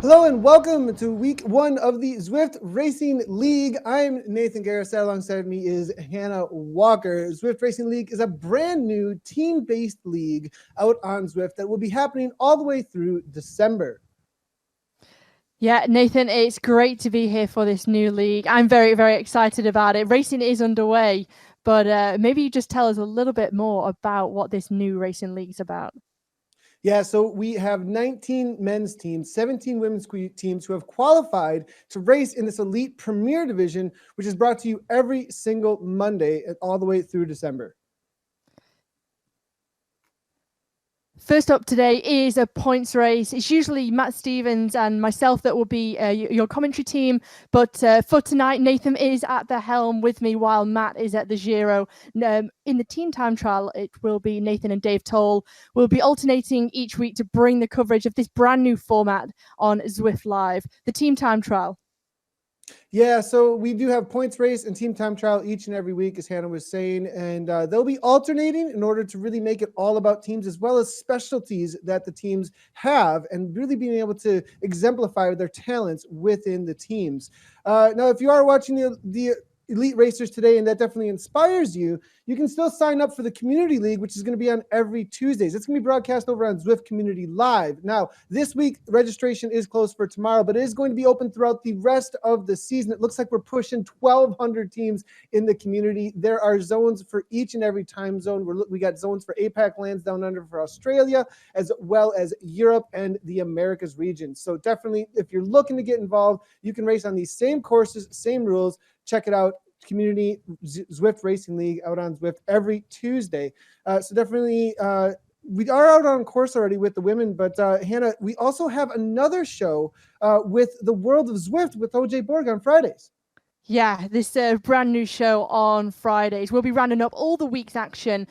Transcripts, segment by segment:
Hello and welcome to week one of the Zwift Racing League. I'm Nathan Garrett. Alongside me is Hannah Walker. Zwift Racing League is a brand new team-based league out on Zwift that will be happening all the way through December. Yeah, Nathan, it's great to be here for this new league. I'm very, very excited about it. Racing is underway, but maybe you just tell us a little bit more about what this new racing league is about. Yeah, so we have 19 men's teams, 17 women's teams who have qualified to race in this elite premier division, which is brought to you every single Monday all the way through December. First up today is a points race. It's usually Matt Stevens and myself that will be your commentary team. But for tonight, Nathan is at the helm with me while Matt is at the Giro. In the team time trial, it will be Nathan and Dave Toll. We'll be alternating each week to bring the coverage of this brand new format on Zwift Live, the team time trial. Yeah, so we do have points race and team time trial each and every week, as Hannah was saying, and they'll be alternating in order to really make it all about teams as well as specialties that the teams have and really being able to exemplify their talents within the teams. Now, if you are watching the elite racers today and that definitely inspires you, you can still sign up for the community league, which is going to be on every Tuesdays. It's going to be broadcast over on Zwift Community Live. Now, this week registration is closed for tomorrow, but it is going to be open throughout the rest of the season. It looks like we're pushing 1,200 teams in the community. There are zones for each and every time zone. We got zones for APAC lands down under for Australia, as well as Europe and the Americas region. So definitely, if you're looking to get involved, you can race on these same courses, same rules. Check it out. Community Zwift Racing League out on Zwift every Tuesday. So definitely, we are out on course already with the women, but Hannah, we also have another show with the World of Zwift with OJ Borg on Fridays. Yeah, this brand new show on Fridays. We'll be rounding up all the week's action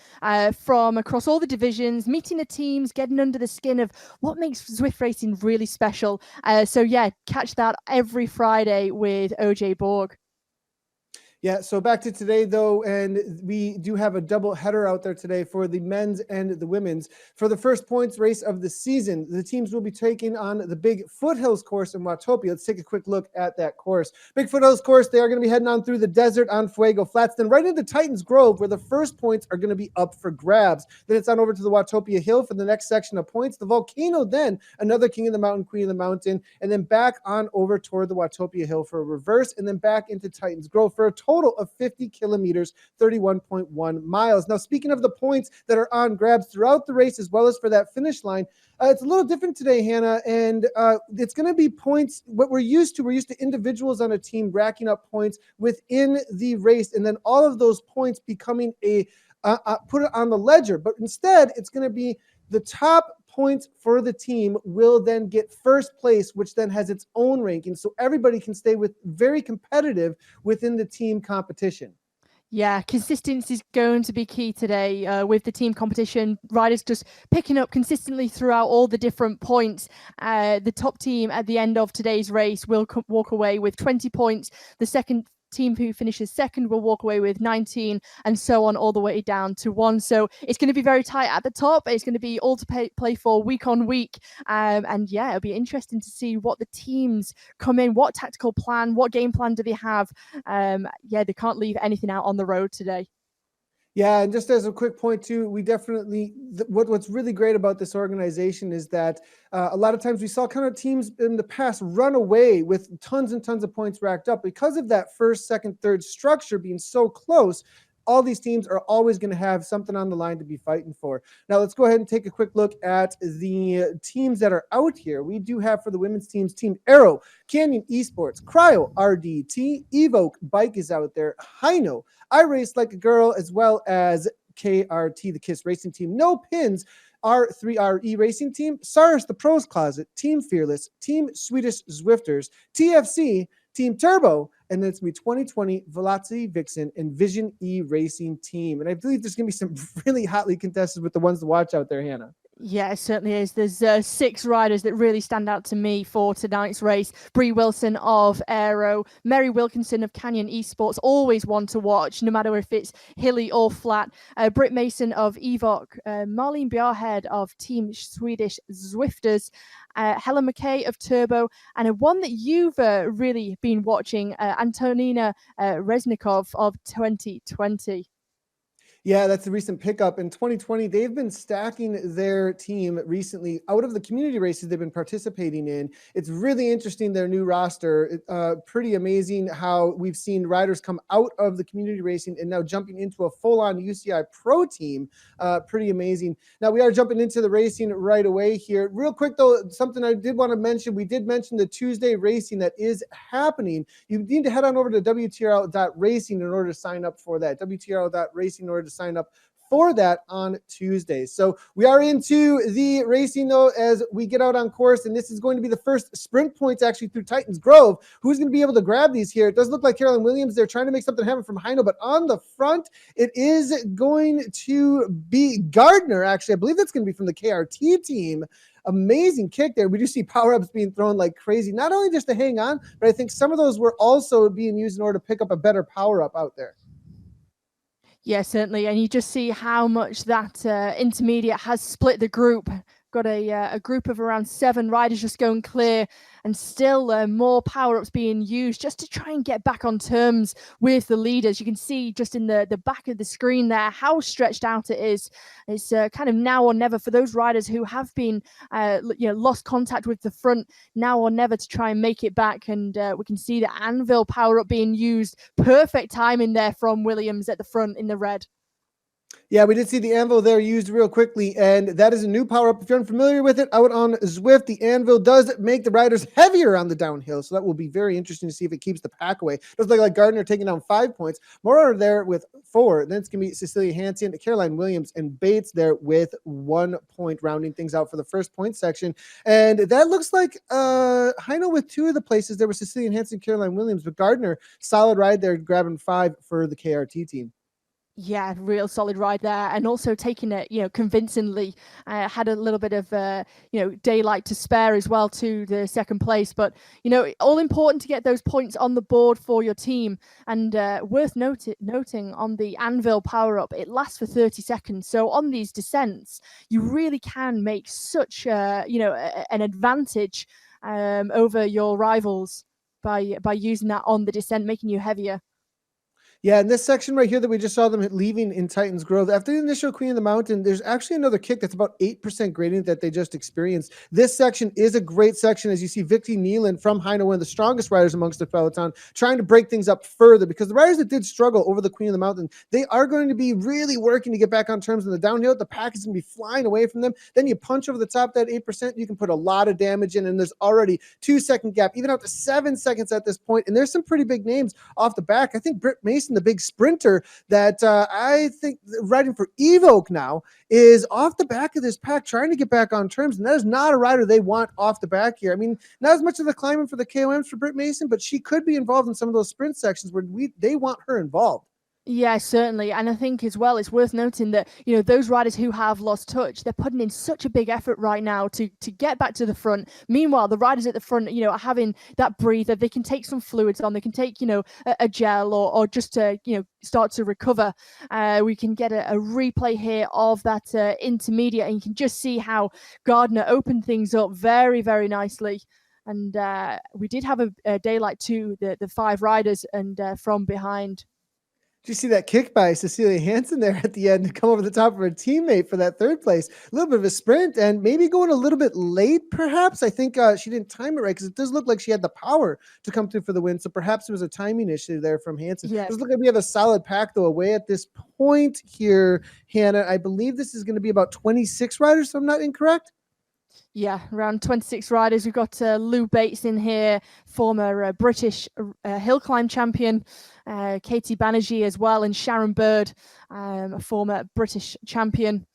from across all the divisions, meeting the teams, getting under the skin of what makes Zwift racing really special. So yeah, catch that every Friday with OJ Borg. Yeah, so back to today, though, and we do have a double header out there today for the men's and the women's. For the first points race of the season, the teams will be taking on the big foothills course in Watopia. Let's take a quick look at that course. Big foothills course, they are going to be heading on through the desert on Fuego Flats, then right into Titans Grove, where the first points are going to be up for grabs. Then it's on over to the Watopia Hill for the next section of points. The Volcano, then another King of the Mountain, Queen of the Mountain, and then back on over toward the Watopia Hill for a reverse, and then back into Titans Grove for a total of 50 kilometers, 31.1 miles. Now, speaking of the points that are on grabs throughout the race, as well as for that finish line, it's a little different today, Hannah, and it's going to be points. What we're used to individuals on a team racking up points within the race, and then all of those points becoming put it on the ledger. But instead, it's going to be the top points for the team will then get first place, which then has its own ranking. So everybody can stay very competitive within the team competition. Yeah, consistency is going to be key today with the team competition. Riders just picking up consistently throughout all the different points. The top team at the end of today's race will walk away with 20 points. The second team who finishes second will walk away with 19, and so on all the way down to 1. So it's going to be very tight at the top. It's going to be all to play for week on week. And yeah, it'll be interesting to see what the teams come in, what tactical plan, what game plan do they have. Yeah, they can't leave anything out on the road today. Yeah, and just as a quick point too, we definitely what's really great about this organization is that a lot of times we saw kind of teams in the past run away with tons and tons of points racked up because of that first, second, third structure being so close. All these teams are always going to have something on the line to be fighting for. Now, let's go ahead and take a quick look at the teams that are out here. We do have for the women's teams, Team Aero, Canyon Esports, Cryo, RDT, Evoke Bike is out there, Hino, I Race Like a Girl, as well as KRT, the KISS Racing Team. No Pins, R3RE Racing Team, SARS, the Pros Closet, Team Fearless, Team Swedish Zwifters, TFC, Team Turbo, and then it's going to be 2020 Velocity Vixen and Vision E Racing Team. And I believe there's going to be some really hotly contested with the ones to watch out there, Hannah. Yeah, it certainly is. There's 6 riders that really stand out to me for tonight's race. Brie Wilson of Aero, Mary Wilkinson of Canyon Esports, always one to watch, no matter if it's hilly or flat. Britt Mason of Evoque, Marlene Bjarhed of Team Swedish Zwifters, Helen McKay of Turbo, and a one that you've really been watching, Antonina Reznikov of 2020. Yeah, that's a recent pickup. In 2020, they've been stacking their team recently out of the community races they've been participating in. It's really interesting, their new roster. Pretty amazing how we've seen riders come out of the community racing and now jumping into a full-on UCI Pro team. Pretty amazing. Now, we are jumping into the racing right away here. Real quick, though, something I did want to mention. We did mention the Tuesday racing that is happening. You need to head on over to WTRL.racing in order to sign up for that. WTRL.racing in order to sign up for that on Tuesday. So we are into the racing, though, as we get out on course, and this is going to be the first sprint points actually through Titans Grove. Who's going to be able to grab these here? It does look like Carolyn Williams. They're trying to make something happen from Hino, but on the front, it is going to be Gardner, actually. I believe that's going to be from the KRT team. Amazing kick there. We do see power-ups being thrown like crazy, not only just to hang on, but I think some of those were also being used in order to pick up a better power-up out there. Yeah, certainly. And you just see how much that intermediate has split the group. Got a group of around 7 riders just going clear, and still more power-ups being used just to try and get back on terms with the leaders. You can see just in the back of the screen there how stretched out it is. It's kind of now or never for those riders who have been lost contact with the front, now or never to try and make it back. And we can see the Anvil power-up being used. Perfect timing there from Williams at the front in the red. Yeah, we did see the anvil there used real quickly, and that is a new power up. If you're unfamiliar with it, out on Zwift, the anvil does make the riders heavier on the downhill, so that will be very interesting to see if it keeps the pack away. It does look like Gardner taking down 5 points. More there with 4. Then it's going to be Cecilia Hansen, Caroline Williams, and Bates there with 1 point, rounding things out for the first point section. And that looks like Heino with 2 of the places. There was Cecilia Hansen, Caroline Williams, but Gardner, solid ride there, grabbing 5 for the KRT team. Yeah, real solid ride there, and also taking it, convincingly. Had a little bit of, daylight to spare as well to the second place, but all important to get those points on the board for your team. And worth noting on the anvil power up, it lasts for 30 seconds. So on these descents, you really can make such, an advantage over your rivals by using that on the descent, making you heavier. Yeah, in this section right here that we just saw them leaving in Titans Grove, after the initial Queen of the Mountain, there's actually another kick that's about 8% gradient that they just experienced. This section is a great section, as you see Vicky Nealon from Heino, one of the strongest riders amongst the peloton, trying to break things up further, because the riders that did struggle over the Queen of the Mountain, they are going to be really working to get back on terms in the downhill. The pack is going to be flying away from them. Then you punch over the top that 8%, you can put a lot of damage in, and there's already 2-second gap, even out to 7 seconds at this point, and there's some pretty big names off the back. I think Britt Mason, the big sprinter that I think riding for Evoke now, is off the back of this pack trying to get back on terms, and that is not a rider they want off the back here. I mean, not as much of the climbing for the KOMs for Britt Mason, but she could be involved in some of those sprint sections where they want her involved. Yeah, certainly. And I think as well, it's worth noting that, those riders who have lost touch, they're putting in such a big effort right now to get back to the front. Meanwhile, the riders at the front, are having that breather. They can take some fluids on. They can take, a gel or just to, start to recover. We can get a replay here of that intermediate, and you can just see how Gardner opened things up very, very nicely. And we did have a daylight to the 5 riders and from behind. Did you see that kick by Cecilia Hansen there at the end to come over the top of her teammate for that 3rd place? A little bit of a sprint, and maybe going a little bit late, perhaps. I think she didn't time it right, because it does look like she had the power to come through for the win. So perhaps it was a timing issue there from Hansen. Yeah. It does look like we have a solid pack, though, away at this point here, Hannah. I believe this is going to be about 26 riders, if I'm not incorrect. Yeah, around 26 riders. We've got Lou Bates in here, former British hill climb champion, Katie Banerjee as well, and Sharon Bird, a former British champion.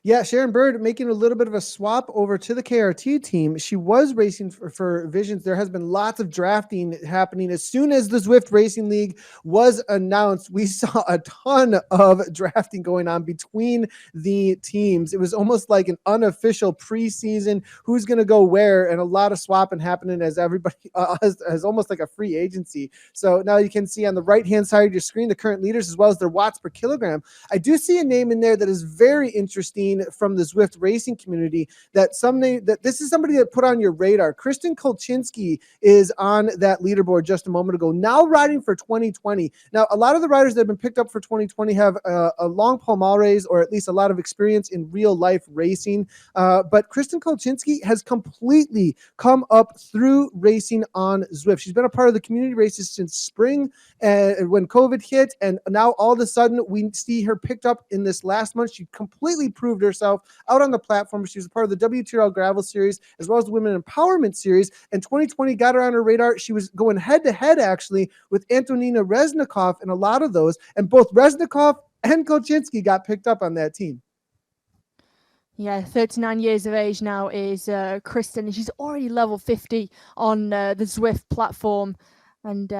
Yeah, Sharon Bird making a little bit of a swap over to the KRT team. She was racing for Visions. There has been lots of drafting happening. As soon as the Zwift Racing League was announced, we saw a ton of drafting going on between the teams. It was almost like an unofficial preseason, who's going to go where, and a lot of swapping happening as everybody has almost like a free agency. So now you can see on the right-hand side of your screen the current leaders as well as their watts per kilogram. I do see a name in there that is very interesting from the Zwift racing community, that this is somebody that put on your radar. Kristen Kolchinski is on that leaderboard just a moment ago, now riding for 2020. Now, a lot of the riders that have been picked up for 2020 have a long palmares, or at least a lot of experience in real life racing. But Kristen Kolchinski has completely come up through racing on Zwift. She's been a part of the community races since spring when COVID hit, and now all of a sudden we see her picked up in this last month. She completely proved herself out on the platform. She was a part of the WTRL Gravel Series as well as the Women Empowerment Series, and 2020 got her on her radar. She was going head-to-head actually with Antonina Reznikov in a lot of those, and both Reznikov and Kolchinski got picked up on that team. Yeah, 39 years of age now is Kristen, and she's already level 50 on the Zwift platform, and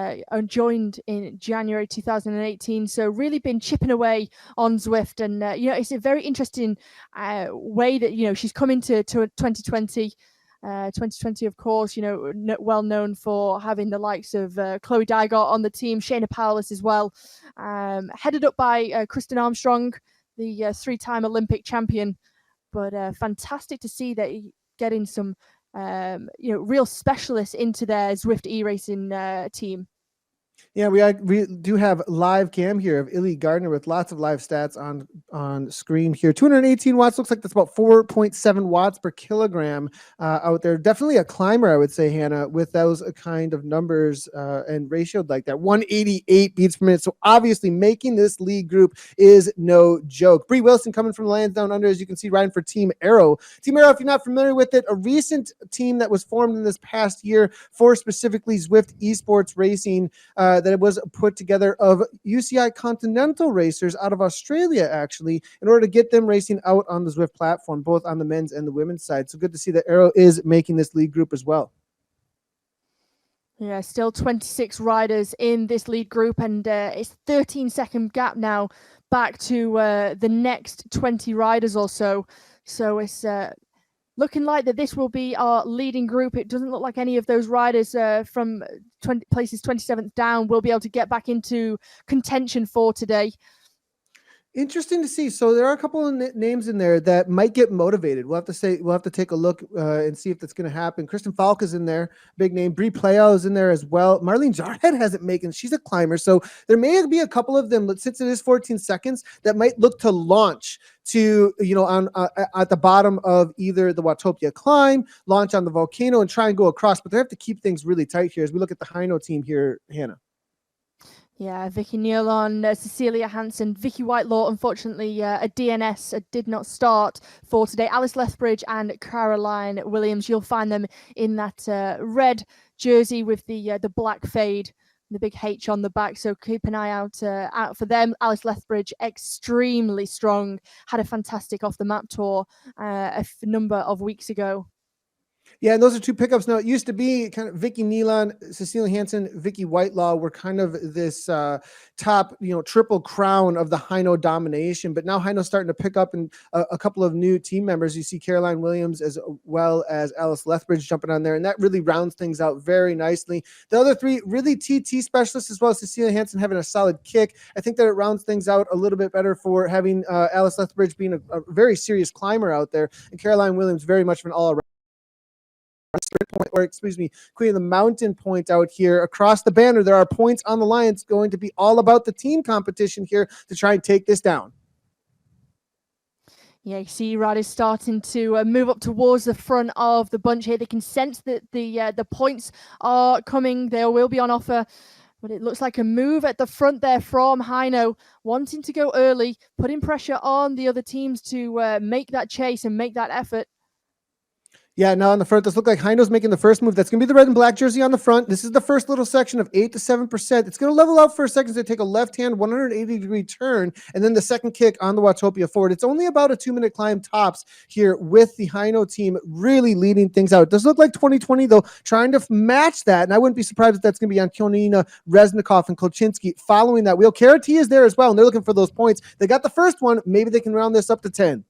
joined in January 2018. So really been chipping away on Zwift, and it's a very interesting way that she's come into 2020. 2020, of course, well known for having the likes of Chloe Dygott on the team, Shayna Powless as well, headed up by Kristen Armstrong, the 3-time Olympic champion. But fantastic to see that getting some real specialists into their Zwift e-racing team. Yeah, we do have live cam here of Illy Gardner with lots of live stats on on screen here. 218 watts, looks like that's about 4.7 watts per kilogram out there. Definitely a climber, I would say, Hannah, with those kind of numbers and ratioed like that. 188 beats per minute. So obviously making this league group is no joke. Bree Wilson coming from the Lands Down Under, as you can see, riding for Team Arrow. Team Arrow, if you're not familiar with it, a recent team that was formed in this past year for specifically Zwift esports racing that it was put together of UCI Continental racers out of Australia, actually, in order to get them racing out on the Zwift platform, both on the men's and the women's side. So good to see that Arrow is making this league group as well. Yeah, still 26 riders in this lead group, and it's 13-second gap now back to the next 20 riders or so. So it's looking like that this will be our leading group. It doesn't look like any of those riders from places 27th down will be able to get back into contention for today. Interesting to see. So there are a couple of names in there that might get motivated. We'll have to take a look and see if that's going to happen. Kristen Falk is in there, big name. Brie Playo is in there as well. Marlene Jarhead hasn't making. She's a climber, so there may be a couple of them. Since it is 14 seconds, that might look to launch to on at the bottom of either the Watopia climb, launch on the Volcano, and try and go across. But they have to keep things really tight here as we look at the Hino team here, Hannah. Yeah, Vicky Nealon, Cecilia Hansen, Vicky Whitelaw, unfortunately, a DNS did not start for today. Alice Lethbridge and Caroline Williams, you'll find them in that red jersey with the black fade, the big H on the back. So keep an eye out for them. Alice Lethbridge, extremely strong, had a fantastic off the map tour a number of weeks ago. Yeah, and those are two pickups. Now, it used to be kind of Vicky Nealon, Cecilia Hansen, Vicky Whitelaw were kind of this top, triple crown of the Hino domination. But now Hino's starting to pick up and a couple of new team members. You see Caroline Williams as well as Alice Lethbridge jumping on there, and that really rounds things out very nicely. The other three really TT specialists, as well as Cecilia Hansen having a solid kick. I think that it rounds things out a little bit better for having Alice Lethbridge being a very serious climber out there, and Caroline Williams very much of an all-around point, or Queen of the Mountain point out here across the banner. There are points on the line. It's going to be all about the team competition here to try and take this down. Yeah, you see riders starting to move up towards the front of the bunch here. They can sense that the points are coming. They will be on offer. But it looks like a move at the front there from Hino, wanting to go early, putting pressure on the other teams to make that chase and make that effort. Yeah, now on the front, this looks like Hino's making the first move. That's going to be the red and black jersey on the front. This is the first little section of 8 to 7%. It's going to level out for a second to take a left-hand 180-degree turn, and then the second kick on the Watopia forward. It's only about a 2-minute climb tops here with the Hino team really leading things out. It does look like 2020, though, trying to match that, and I wouldn't be surprised if that's going to be Antonina, Reznikov, and Kolchinski following that wheel. Karati is there as well, and they're looking for those points. They got the first one. Maybe they can round this up to 10.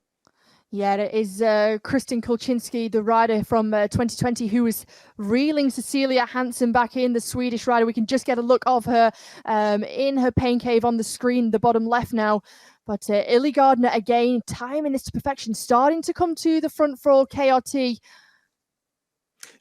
Yeah, it is Kristen Kolchinski, the rider from 2020, who was reeling Cecilia Hansen back in, the Swedish rider. We can just get a look of her in her pain cave on the screen, the bottom left now. But Illy Gardner, again, timing this to perfection, starting to come to the front for KRT.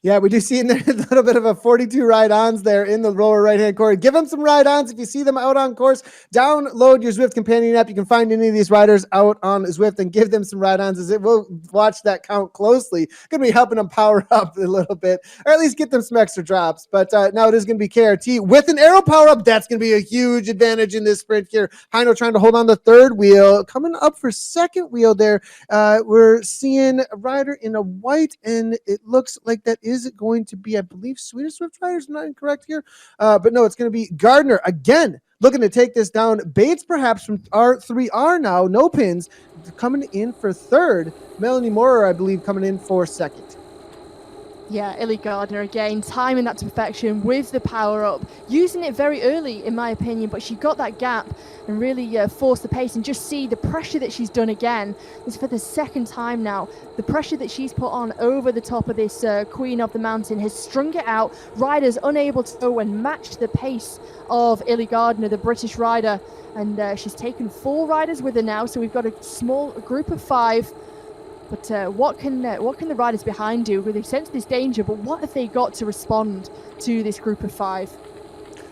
Yeah, we do see in there a little bit of a 42 ride-ons there in the lower right-hand corner. Give them some ride-ons. If you see them out on course, download your Zwift companion app. You can find any of these riders out on Zwift and give them some ride-ons. As it will watch that count closely. Going to be helping them power up a little bit, or at least get them some extra drops. But now it is going to be KRT with an arrow power-up. That's going to be a huge advantage in this sprint here. Hino trying to hold on the third wheel. Coming up for second wheel there, we're seeing a rider in a white, and it looks like that is it going to be, I believe, Swedish Zwift riders? I'm not incorrect here. But no, it's going to be Gardner again, looking to take this down. Bates, perhaps, from R3R now, no pins, coming in for third. Melanie Moorer, I believe, coming in for second. Yeah, Illy Gardner again, timing that to perfection with the power up, using it very early, in my opinion, but she got that gap and really forced the pace. And just see the pressure that she's done again. This is for the second time now. The pressure that she's put on over the top of this Queen of the Mountain has strung it out. Riders unable to go and match the pace of Illy Gardner, the British rider. And she's taken 4 riders with her now, so we've got a small group of 5. But what can the riders behind do? They sense this danger, but what have they got to respond to this group of 5?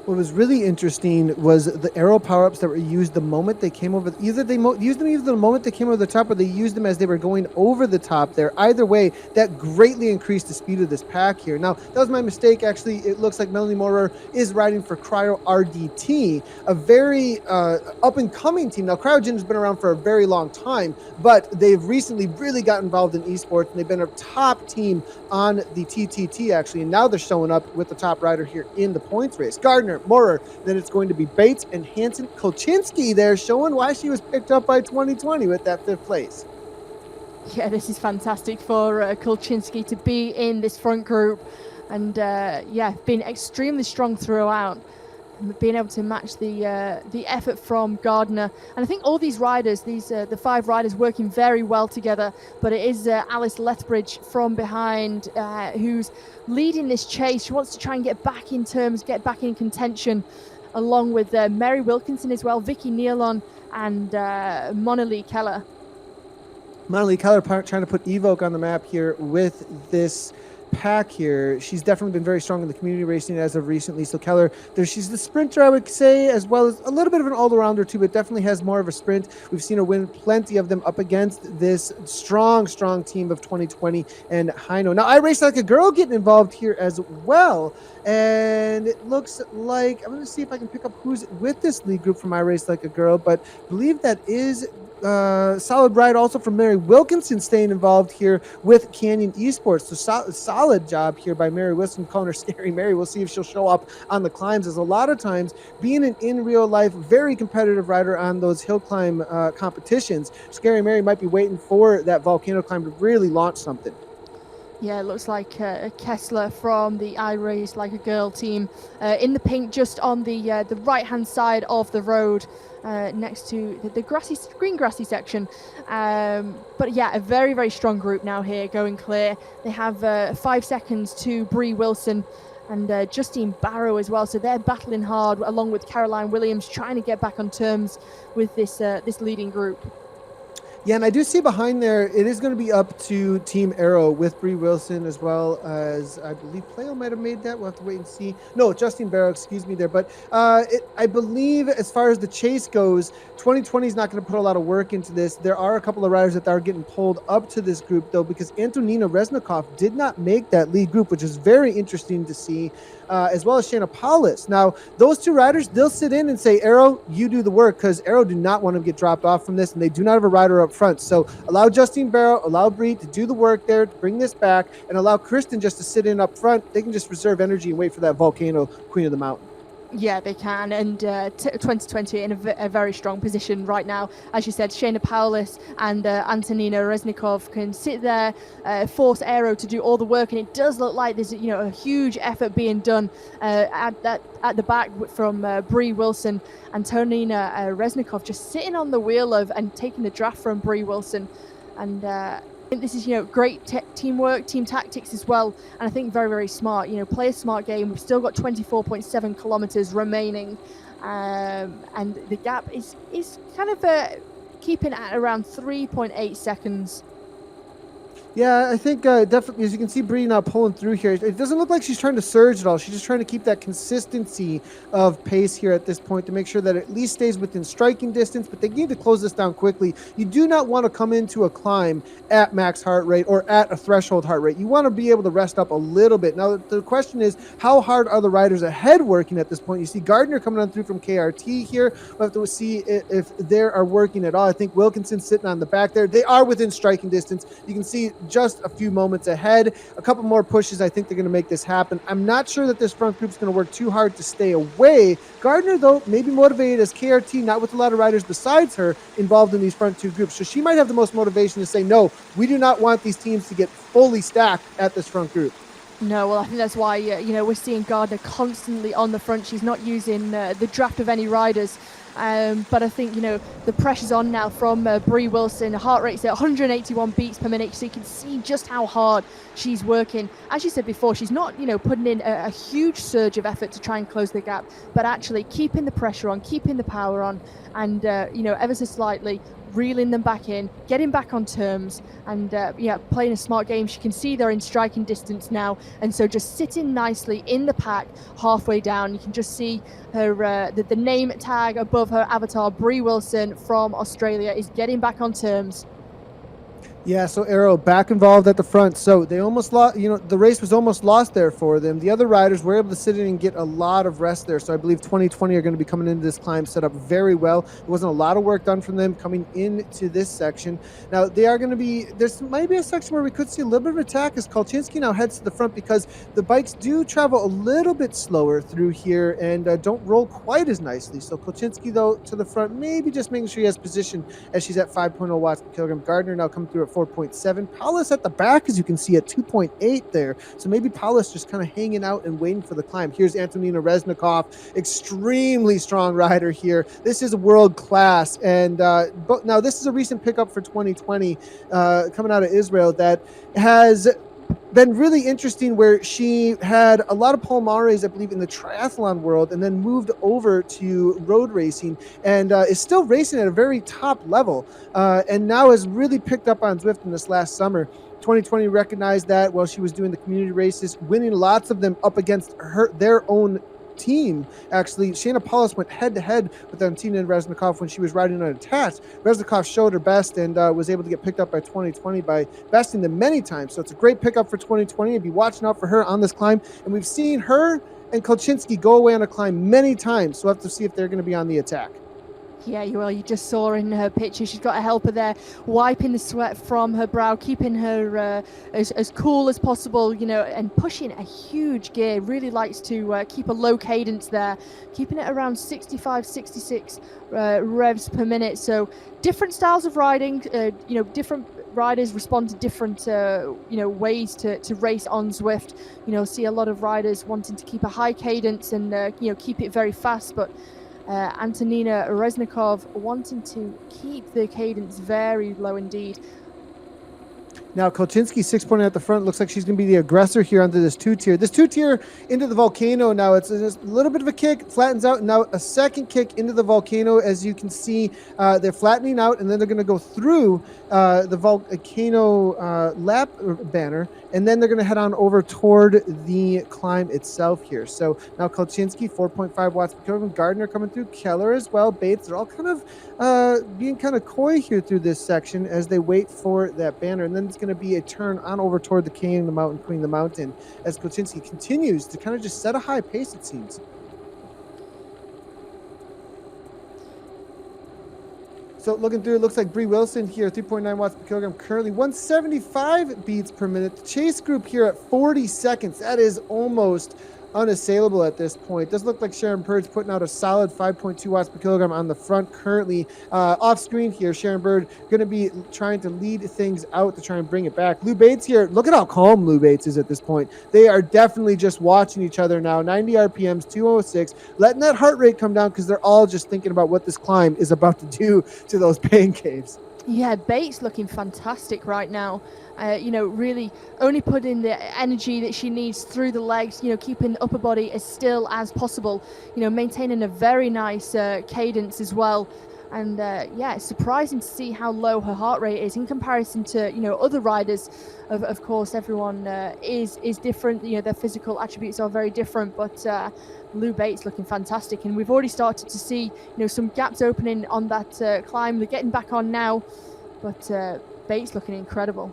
What was really interesting was the arrow power-ups that were used the moment they came over. Either they used them either the moment they came over the top, or they used them as they were going over the top there. Either way, that greatly increased the speed of this pack here. Now, that was my mistake. Actually, it looks like Melanie Morer is riding for Cryo RDT, a very up-and-coming team. Now, Cryogen has been around for a very long time, but they've recently really got involved in esports, and they've been a top team on the TTT, actually, and now they're showing up with the top rider here in the points race. Gardner, Morer, then it's going to be Bates and Hansen. Kolchinski there, showing why she was picked up by 2020 with that 5th place. Yeah, this is fantastic for Kolchinski to be in this front group, and been extremely strong throughout, and being able to match the effort from Gardner. And I think all these riders, the 5 riders, working very well together. But it is Alice Lethbridge from behind who's leading this chase. She wants to try and get back in contention, along with Mary Wilkinson as well, Vicky Nealon, and Mona-Lee Keller. Mona-Lee Keller trying to put Evoke on the map here with this pack here. She's definitely been very strong in the community racing as of recently. So Keller, she's the sprinter, I would say, as well as a little bit of an all-arounder too, but definitely has more of a sprint. We've seen her win plenty of them up against this strong team of 2020 and Heino. Now, I Race Like a Girl getting involved here as well. And it looks like, I'm going to see if I can pick up who's with this lead group from I Race Like a Girl, but I believe that is solid ride also from Mary Wilkinson staying involved here with Canyon Esports. So solid job here by Mary Wilson, calling her Scary Mary. We'll see if she'll show up on the climbs, as a lot of times being an in real life very competitive rider on those hill climb competitions, Scary Mary might be waiting for that volcano climb to really launch something. Yeah, it looks like Kessler from the I Race Like a Girl team in the pink, just on the right-hand side of the road, next to the green grassy section. But yeah, a very, very strong group now here, going clear. They have 5 seconds to Bree Wilson and Justine Barrow as well. So they're battling hard, along with Caroline Williams, trying to get back on terms with this leading group. Yeah, and I do see behind there, it is going to be up to Team Arrow with Bree Wilson, as well as, I believe, Playo might have made that. We'll have to wait and see. No, Justine Barrow, excuse me there. But I believe as far as the chase goes, 2020 is not going to put a lot of work into this. There are a couple of riders that are getting pulled up to this group, though, because Antonina Reznikov did not make that lead group, which is very interesting to see, as well as Shayna Paulus. Now, those 2 riders, they'll sit in and say, Arrow, you do the work, because Arrow do not want to get dropped off from this, and they do not have a rider up front. So allow Justine Barrow, allow Bree to do the work there, to bring this back, and allow Kristen just to sit in up front. They can just reserve energy and wait for that Volcano Queen of the Mountain. Yeah, they can, and 2020 in a very strong position right now. As you said, Shayna Paulus and Antonina Reznikov can sit there, force Aero to do all the work, and it does look like there's a huge effort being done at the back from Bree Wilson. Antonina Reznikov just sitting on the wheel and taking the draft from Bree Wilson, and I think this is great teamwork, team tactics as well, and I think very, very smart. Play a smart game. We've still got 24.7 kilometers remaining, and the gap is kind of keeping at around 3.8 seconds. Yeah, I think definitely, as you can see, Bree now pulling through here. It doesn't look like she's trying to surge at all. She's just trying to keep that consistency of pace here at this point to make sure that it at least stays within striking distance, but they need to close this down quickly. You do not want to come into a climb at max heart rate or at a threshold heart rate. You want to be able to rest up a little bit. Now, the question is, how hard are the riders ahead working at this point? You see Gardner coming on through from KRT here. We'll have to see if they are working at all. I think Wilkinson sitting on the back there. They are within striking distance. You can see just a few moments ahead. A couple more pushes, I think they're going to make this happen. I'm not sure that this front group's going to work too hard to stay away. Gardner, though, maybe motivated as KRT, not with a lot of riders besides her involved in these front 2 groups. So she might have the most motivation to say, no, we do not want these teams to get fully stacked at this front group. No, well, I think that's why, we're seeing Gardner constantly on the front. She's not using the draft of any riders. But I think, the pressure's on now from Bree Wilson. Her heart rate's at 181 beats per minute, so you can see just how hard she's working. As you said before, she's not, putting in a huge surge of effort to try and close the gap, but actually keeping the pressure on, keeping the power on, and, ever so slightly reeling them back in, getting back on terms, and playing a smart game. She can see they're in striking distance now, and so just sitting nicely in the pack halfway down. You can just see her the name tag above her avatar. Bree Wilson from Australia is getting back on terms. Yeah, so Arrow back involved at the front. So they almost lost, the race was almost lost there for them. The other riders were able to sit in and get a lot of rest there. So I believe 2020 are going to be coming into this climb set up very well. There wasn't a lot of work done from them coming into this section. Now they are going to be, there's might be a section where we could see a little bit of attack as Kolchinski now heads to the front, because the bikes do travel a little bit slower through here and don't roll quite as nicely. So Kolchinski though to the front, maybe just making sure he has position as she's at 5.0 watts per kilogram. Gardner now coming through at 4.7. Paulus at the back, as you can see, at 2.8 there. So maybe Paulus just kind of hanging out and waiting for the climb. Here's Antonina Reznikov, extremely strong rider here. This is world class. And but now this is a recent pickup for 2020 coming out of Israel that has been really interesting, where she had a lot of palmares, I believe, in the triathlon world, and then moved over to road racing and is still racing at a very top level, and now has really picked up on Zwift in this last summer. 2020 recognized that while she was doing the community races, winning lots of them up against their own team. Actually, Shayna Paulus went head-to-head with Antonina Reznikov when she was riding unattached. Reznikov showed her best and was able to get picked up by 2020 by besting them many times. So it's a great pickup for 2020, and be watching out for her on this climb. And we've seen her and Kolchinski go away on a climb many times, so we'll have to see if they're going to be on the attack. Yeah, you just saw in her picture, she's got a helper there, wiping the sweat from her brow, keeping her as cool as possible, and pushing a huge gear. Really likes to keep a low cadence there, keeping it around 65, 66 revs per minute. So different styles of riding, different riders respond to different ways to race on Zwift. See a lot of riders wanting to keep a high cadence and keep it very fast, but Antonina Reznikov wanting to keep the cadence very low indeed. Now, Kolchinski 6.8 at the front. Looks like she's going to be the aggressor here onto this two-tier. This two-tier into the Volcano now. It's just a little bit of a kick, flattens out. Now a second kick into the Volcano. As you can see, they're flattening out, and then they're going to go through the Volcano lap banner, and then they're going to head on over toward the climb itself here. So now Kolchinski, 4.5 watts per kilogram. Gardner coming through. Keller as well. Bates. They're all kind of being kind of coy here through this section as they wait for that banner. And then it's going to be a turn on over toward the King, the Mountain Queen, the Mountain, as Kolchinski continues to kind of just set a high pace, it seems. So looking through, it looks like Bree Wilson here, 3.9 watts per kilogram, currently 175 beats per minute. The chase group here at 40 seconds. That is almost unassailable at this point. Does look like Sharon Bird's putting out a solid 5.2 watts per kilogram on the front currently. Off screen here, Sharon Bird going to be trying to lead things out to try and bring it back. Lou Bates here, look at how calm Lou Bates is at this point. They are definitely just watching each other now. 90 RPMs, 206, letting that heart rate come down because they're all just thinking about what this climb is about to do to those pain caves. Yeah, Bates looking fantastic right now. Really only putting the energy that she needs through the legs, keeping the upper body as still as possible, maintaining a very nice cadence as well. And it's surprising to see how low her heart rate is in comparison to, other riders. Of course, everyone is different. Their physical attributes are very different, but Lou Bates looking fantastic. And we've already started to see, some gaps opening on that climb. They're getting back on now, but Bates looking incredible.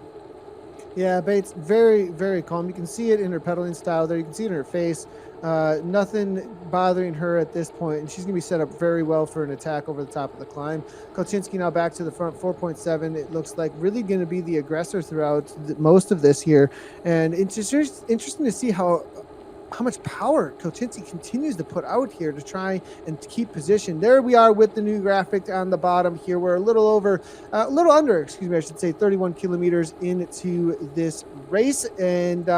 Yeah, Bates, very, very calm. You can see it in her pedaling style there. You can see it in her face. Nothing bothering her at this point, and she's going to be set up very well for an attack over the top of the climb. Kolchinski now back to the front, 4.7. It looks like really going to be the aggressor throughout most of this here, and it's just interesting to see how much power Kolchinski continues to put out here to try and keep position. There we are with the new graphic on the bottom here. We're a little under, I should say, 31 kilometers into this race, and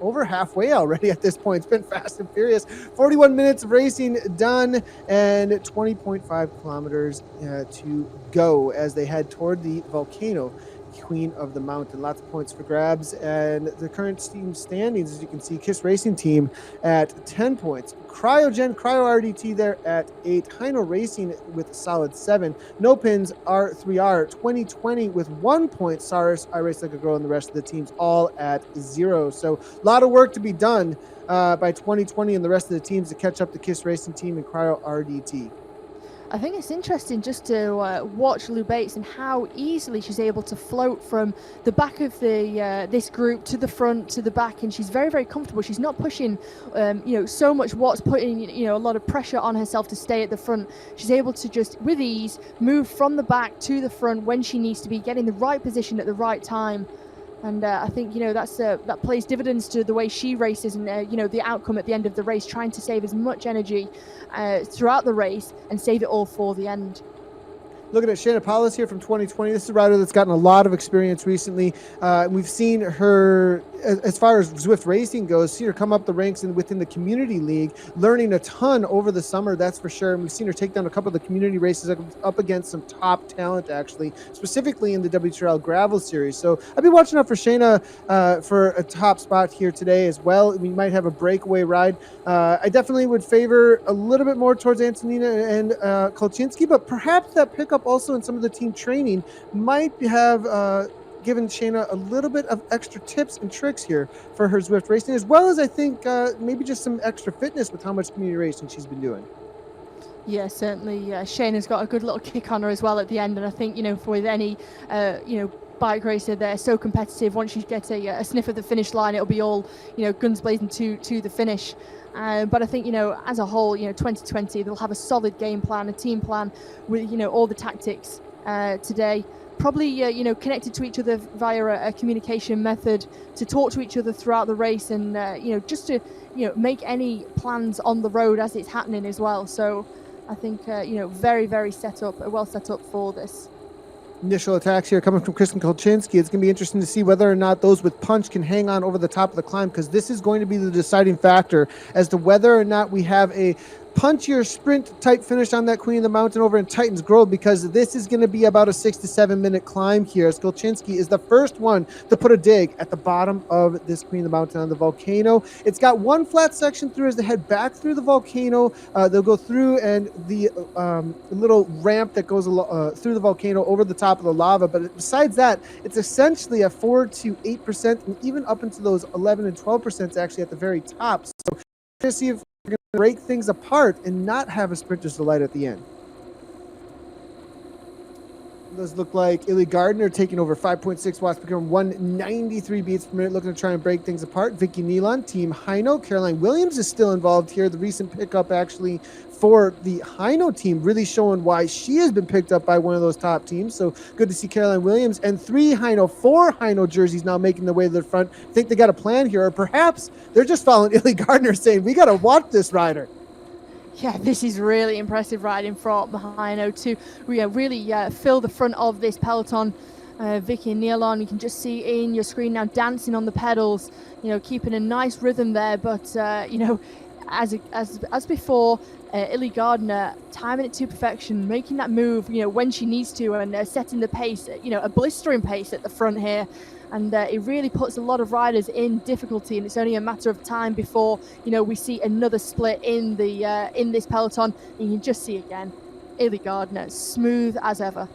over halfway already at this point. It's been fast and furious. 41 minutes of racing done, and 20.5 kilometers to go as they head toward the Volcano. queen of the mountain. Lots of points for grabs. And the current team standings, as you can see, Kiss Racing Team at 10 points. Cryo RDT there at 8. Hino Racing with a solid 7. No Pins R3R 2020 with 1 point. Saris, I Race Like a Girl, and the rest of the teams all at 0. So a lot of work to be done by 2020 and the rest of the teams to catch up the Kiss Racing Team and Cryo RDT. I think it's interesting just to watch Lou Bates and how easily she's able to float from the back of the this group to the front to the back, and she's very, very comfortable. She's not pushing, so much Watts, putting a lot of pressure on herself to stay at the front. She's able to just with ease move from the back to the front when she needs to be, getting the right position at the right time. And I think that plays dividends to the way she races, and the outcome at the end of the race, trying to save as much energy throughout the race and save it all for the end. Looking at Shayna Paulus here from 2020. This is a rider that's gotten a lot of experience recently. We've seen her, as far as Zwift racing goes, seen her come up the ranks and within the community league, learning a ton over the summer, that's for sure. And we've seen her take down a couple of the community races up against some top talent, actually, specifically in the WTRL Gravel Series. So I'll be watching out for Shayna for a top spot here today as well. We might have a breakaway ride. I definitely would favor a little bit more towards Antonina and Kolchinski, but perhaps that pickup also in some of the team training might have given Shayna a little bit of extra tips and tricks here for her Zwift racing, as well as I think maybe just some extra fitness with how much community racing she's been doing. Yeah, certainly. Shayna's got a good little kick on her as well at the end, and I think with any bike racer, they're so competitive. Once you get a sniff of the finish line, it'll be all guns blazing to the finish. But I think as a whole, 2020 they'll have a solid game plan, a team plan with all the tactics today. Probably connected to each other via a communication method to talk to each other throughout the race, and just to make any plans on the road as it's happening as well. So I think very, very well set up for this. Initial attacks here coming from Kristen Kolchinski. It's going to be interesting to see whether or not those with punch can hang on over the top of the climb, because this is going to be the deciding factor as to whether or not we have a punchier sprint type finish on that Queen of the Mountain over in Titans Grove, because this is going to be about a 6 to 7 minute climb here, as Kolchinski is the first one to put a dig at the bottom of this Queen of the Mountain on the Volcano. It's got one flat section through as they head back through the volcano. They'll go through and the little ramp that goes through the volcano over the top of the lava, but besides that, it's essentially a 4 to 8% and even up into those 11 and 12% actually at the very top. So we're going to see if we're going to break things apart and not have a sprinter's delight at the end. It does look like Illy Gardner taking over 5.6 watts per kilogram, 193 beats per minute, looking to try and break things apart. Vicky Nealon, Team Hino. Caroline Williams is still involved here. The recent pickup actually for the Hino team, really showing why she has been picked up by one of those top teams. So good to see Caroline Williams, and 4 Hino jerseys now making their way to the front. I think they got a plan here, or perhaps they're just following Illy Gardner saying, we got to watch this rider. Yeah, this is really impressive riding from Hino to really fill the front of this peloton. Vicky Nealon, you can just see in your screen now dancing on the pedals, keeping a nice rhythm there. But as before, Illy Gardner timing it to perfection, making that move, when she needs to, and setting the pace, a blistering pace at the front here. And it really puts a lot of riders in difficulty, and it's only a matter of time before we see another split in this peloton. And you can just see again, Illy Gardner, smooth as ever.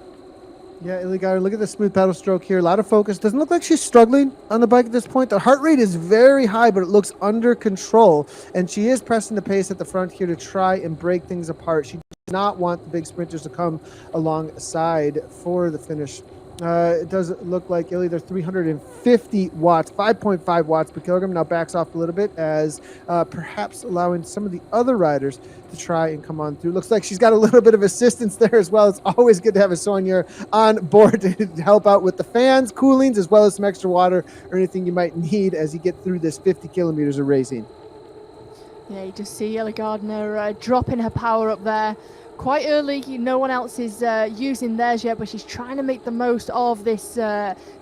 Yeah, Illy Gardner, look at the smooth pedal stroke here. A lot of focus. Doesn't look like she's struggling on the bike at this point. The heart rate is very high, but it looks under control. And she is pressing the pace at the front here to try and break things apart. She does not want the big sprinters to come alongside for the finish. It does look like Illy, they're 350 watts, 5.5 watts per kilogram. Now backs off a little bit as perhaps allowing some of the other riders to try and come on through. Looks like she's got a little bit of assistance there as well. It's always good to have a Sonia on board to help out with the fans, coolings, as well as some extra water or anything you might need as you get through this 50 kilometers of racing. Yeah, you just see Illy Gardner dropping her power up there. Quite early, no one else is using theirs yet, but she's trying to make the most of this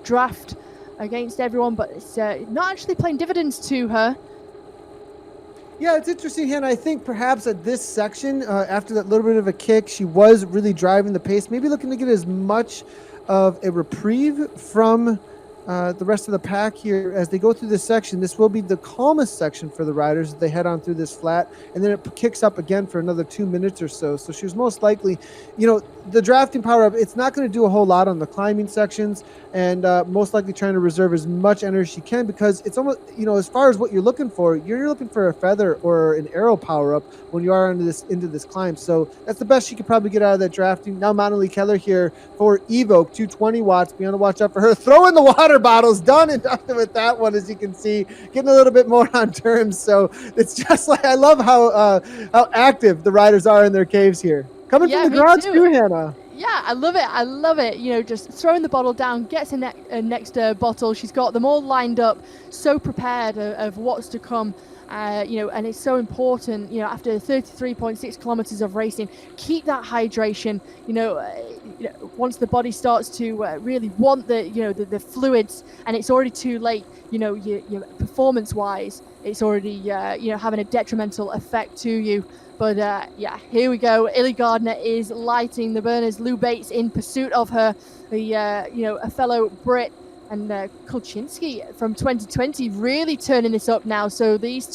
draft against everyone, but it's not actually playing dividends to her. Yeah, it's interesting, Hannah. I think perhaps at this section, after that little bit of a kick, she was really driving the pace, maybe looking to get as much of a reprieve from the rest of the pack here as they go through this section. This will be the calmest section for the riders as they head on through this flat, and then it kicks up again for another 2 minutes or so. So she was most likely, the drafting power up, it's not going to do a whole lot on the climbing sections, and most likely trying to reserve as much energy as she can, because it's almost, as far as what you're looking for a feather or an arrow power up when you are into this climb. So that's the best she could probably get out of that drafting. Now Monalee Keller here for Evoke, 220 watts. Be on the watch out for her. Throw in the water bottles, done and dusted with that one, as you can see, getting a little bit more on terms. So it's just like, I love how active the riders are in their caves here. Coming from the garage too, Hannah. Yeah, I love it. I love it. Just throwing the bottle down, gets a next bottle. She's got them all lined up, so prepared of what's to come. And it's so important, after 33.6 kilometers of racing, keep that hydration. Once the body starts to really want the fluids, and it's already too late, your performance wise, it's already, having a detrimental effect to you. But here we go. Illy Gardner is lighting the burners. Lou Bates in pursuit of her, a fellow Brit. And Kulczynski from 2020 really turning this up now. So these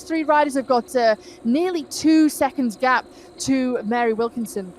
three riders have got nearly 2 seconds gap to Mary Wilkinson.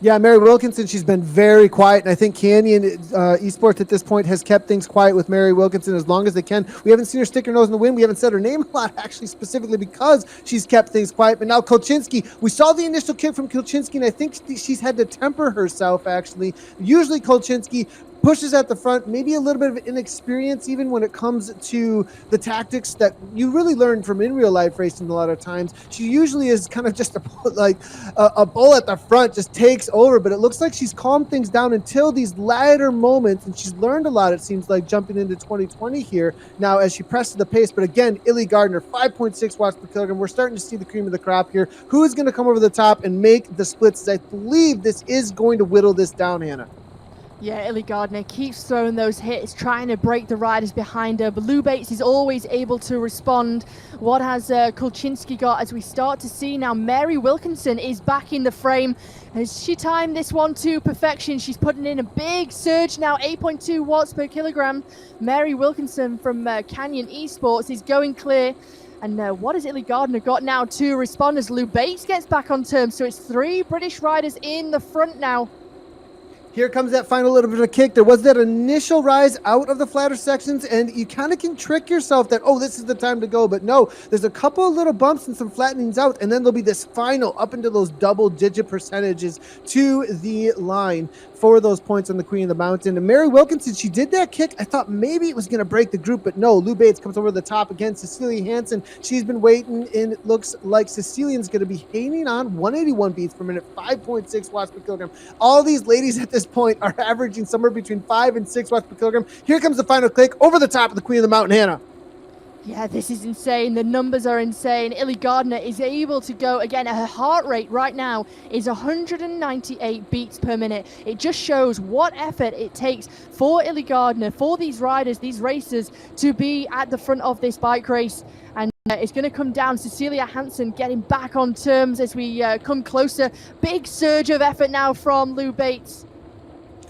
Yeah, Mary Wilkinson, she's been very quiet, and I think Canyon Esports at this point has kept things quiet with Mary Wilkinson as long as they can. We haven't seen her stick her nose in the wind. We haven't said her name a lot, actually, specifically because she's kept things quiet. But now Kulczynski, we saw the initial kick from Kulczynski, and I think she's had to temper herself, actually. Usually Kulczynski pushes at the front, maybe a little bit of inexperience even when it comes to the tactics that you really learn from in real life racing a lot of times. She usually is kind of just a bull at the front, just takes over, but it looks like she's calmed things down until these latter moments, and she's learned a lot, it seems like, jumping into 2020 here now as she presses the pace. But again, Illy Gardner, 5.6 watts per kilogram. We're starting to see the cream of the crop here. Who is going to come over the top and make the splits? I believe this is going to whittle this down, Hannah. Yeah, Illy Gardner keeps throwing those hits, trying to break the riders behind her. But Lou Bates is always able to respond. What has Kulczynski got as we start to see now Mary Wilkinson is back in the frame? Has she timed this one to perfection? She's putting in a big surge now, 8.2 watts per kilogram. Mary Wilkinson from Canyon Esports is going clear. And what has Illy Gardner got now to respond as Lou Bates gets back on terms? So it's 3 British riders in the front now. Here comes that final little bit of kick. There was that initial rise out of the flatter sections, and you kind of can trick yourself that, this is the time to go. But no, there's a couple of little bumps and some flattenings out, and then there'll be this final up into those double-digit percentages to the line for those points on the Queen of the Mountain. And Mary Wilkinson, she did that kick. I thought maybe it was going to break the group, but no. Lou Bates comes over the top again. Cecilia Hansen, she's been waiting, and it looks like Cecilian's going to be hanging on 181 beats per minute, 5.6 watts per kilogram. All these ladies at this point are averaging somewhere between 5 and 6 watts per kilogram. Here comes the final click over the top of the Queen of the Mountain, Hannah. Yeah, this is insane. The numbers are insane. Illy Gardner is able to go again. Her heart rate right now is 198 beats per minute. It just shows what effort it takes for Illy Gardner, for these riders, these racers, to be at the front of this bike race. And it's going to come down. Cecilia Hansen getting back on terms as we come closer. Big surge of effort now from Lou Bates.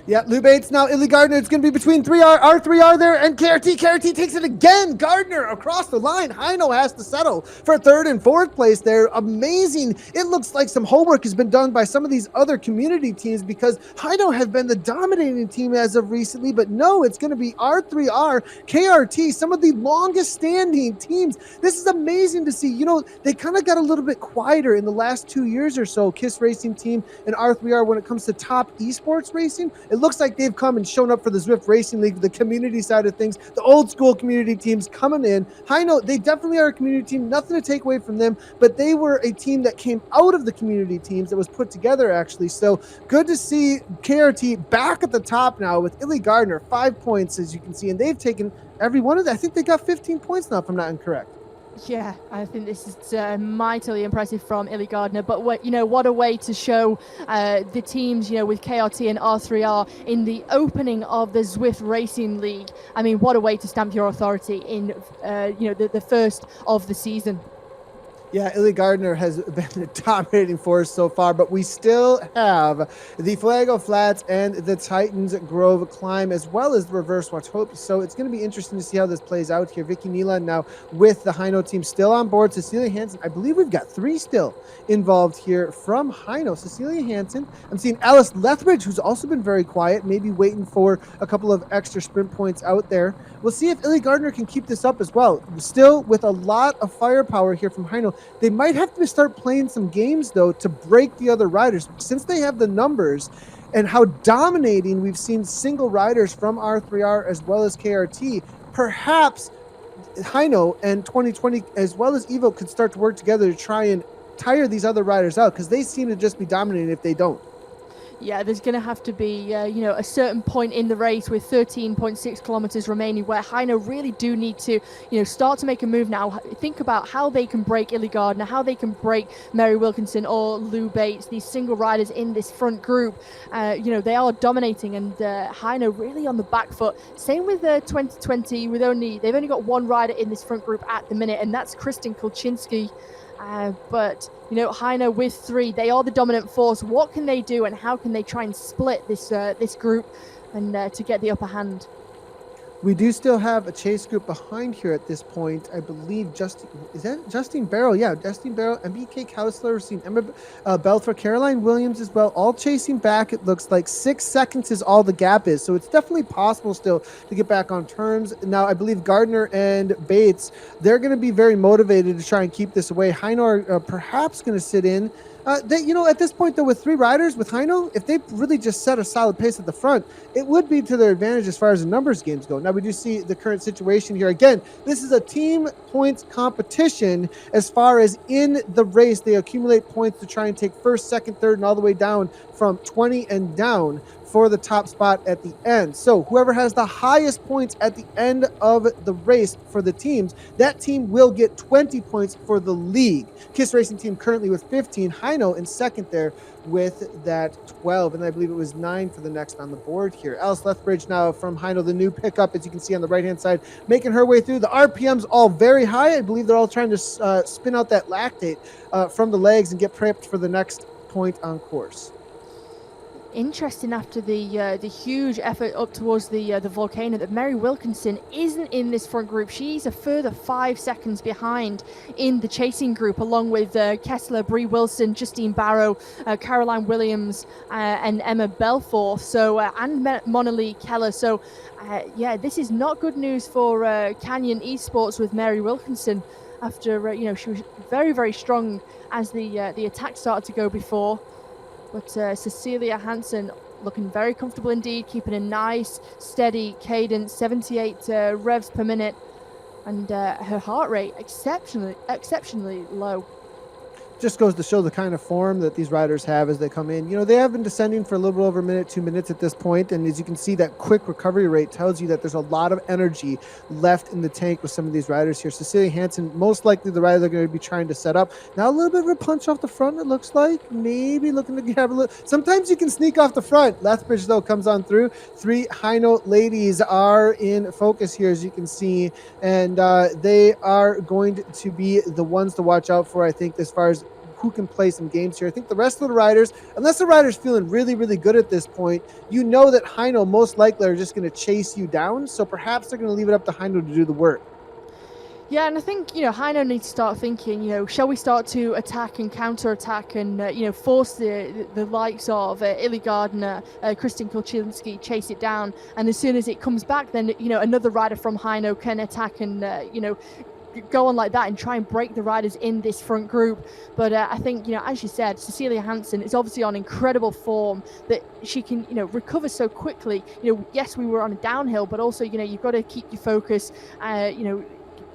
Yeah, Lou Bates now, Illy Gardner. It's going to be between R3R there, and KRT. KRT takes it again. Gardner across the line. Heino has to settle for 3rd and 4th place there. Amazing. It looks like some homework has been done by some of these other community teams, because Heino has been the dominating team as of recently, but no, it's going to be R3R, KRT, some of the longest standing teams. This is amazing to see. They kind of got a little bit quieter in the last 2 years or so, KISS Racing Team and R3R, when it comes to top esports racing. It looks like they've come and shown up for the Zwift Racing League, the community side of things, the old school community teams coming in. Heino, they definitely are a community team, nothing to take away from them, but they were a team that came out of the community teams that was put together, actually. So good to see KRT back at the top now with Illy Gardner, 5 points, as you can see, and they've taken every one of them. I think they got 15 points now, if I'm not incorrect. Yeah, I think this is mightily impressive from Illy Gardner. But what a way to show the teams, with KRT and R3R in the opening of the Zwift Racing League. I mean, what a way to stamp your authority in, the first of the season. Yeah, Illy Gardner has been a dominating force so far, but we still have the Fuego Flats and the Titans Grove climb, as well as the reverse Watopia. So it's going to be interesting to see how this plays out here. Vicky Milan now with the Heino team still on board. Cecilia Hansen, I believe we've got 3 still involved here from Heino. Cecilia Hansen, I'm seeing Alice Lethbridge, who's also been very quiet, maybe waiting for a couple of extra sprint points out there. We'll see if Illy Gardner can keep this up as well. Still with a lot of firepower here from Heino. They might have to start playing some games, though, to break the other riders. Since they have the numbers and how dominating we've seen single riders from R3R as well as KRT, perhaps Heino and 2020 as well as Evo could start to work together to try and tire these other riders out, because they seem to just be dominating if they don't. Yeah, there's going to have to be, a certain point in the race with 13.6 kilometers remaining where Heino really do need to, start to make a move now. Think about how they can break Illy Gardner, how they can break Mary Wilkinson or Lou Bates, these single riders in this front group. They are dominating, and Heino really on the back foot. Same with 2020, they've only got one rider in this front group at the minute, and that's Kristen Kulczynski. But Heino with 3, they are the dominant force. What can they do, and how can they try and split this group and to get the upper hand? We do still have a chase group behind here at this point. I believe Justine Barrow? Yeah, Justine Barrow, MBK Kausler, we've seen Emma Belfer, Caroline Williams as well, all chasing back. It looks like 6 seconds is all the gap is. So it's definitely possible still to get back on terms. Now, I believe Gardner and Bates, they're going to be very motivated to try and keep this away. Heino are perhaps going to sit in. At this point, though, with 3 riders, with Heino, if they really just set a solid pace at the front, it would be to their advantage as far as the numbers games go. Now, we do see the current situation here. Again, this is a team points competition as far as in the race. They accumulate points to try and take first, second, third, and all the way down from 20 and down for the top spot at the end. So whoever has the highest points at the end of the race for the teams, that team will get 20 points for the league. KISS Racing Team currently with 15. Heino in second there with that 12. And I believe it was 9 for the next on the board here. Alice Lethbridge now from Heino, the new pickup, as you can see on the right-hand side, making her way through. The RPMs all very high. I believe they're all trying to spin out that lactate from the legs and get prepped for the next point on course. Interesting after the huge effort up towards the Volcano that Mary Wilkinson isn't in this front group. She's a further 5 seconds behind in the chasing group, along with Kessler, Bree Wilson, Justine Barrow, Caroline Williams, and Emma Belforth. So and Mona-Lee Keller. So this is not good news for Canyon Esports with Mary Wilkinson. After she was very, very strong as the attack started to go before. But Cecilia Hansen looking very comfortable indeed, keeping a nice, steady cadence, 78 revs per minute, and her heart rate exceptionally low. Just goes to show the kind of form that these riders have as they come in. They have been descending for a little bit over a minute, 2 minutes at this point, and as you can see, that quick recovery rate tells you that there's a lot of energy left in the tank with some of these riders here. Cecilia Hansen, most likely the rider they're going to be trying to set up. Now a little bit of a punch off the front, it looks like. Maybe looking to have a little... Sometimes you can sneak off the front. Lethbridge, though, comes on through. 3 Heino ladies are in focus here, as you can see, and they are going to be the ones to watch out for, I think, as far as who can play some games here. I think the rest of the riders, unless the rider's feeling really, really good at this point, that Heino most likely are just going to chase you down. So perhaps they're going to leave it up to Heino to do the work. Yeah, and I think, Heino needs to start thinking, shall we start to attack and counter-attack and, force the likes of Illy Gardner, Kristen Kulczynski, chase it down. And as soon as it comes back, then, another rider from Heino can attack and, go on like that and try and break the riders in this front group. But I think, as you said, Cecilia Hansen is obviously on incredible form that she can, recover so quickly. Yes, we were on a downhill, but also, you've got to keep your focus,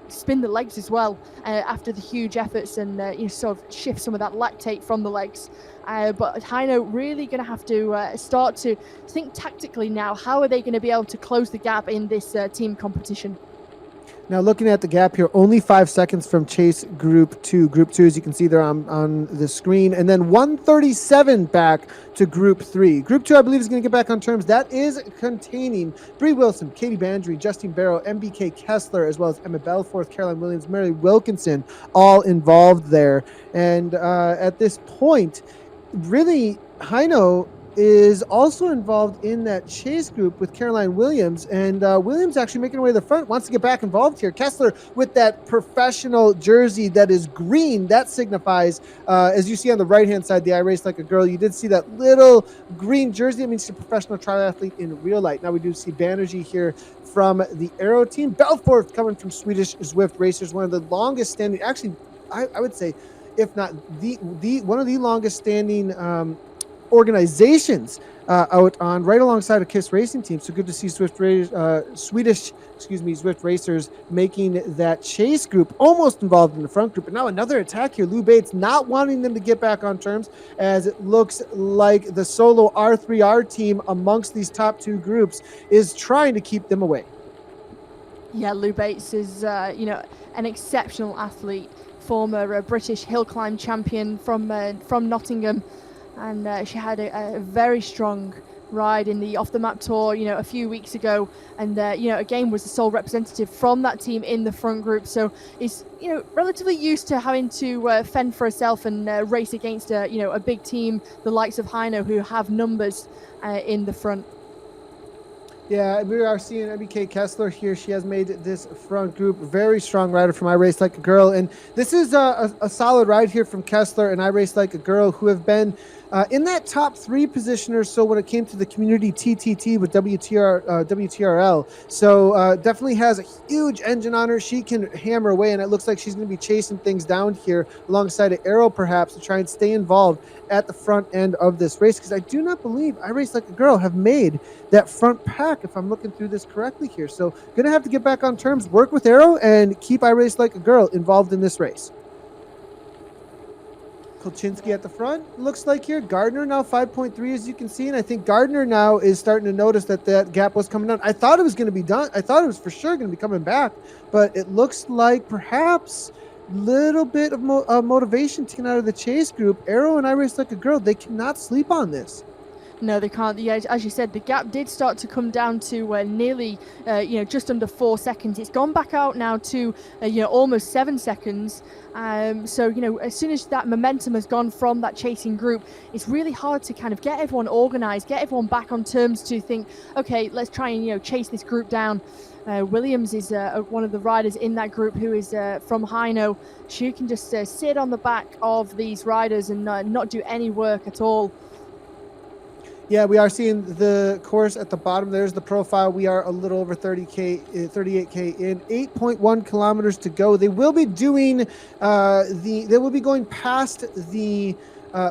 spin the legs as well after the huge efforts and, sort of shift some of that lactate from the legs. But Heino really going to have to start to think tactically now. How are they going to be able to close the gap in this team competition? Now looking at the gap here, only 5 seconds from chase group 2. Group 2, as you can see there on the screen, and then 137 back to group 3. Group 2, I believe, is going to get back on terms. That is containing Bree Wilson, Katie Bandry, Justine Barrow, MBK Kessler, as well as Emma Belforth, Caroline Williams, Mary Wilkinson, all involved there. And at this point, really, Heino is also involved in that chase group with Caroline Williams, and Williams actually making her way to the front, wants to get back involved here. Kessler with that professional jersey that is green, that signifies, as you see on the right-hand side, the I Race Like a Girl, you did see that little green jersey. That means she's a professional triathlete in real life. Now we do see Banerjee here from the Aero team. Belforth coming from Swedish Zwift Racers, one of the longest standing, actually, I would say, if not the one of the longest standing organizations out on right alongside a KISS racing team. So good to see Swedish Zwift Racers making that chase group almost involved in the front group. And now another attack here. Lou Bates not wanting them to get back on terms, as it looks like the solo R3R team amongst these top two groups is trying to keep them away. Yeah, Lou Bates is an exceptional athlete, former British hill climb champion from Nottingham. And she had a very strong ride in the Off the Map Tour, a few weeks ago. And, again, was the sole representative from that team in the front group. So is, relatively used to having to fend for herself and race against, a big team, the likes of Heino, who have numbers in the front. Yeah, we are seeing MBK Kessler here. She has made this front group. Very strong rider from I Race Like a Girl. And this is a solid ride here from Kessler and I Race Like a Girl, who have been in that top 3 position or so when it came to the community TTT with WTRL. So definitely has a huge engine on her. She can hammer away, and it looks like she's going to be chasing things down here alongside of Arrow, perhaps, to try and stay involved at the front end of this race, because I do not believe I Race Like a Girl have made that front pack, if I'm looking through this correctly here. So going to have to get back on terms, work with Arrow, and keep I Race Like a Girl involved in this race. Kolchinsky at the front, looks like here. Gardner now 5.3, as you can see, and I think Gardner now is starting to notice that gap was coming down. I thought it was going to be done. I thought it was for sure going to be coming back, but it looks like perhaps little bit of motivation taken out of the chase group. Arrow and I Race Like a Girl, they cannot sleep on this. No, they can't. Yeah, as you said, the gap did start to come down to nearly, just under 4 seconds. It's gone back out now to, almost 7 seconds. So, as soon as that momentum has gone from that chasing group, it's really hard to kind of get everyone organized, get everyone back on terms to think, okay, let's try and, chase this group down. Williams is one of the riders in that group who is from Heino. She can just sit on the back of these riders and not do any work at all. Yeah, we are seeing the course at the bottom. There's the profile. We are a little over 38K in, 8.1 kilometers to go. They will be doing they will be going past the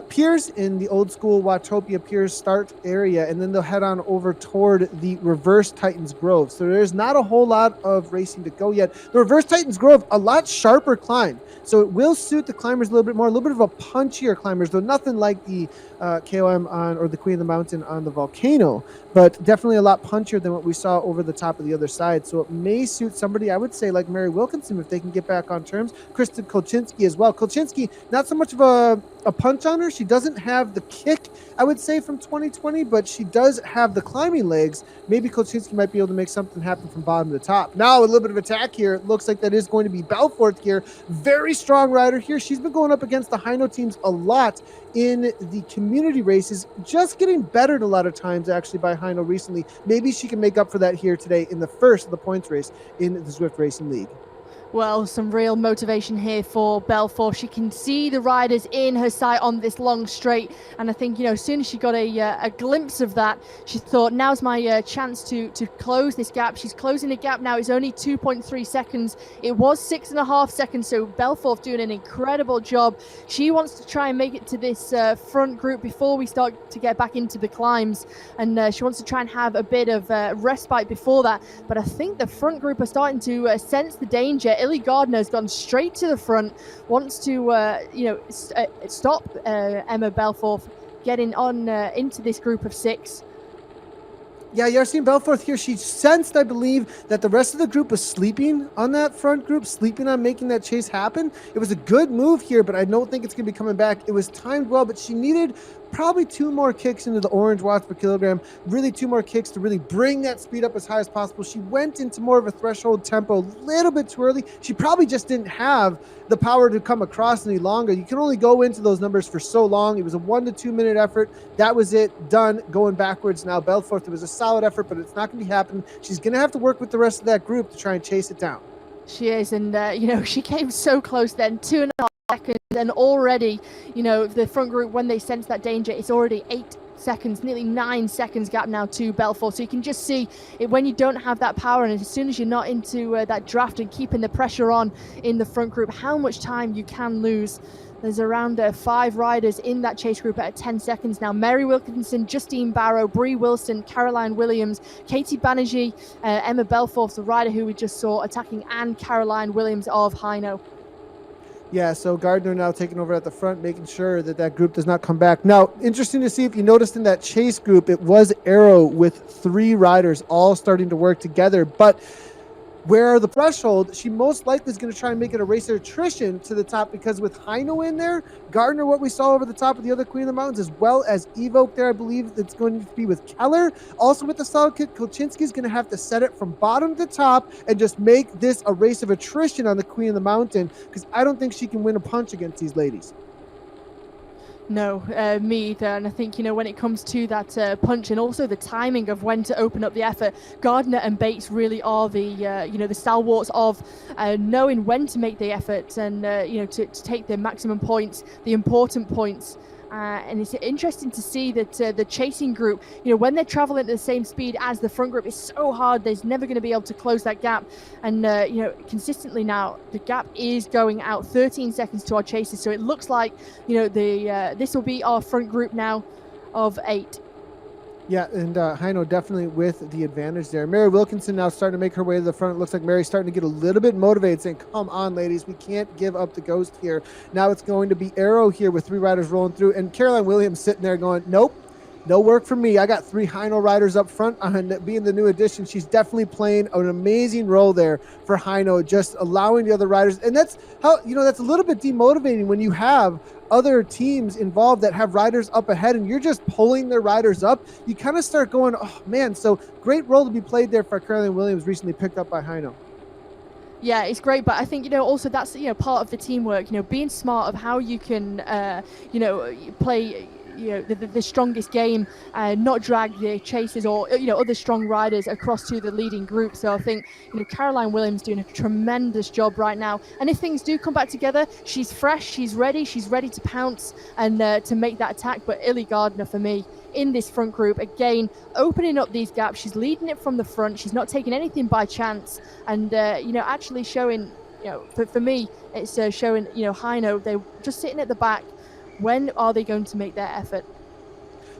piers in the old school Watopia piers start area, and then they'll head on over toward the reverse Titans Grove. So there's not a whole lot of racing to go yet. The reverse Titans Grove, a lot sharper climb, so it will suit the climbers a little bit more, a little bit of a punchier climbers, though nothing like the KOM on, or the Queen of the Mountain on the Volcano, but definitely a lot punchier than what we saw over the top of the other side. So it may suit somebody, I would say, like Mary Wilkinson, if they can get back on terms. Kristen Kolchinsky as well. Kolchinsky, not so much of a punch on her. She doesn't have the kick, I would say, from 2020, but she does have the climbing legs. Maybe Kolchinsky might be able to make something happen from bottom to top. Now a little bit of attack here. It looks like that is going to be Belforth here. Very strong rider here. She's been going up against the Heino teams a lot in the community races, just getting bettered a lot of times actually by Heino recently. Maybe she can make up for that here today in the first of the points race in the Zwift Racing League. Well, some real motivation here for Belforth. She can see the riders in her sight on this long straight, and I think, as soon as she got a glimpse of that, she thought, now's my chance to close this gap. She's closing the gap now. It's only 2.3 seconds. It was 6.5 seconds, so Belforth doing an incredible job. She wants to try and make it to this front group before we start to get back into the climbs, and she wants to try and have a bit of respite before that. But I think the front group are starting to sense the danger. Illy Gardner has gone straight to the front, wants to, stop Emma Belforth getting on into this group of 6. Yeah, Yarsine Belforth here. She sensed, I believe, that the rest of the group was sleeping on that front group, sleeping on making that chase happen. It was a good move here, but I don't think it's going to be coming back. It was timed well, but she needed probably 2 more kicks into the orange watts per kilogram, really 2 more kicks to really bring that speed up as high as possible. She went into more of a threshold tempo a little bit too early. She probably just didn't have the power to come across any longer. You can only go into those numbers for so long. It was a 1 to 2 minute effort. That was it. Done. Going backwards now. Belforth, it was a solid effort, but it's not going to be happening. She's going to have to work with the rest of that group to try and chase it down. She is, and she came so close then, 2.5 seconds, and already, the front group, when they sense that danger, it's already 8 seconds, nearly 9 seconds gap now to Belfort. So you can just see it when you don't have that power, and as soon as you're not into that draft and keeping the pressure on in the front group, how much time you can lose. There's around 5 riders in that chase group at 10 seconds now. Mary Wilkinson, Justine Barrow, Bree Wilson, Caroline Williams, Katie Banerjee, Emma Belforth, the rider who we just saw attacking, and Caroline Williams of Hino. Yeah, so Gardner now taking over at the front, making sure that that group does not come back. Now, interesting to see if you noticed in that chase group, it was Arrow with 3 riders all starting to work together. But where the threshold, she most likely is going to try and make it a race of attrition to the top, because with Hino in there, Gardner, what we saw over the top of the other Queen of the Mountains, as well as Evoke there, I believe it's going to be with Keller. Also with the solid kit, Kolchinsky is going to have to set it from bottom to top and just make this a race of attrition on the Queen of the Mountain, because I don't think she can win a punch against these ladies. No, me either. And I think, when it comes to that punch and also the timing of when to open up the effort, Gardner and Bates really are the, the stalwarts of knowing when to make the effort and, to take the maximum points, the important points. And it's interesting to see that the chasing group, when they're traveling at the same speed as the front group, it's so hard. There's never going to be able to close that gap. And, consistently now, the gap is going out 13 seconds to our chasers. So it looks like, this will be our front group now of 8. Yeah, and Hino definitely with the advantage there. Mary Wilkinson now starting to make her way to the front. It looks like Mary's starting to get a little bit motivated, saying, come on, ladies, we can't give up the ghost here. Now it's going to be Arrow here with 3 riders rolling through, and Caroline Williams sitting there going, nope, no work for me. I got 3 Hino riders up front, and being the new addition, she's definitely playing an amazing role there for Hino, just allowing the other riders. And that's how, that's a little bit demotivating when you have other teams involved that have riders up ahead and you're just pulling their riders up. You kind of start going, oh man. So great role to be played there for Caroline Williams, recently picked up by Hino. Yeah, it's great, but I think also that's part of the teamwork, being smart of how you can play the strongest game, not drag the chasers or other strong riders across to the leading group. So I think Caroline Williams doing a tremendous job right now, and if things do come back together, she's fresh, she's ready to pounce and to make that attack. But Illy Gardner for me in this front group, again opening up these gaps, she's leading it from the front, she's not taking anything by chance, and actually showing for me it's showing Hino, they're just sitting at the back. When are they going to make their effort?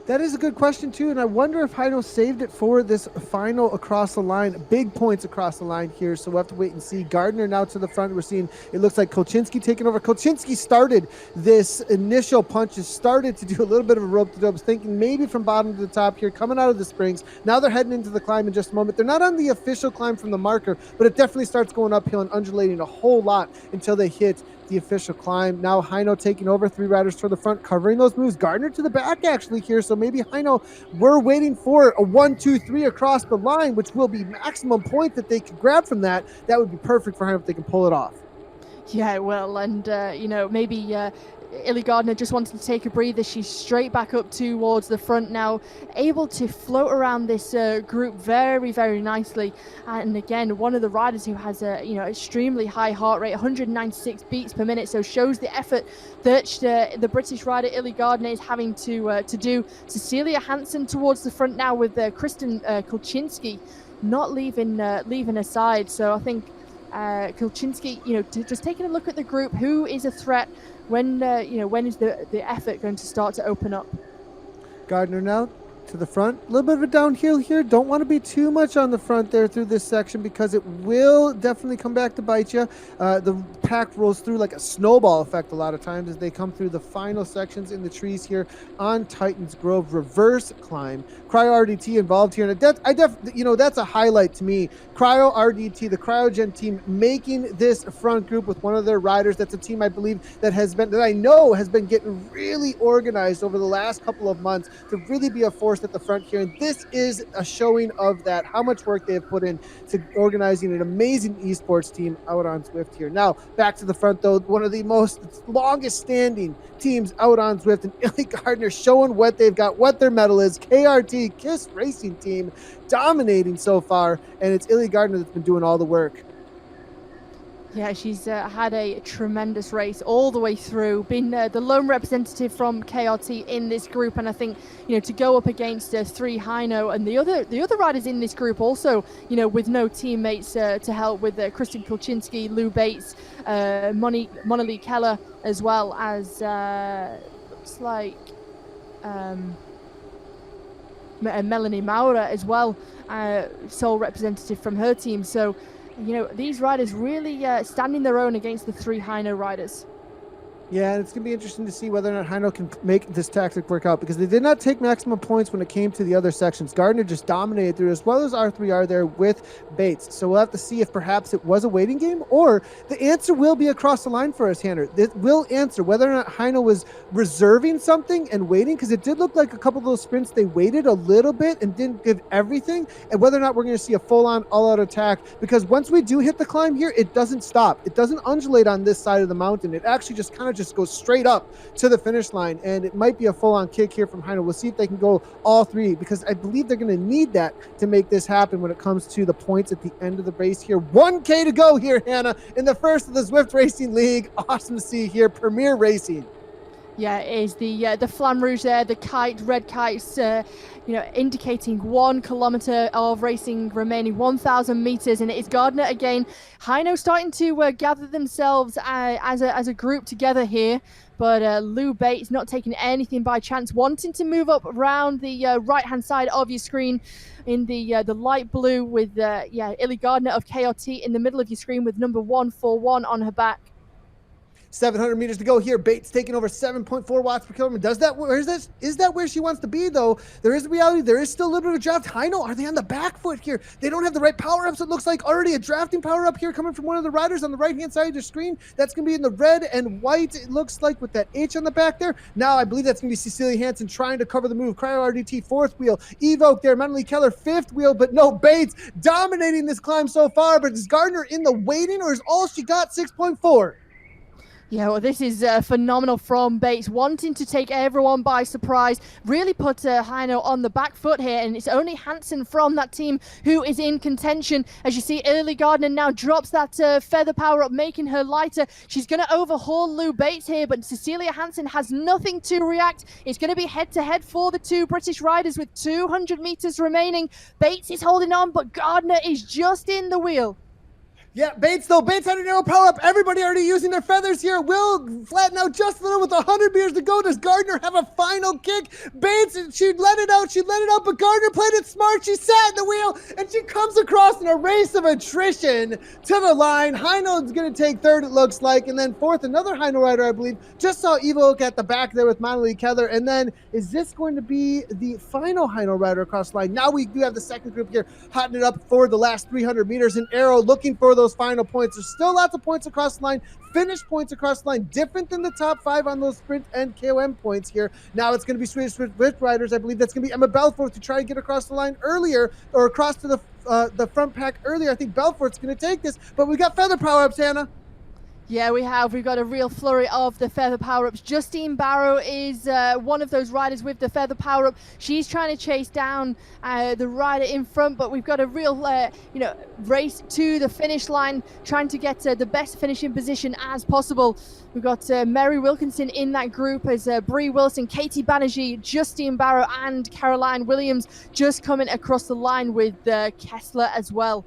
That is a good question, too, and I wonder if Hino saved it for this final across the line. Big points across the line here, so we'll have to wait and see. Gardner now to the front. We're seeing it looks like Kolchinsky taking over. Kolchinsky started this initial punches, started to do a little bit of a rope to dopes, thinking maybe from bottom to the top here, coming out of the springs. Now they're heading into the climb in just a moment. They're not on the official climb from the marker, but it definitely starts going uphill and undulating a whole lot until they hit the official climb. Now Hino taking over, 3 riders to the front, covering those moves. Gardner to the back actually here, so maybe Hino, we're waiting for a 1, 2, 3 across the line, which will be maximum point that they could grab from that. That would be perfect for Hino if they can pull it off. Yeah, it will, and maybe Illy Gardner just wanted to take a breather. She's straight back up towards the front now, able to float around this group very, very nicely. And again, one of the riders who has a extremely high heart rate, 196 beats per minute, so shows the effort that the British rider Illy Gardner is having to do. Cecilia Hansen towards the front now with Kristen Kolchinsky not leaving aside. So I think Kolchinsky, just taking a look at the group, who is a threat. When is the effort going to start to open up? Gardner now to the front. A little bit of a downhill here. Don't want to be too much on the front there through this section because it will definitely come back to bite you. The pack rolls through like a snowball effect a lot of times as they come through the final sections in the trees here on Titans Grove. Reverse climb. Cryo RDT involved here. And that's a highlight to me. Cryo RDT, the Cryogen team, making this front group with one of their riders. That's a team I believe that I know has been getting really organized over the last couple of months to really be a force at the front here. And this is a showing of that, how much work they have put in to organizing an amazing esports team out on Zwift here. Now, back to the front, though, one of the most longest standing teams out on Zwift, and Illy Gardner showing what they've got, what their medal is. KRT, KISS Racing Team, dominating so far, and it's Illy Gardner that's been doing all the work. Yeah, she's had a tremendous race all the way through, been the lone representative from KRT in this group, and I think, to go up against 3 Hino and the other riders in this group also, with no teammates to help with Kristen Kulczynski, Lou Bates, Monilee Keller, as well as looks like Melanie Maurer as well, sole representative from her team. So these riders really standing their own against the 3 Hino riders. Yeah, and it's going to be interesting to see whether or not Hino can make this tactic work out, because they did not take maximum points when it came to the other sections. Gardner just dominated through, as well as R3R there with Bates. So we'll have to see if perhaps it was a waiting game, or the answer will be across the line for us, Hannah. It will answer whether or not Hino was reserving something and waiting, because it did look like a couple of those sprints they waited a little bit and didn't give everything, and whether or not we're going to see a full-on all-out attack, because once we do hit the climb here, it doesn't stop. It doesn't undulate on this side of the mountain. It actually just kind of goes straight up to the finish line, and it might be a full-on kick here from Hino. We'll see if they can go all 3, because I believe they're going to need that to make this happen when it comes to the points at the end of the race here. 1K to go here, Hannah, in the first of the Zwift Racing League. Awesome to see here. Premier Racing. Yeah, it is the Flamme Rouge there, the red kites, indicating 1 kilometer of racing remaining, 1,000 meters, and it is Gardner again. Hino starting to gather themselves as a group together here, but Lou Bates not taking anything by chance, wanting to move up around the right-hand side of your screen in the light blue with Illy Gardner of KRT in the middle of your screen with number 141 on her back. 700 meters to go here. Bates taking over 7.4 watts per kilometer. Is that where she wants to be, though? There is a reality. There is still a little bit of draft. Hino, are they on the back foot here? They don't have the right power-ups. It looks like already a drafting power-up here coming from one of the riders on the right-hand side of your screen. That's going to be in the red and white, it looks like, with that H on the back there. Now I believe that's going to be Cecilia Hansen trying to cover the move. Cryo RDT, 4th wheel. Evoke there. Monilee Keller, 5th wheel. But no, Bates dominating this climb so far. But is Gardner in the waiting, or is all she got 6.4? Yeah, well, this is phenomenal from Bates, wanting to take everyone by surprise, really put Hino on the back foot here, and it's only Hansen from that team who is in contention. As you see, Illy Gardner now drops that feather power up, making her lighter. She's going to overhaul Lou Bates here, but Cecilia Hansen has nothing to react. It's going to be head-to-head for the 2 British riders with 200 meters remaining. Bates is holding on, but Gardner is just in the wheel. Yeah, Bates had an arrow power up. Everybody already using their feathers here. Will flatten out just a little with 100 meters to go. Does Gardner have a final kick? Bates, she let it out, but Gardner played it smart. She sat in the wheel, and she comes across in a race of attrition to the line. Hino's going to take 3rd, it looks like, and then 4th, another Hino rider, I believe. Just saw Evoke at the back there with Monilee Keller, and then is this going to be the final Hino rider across the line? Now we do have the second group here, hotting it up for the last 300 meters, and Arrow looking for those final points. There's still lots of points across the line, finish points across the line, different than the top 5 on those sprint and KOM points here. Now it's going to be Swedish Swift riders. I believe that's going to be Emma Belfort to try to get across the line earlier, or across to the front pack earlier. I think Belfort's going to take this, but we got feather power-ups, Hannah. Yeah, we have. We've got a real flurry of the feather power-ups. Justine Barrow is one of those riders with the feather power-up. She's trying to chase down the rider in front, but we've got a real, race to the finish line, trying to get the best finishing position as possible. We've got Mary Wilkinson in that group as Bree Wilson, Katie Banerjee, Justine Barrow, and Caroline Williams just coming across the line with Kessler as well.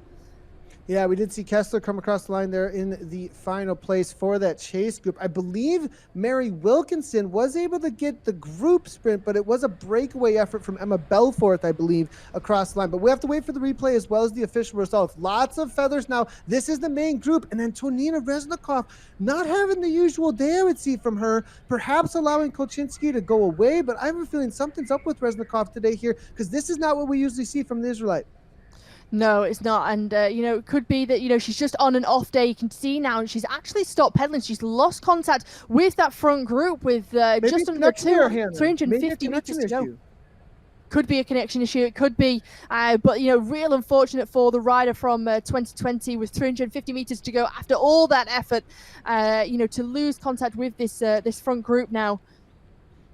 Yeah, we did see Kessler come across the line there in the final place for that chase group. I believe Mary Wilkinson was able to get the group sprint, but it was a breakaway effort from Emma Belforth, I believe, across the line. But we have to wait for the replay as well as the official results. Lots of feathers now. This is the main group. And then Tonina Resnikov not having the usual day, I would see from her, perhaps allowing Kolchinsky to go away. But I have a feeling something's up with Resnikov today here because this is not what we usually see from the Israelite. No, it's not. And, it could be that, she's just on an off day. You can see now she's actually stopped pedaling. She's lost contact with that front group with just under 350 meters to go. Could be a connection issue. It could be, but real unfortunate for the rider from 2020 with 350 meters to go after all that effort. To lose contact with this front group now.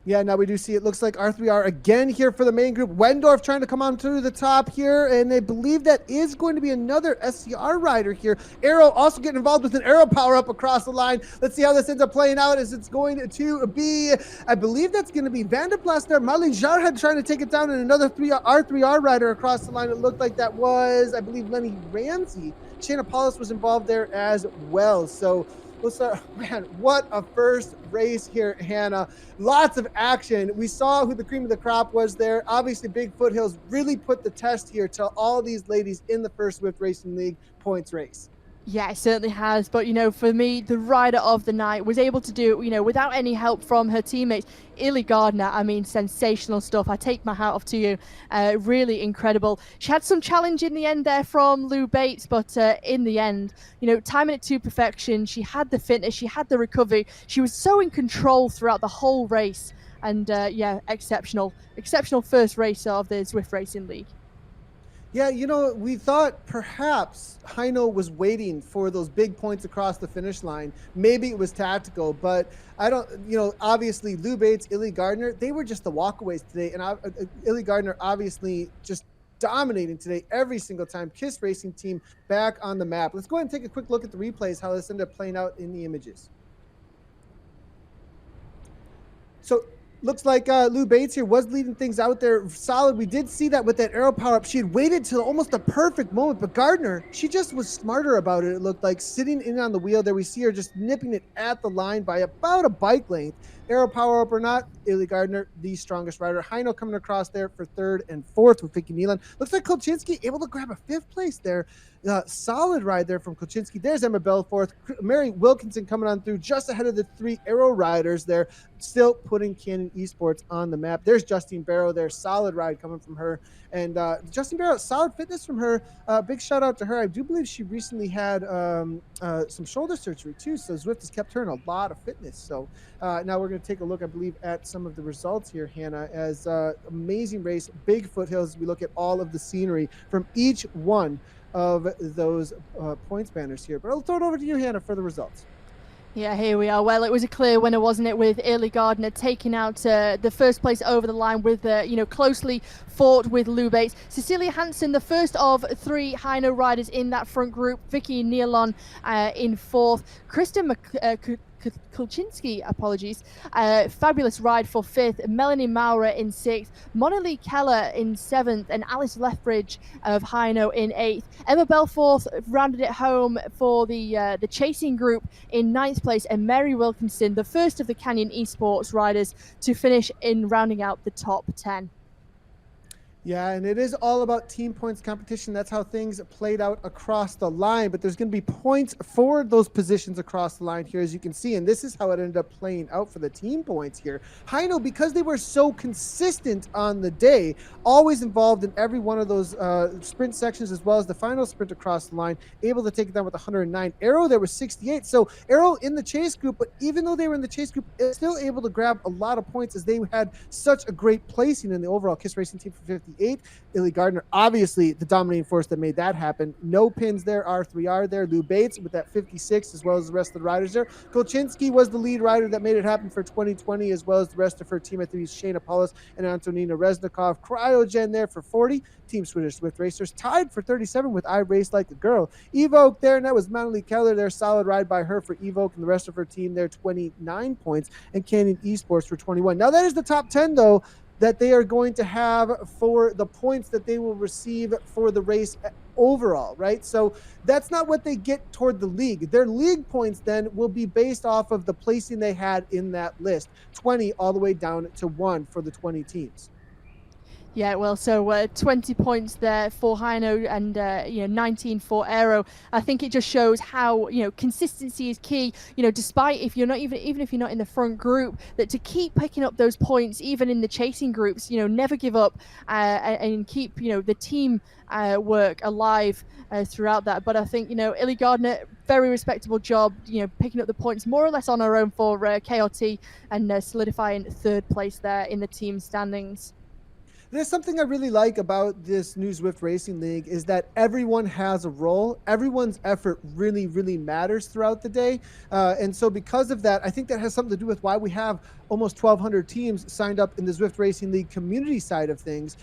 Yeah, now we do see it looks like R3R again here for the main group. Wendorf trying to come on to the top here, and I believe that is going to be another SCR rider here. Arrow also getting involved with an arrow power up across the line. Let's see how this ends up playing out as it's going to be, I believe that's going to be Vanderplast there. Marlene Jarhead trying to take it down, and another R3R rider across the line. It looked like that was, I believe, Lenny Ramsey. Shayna Paulus was involved there as well. So we'll start. Man, what a first race here, Hannah. Lots of action. We saw who the cream of the crop was there. Obviously, Big Foothills really put the test here to all these ladies in the first Zwift Racing League points race. Yeah, it certainly has. But, for me, the rider of the night was able to do it, without any help from her teammates. Illy Gardner, sensational stuff. I take my hat off to you. Really incredible. She had some challenge in the end there from Lou Bates, but in the end, timing it to perfection. She had the fitness, she had the recovery. She was so in control throughout the whole race. And exceptional first race of the Zwift Racing League. Yeah, we thought perhaps Heino was waiting for those big points across the finish line. Maybe it was tactical, but I don't, obviously Lou Bates, Illy Gardner, they were just the walkaways today. And Illy Gardner obviously just dominating today every single time. KISS Racing Team back on the map. Let's go ahead and take a quick look at the replays, how this ended up playing out in the images. So looks like Lou Bates here was leading things out there solid. We did see that with that arrow power up. She had waited till almost the perfect moment, but Gardner, she just was smarter about it. It looked like sitting in on the wheel there. We see her just nipping it at the line by about a bike length. Arrow power up or not, Illy Gardner, the strongest rider. Heino coming across there for third and fourth with Vicky Nealon. Looks like Kolchinsky able to grab a fifth place there. Solid ride there from Kolchinsky. There's Emma Belforth. Mary Wilkinson coming on through just ahead of the three arrow riders there, still putting Canyon Esports on the map. There's Justine Barrow there. Solid ride coming from her. And Justine Barrow, solid fitness from her. Big shout out to her. I do believe she recently had some shoulder surgery too. So Zwift has kept her in a lot of fitness. So now we're going to take a look, I believe, at some of the results here, Hannah, as amazing race, Big Foothills. We look at all of the scenery from each one of those points banners here. But I'll throw it over to you, Hannah, for the results. Yeah, here we are. Well, it was a clear winner, wasn't it, with Illy Gardner taking out the first place over the line with, closely fought with Lou Bates. Cecilia Hansen, the first of three Heino riders in that front group. Vicky Nealon in fourth. Kristen Kolchinsky, apologies. Fabulous ride for fifth. Melanie Maurer in sixth. Monilee Keller in seventh. And Alice Lethbridge of Heino in eighth. Emma Belforth rounded it home for the chasing group in ninth place. And Mary Wilkinson, the first of the Canyon Esports riders, to finish in rounding out the top 10. Yeah, and it is all about team points competition. That's how things played out across the line. But there's going to be points for those positions across the line here, as you can see. And this is how it ended up playing out for the team points here. Heino, because they were so consistent on the day, always involved in every one of those sprint sections, as well as the final sprint across the line, able to take it down with 109. Arrow, there was 68. So Arrow in the chase group, but even though they were in the chase group, still able to grab a lot of points as they had such a great placing in the overall KISS Racing Team for 58. Illy Gardner, obviously the dominating force that made that happen. No pins there. R3R there. Lou Bates with that 56, as well as the rest of the riders there. Kolchinsky was the lead rider that made it happen for 2020, as well as the rest of her team. I think Shayna Paulus and Antonina Resnikov. Cryogen there for 40. Team Swedish Zwift Racers tied for 37 with I Race Like a Girl. Evoke there, and that was Monilee Keller there. Solid ride by her for Evoke and the rest of her team there. 29 points. And Canyon Esports for 21. Now that is the top 10, though, that they are going to have for the points that they will receive for the race overall, right? So that's not what they get toward the league. Their league points then will be based off of the placing they had in that list, 20 all the way down to 1 for the 20 teams. Yeah, well, so 20 points there for Hino and 19 for Aero. I think it just shows how consistency is key. Despite if you're not even if you're not in the front group, that to keep picking up those points even in the chasing groups. Never give up and keep the team work alive throughout that. But I think Illy Gardner, very respectable job. Picking up the points more or less on her own for KRT and solidifying third place there in the team standings. There's something I really like about this new Zwift Racing League is that everyone has a role. Everyone's effort really, really matters throughout the day. And so because of that, I think that has something to do with why we have almost 1,200 teams signed up in the Zwift Racing League community side of things.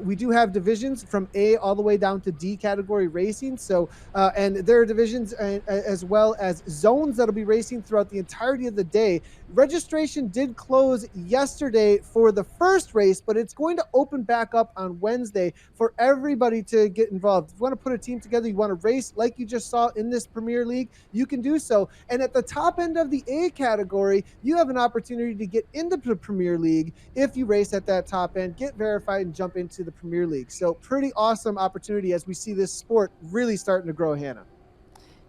We do have divisions from A all the way down to D category racing. So, and there are divisions as well as zones that'll be racing throughout the entirety of the day. Registration did close yesterday for the first race, but it's going to open back up on Wednesday for everybody to get involved. If you want to put a team together, you want to race like you just saw in this Premier League, you can do so. And at the top end of the A category, you have an opportunity to get into the Premier League if you race at that top end, get verified, and jump into the Premier League. So pretty awesome opportunity as we see this sport really starting to grow, Hannah.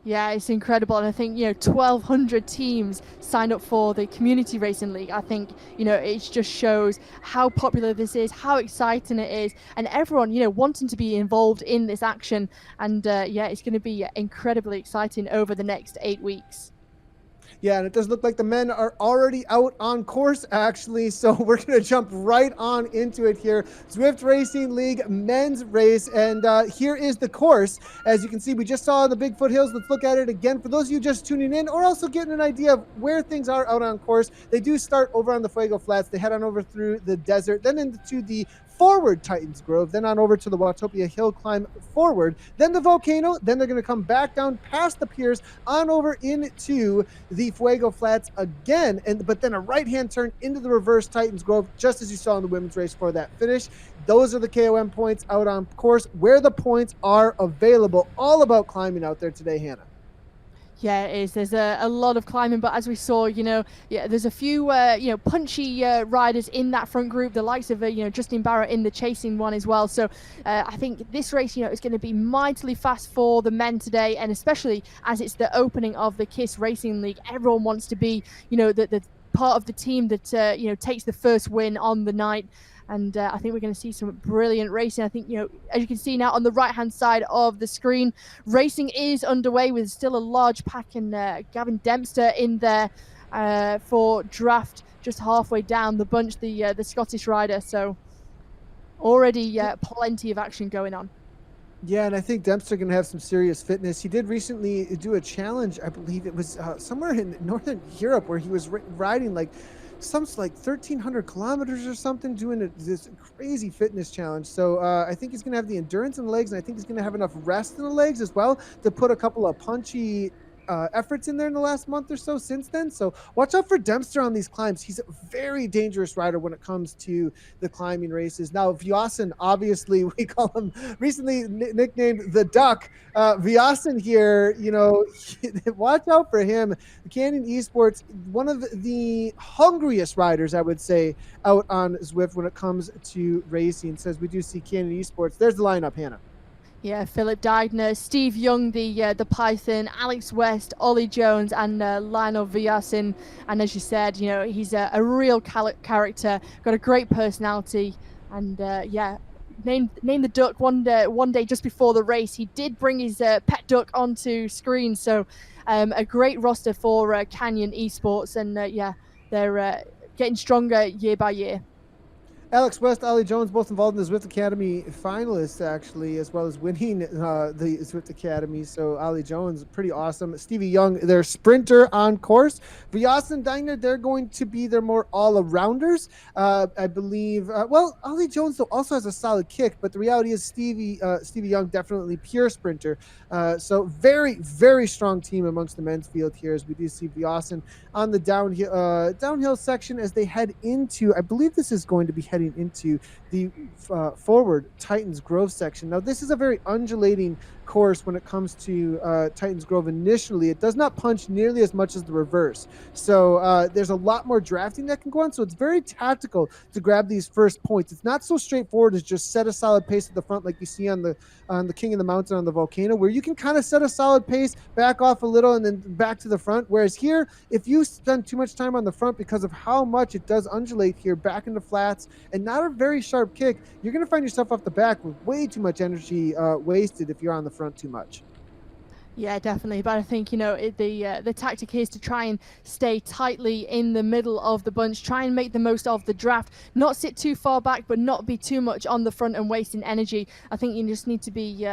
Yeah, it's incredible. And I think, 1,200 teams signed up for the Community Racing League. I think, it just shows how popular this is, how exciting it is, and everyone, wanting to be involved in this action. And it's going to be incredibly exciting over the next 8 weeks. Yeah, and it does look like the men are already out on course, actually. So we're going to jump right on into it here. Zwift Racing League men's race. And here is the course. As you can see, we just saw the big foothills. Let's look at it again. For those of you just tuning in or also getting an idea of where things are out on course, they do start over on the Fuego Flats. They head on over through the desert, then into the forward Titans Grove, then on over to the Watopia hill climb forward, then the Volcano, then they're going to come back down past the piers on over into the Fuego Flats again, but then a right-hand turn into the reverse Titans Grove, just as you saw in the women's race for that finish. Those are the KOM points out on course, where the points are available. All about climbing out there today, Hannah. Yeah, it is. There's a lot of climbing, but as we saw, there's a few, punchy riders in that front group, the likes of, Justin Barrett in the chasing one as well. So I think this race, is going to be mightily fast for the men today, and especially as it's the opening of the KISS Racing League. Everyone wants to be, the part of the team that, takes the first win on the night. And I think we're going to see some brilliant racing. I think, as you can see now on the right-hand side of the screen, racing is underway with still a large pack, and Gavin Dempster in there for draft, just halfway down the bunch, the Scottish rider. So already plenty of action going on. Yeah, and I think Dempster going to have some serious fitness. He did recently do a challenge, I believe it was somewhere in Northern Europe, where he was riding like 1,300 kilometers or something, doing this crazy fitness challenge. So I think he's going to have the endurance in the legs, and I think he's going to have enough rest in the legs as well to put a couple of punchy efforts in there in the last month or so since then. So watch out for Dempster on these climbs. He's a very dangerous rider when it comes to the climbing races. Now, Vyasen, obviously, we call him recently nicknamed the Duck. Vyasen here, watch out for him. Canyon Esports, one of the hungriest riders, I would say, out on Zwift when it comes to racing. Says we do see Canyon Esports. There's the lineup, Hannah. Yeah, Philip Deigner, Steve Young, the Python, Alex West, Ollie Jones, and Lionel Vyasen. And as you said, he's a real character, got a great personality, and named the duck one day just before the race. He did bring his pet duck onto screen, so a great roster for Canyon Esports, and they're getting stronger year by year. Alex West, Ollie Jones, both involved in the Zwift Academy finalists, actually, as well as winning the Zwift Academy. So Ollie Jones, pretty awesome. Stevie Young, their sprinter on course. Vyas and Deigner, they're going to be their more all-arounders. I believe, Ollie Jones, though, also has a solid kick, but the reality is Stevie Young, definitely pure sprinter. So very, very strong team amongst the men's field here, as we do see Vyasen on the downhill section as they head into, I believe this is going to be heading heading into the forward Titans Grove section. Now, this is a very undulating course when it comes to Titans Grove initially. It does not punch nearly as much as the reverse. So there's a lot more drafting that can go on. So it's very tactical to grab these first points. It's not so straightforward as just set a solid pace at the front like you see on the King of the Mountain on the Volcano, where you can kind of set a solid pace, back off a little, and then back to the front. Whereas here, if you spend too much time on the front because of how much it does undulate here back into flats and not a very sharp kick, you're going to find yourself off the back with way too much energy wasted if you're on the front too much. Yeah, definitely. But I think, the tactic is to try and stay tightly in the middle of the bunch, try and make the most of the draft, not sit too far back, but not be too much on the front and wasting energy. I think you just need to be,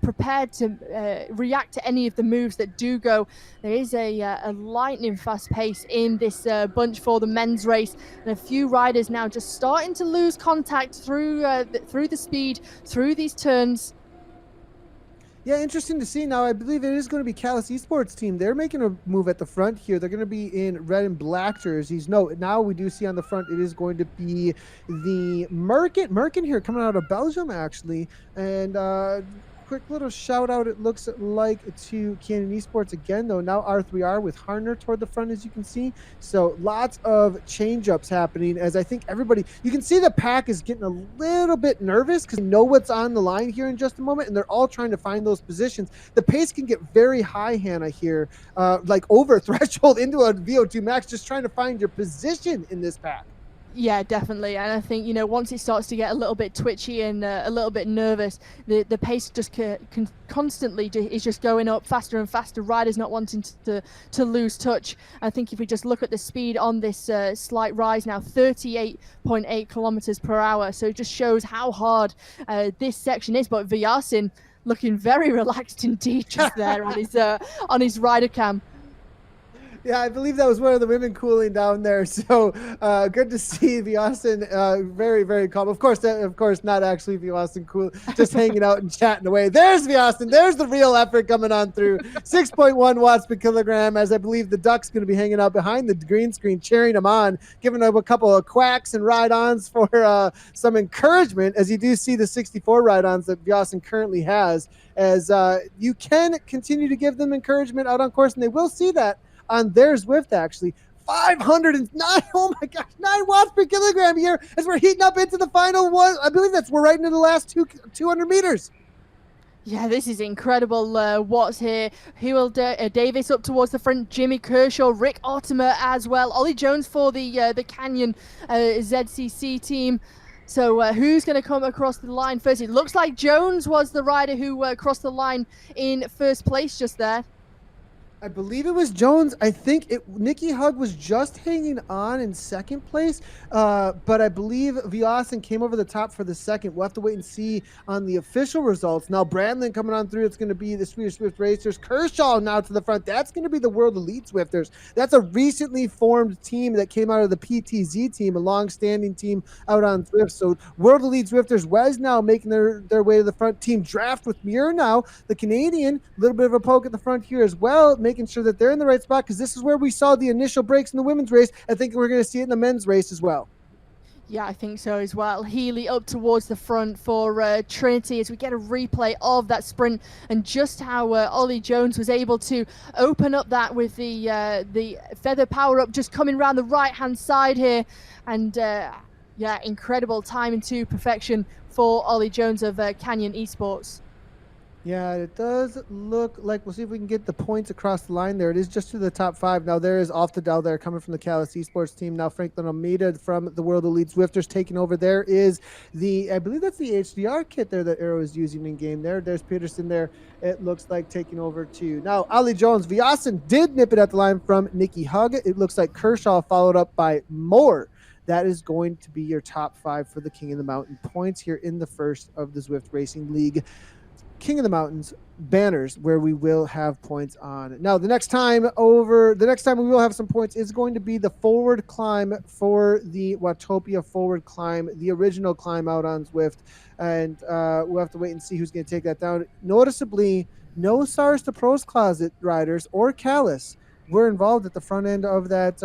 prepared to react to any of the moves that do go. There is a lightning fast pace in this bunch for the men's race, and a few riders now just starting to lose contact through the speed, through these turns. Yeah, interesting to see. Now, I believe it is going to be Callus Esports team. They're making a move at the front here. They're going to be in red and black jerseys. No, now we do see on the front it is going to be the Merkin here coming out of Belgium, actually. And quick little shout out, it looks like, to Canyon Esports again, though. Now R3R with Harner toward the front, as you can see. So lots of change ups happening as I think everybody, you can see the pack is getting a little bit nervous because they know what's on the line here in just a moment, and they're all trying to find those positions. The pace can get very high, Hannah, here, like over threshold into a VO2 max, just trying to find your position in this pack. Yeah, definitely. And I think, once it starts to get a little bit twitchy and a little bit nervous, the pace just constantly is just going up faster and faster. Riders not wanting to lose touch. I think if we just look at the speed on this slight rise now, 38.8 kilometers per hour. So it just shows how hard this section is. But Vyasin looking very relaxed indeed just there on his rider cam. Yeah, I believe that was one of the women cooling down there. So good to see Vyasin very, very calm. Of course, not actually Vyasin cool, just hanging out and chatting away. There's Vyasin. There's the real effort coming on through. 6.1 watts per kilogram, as I believe the Duck's going to be hanging out behind the green screen, cheering him on, giving him a couple of quacks and ride-ons for some encouragement, as you do see the 64 ride-ons that Vyasin currently has, as you can continue to give them encouragement out on course, and they will see that on their Zwift, actually. 509, oh my gosh, 9 watts per kilogram here as we're heating up into the final one. I believe we're right into the last 200 meters. Yeah, this is incredible. Watts here. Hewell Davis up towards the front. Jimmy Kershaw, Rick Ottimer as well. Ollie Jones for the Canyon ZCC team. So who's going to come across the line first? It looks like Jones was the rider who crossed the line in first place just there. I believe it was Jones. I think Nikki Hug was just hanging on in second place, but I believe Vyasin came over the top for the second. We'll have to wait and see on the official results. Now, Brandlin coming on through. It's going to be the Swedish Swift Racers. Kershaw now to the front. That's going to be the World Elite Swifters. That's a recently formed team that came out of the PTZ team, a long-standing team out on Zwift. So World Elite Swifters, Wes now making their way to the front. Team Draft with Muir now, the Canadian, a little bit of a poke at the front here as well, making sure that they're in the right spot, because this is where we saw the initial breaks in the women's race. I think we're going to see it in the men's race as well. Yeah, I think so as well. Healy up towards the front for Trinity as we get a replay of that sprint and just how Ollie Jones was able to open up that with the feather power up just coming around the right-hand side here. And yeah, incredible timing to perfection for Ollie Jones of Canyon Esports. Yeah, it does look like, we'll see if we can get the points across the line there. It is just to the top 5. Now there is off the Dell there coming from the Callus Esports team. Now Franklin Almeida from the World Elite Swifters taking over. There is I believe that's the HDR kit there that Arrow is using in game there. There's Peterson there. It looks like taking over too. Now Ollie Jones, Vyasin did nip it at the line from Nikki Hug. It looks like Kershaw followed up by Moore. That is going to be your top 5 for the King of the Mountain points here in the first of the Zwift Racing League King of the Mountains banners, where we will have points on. Now, the next time we will have some points is going to be the forward climb for the Watopia forward climb, the original climb out on Zwift. And we'll have to wait and see who's going to take that down. Noticeably, no SARS to Pros Closet riders or Callus were involved at the front end of that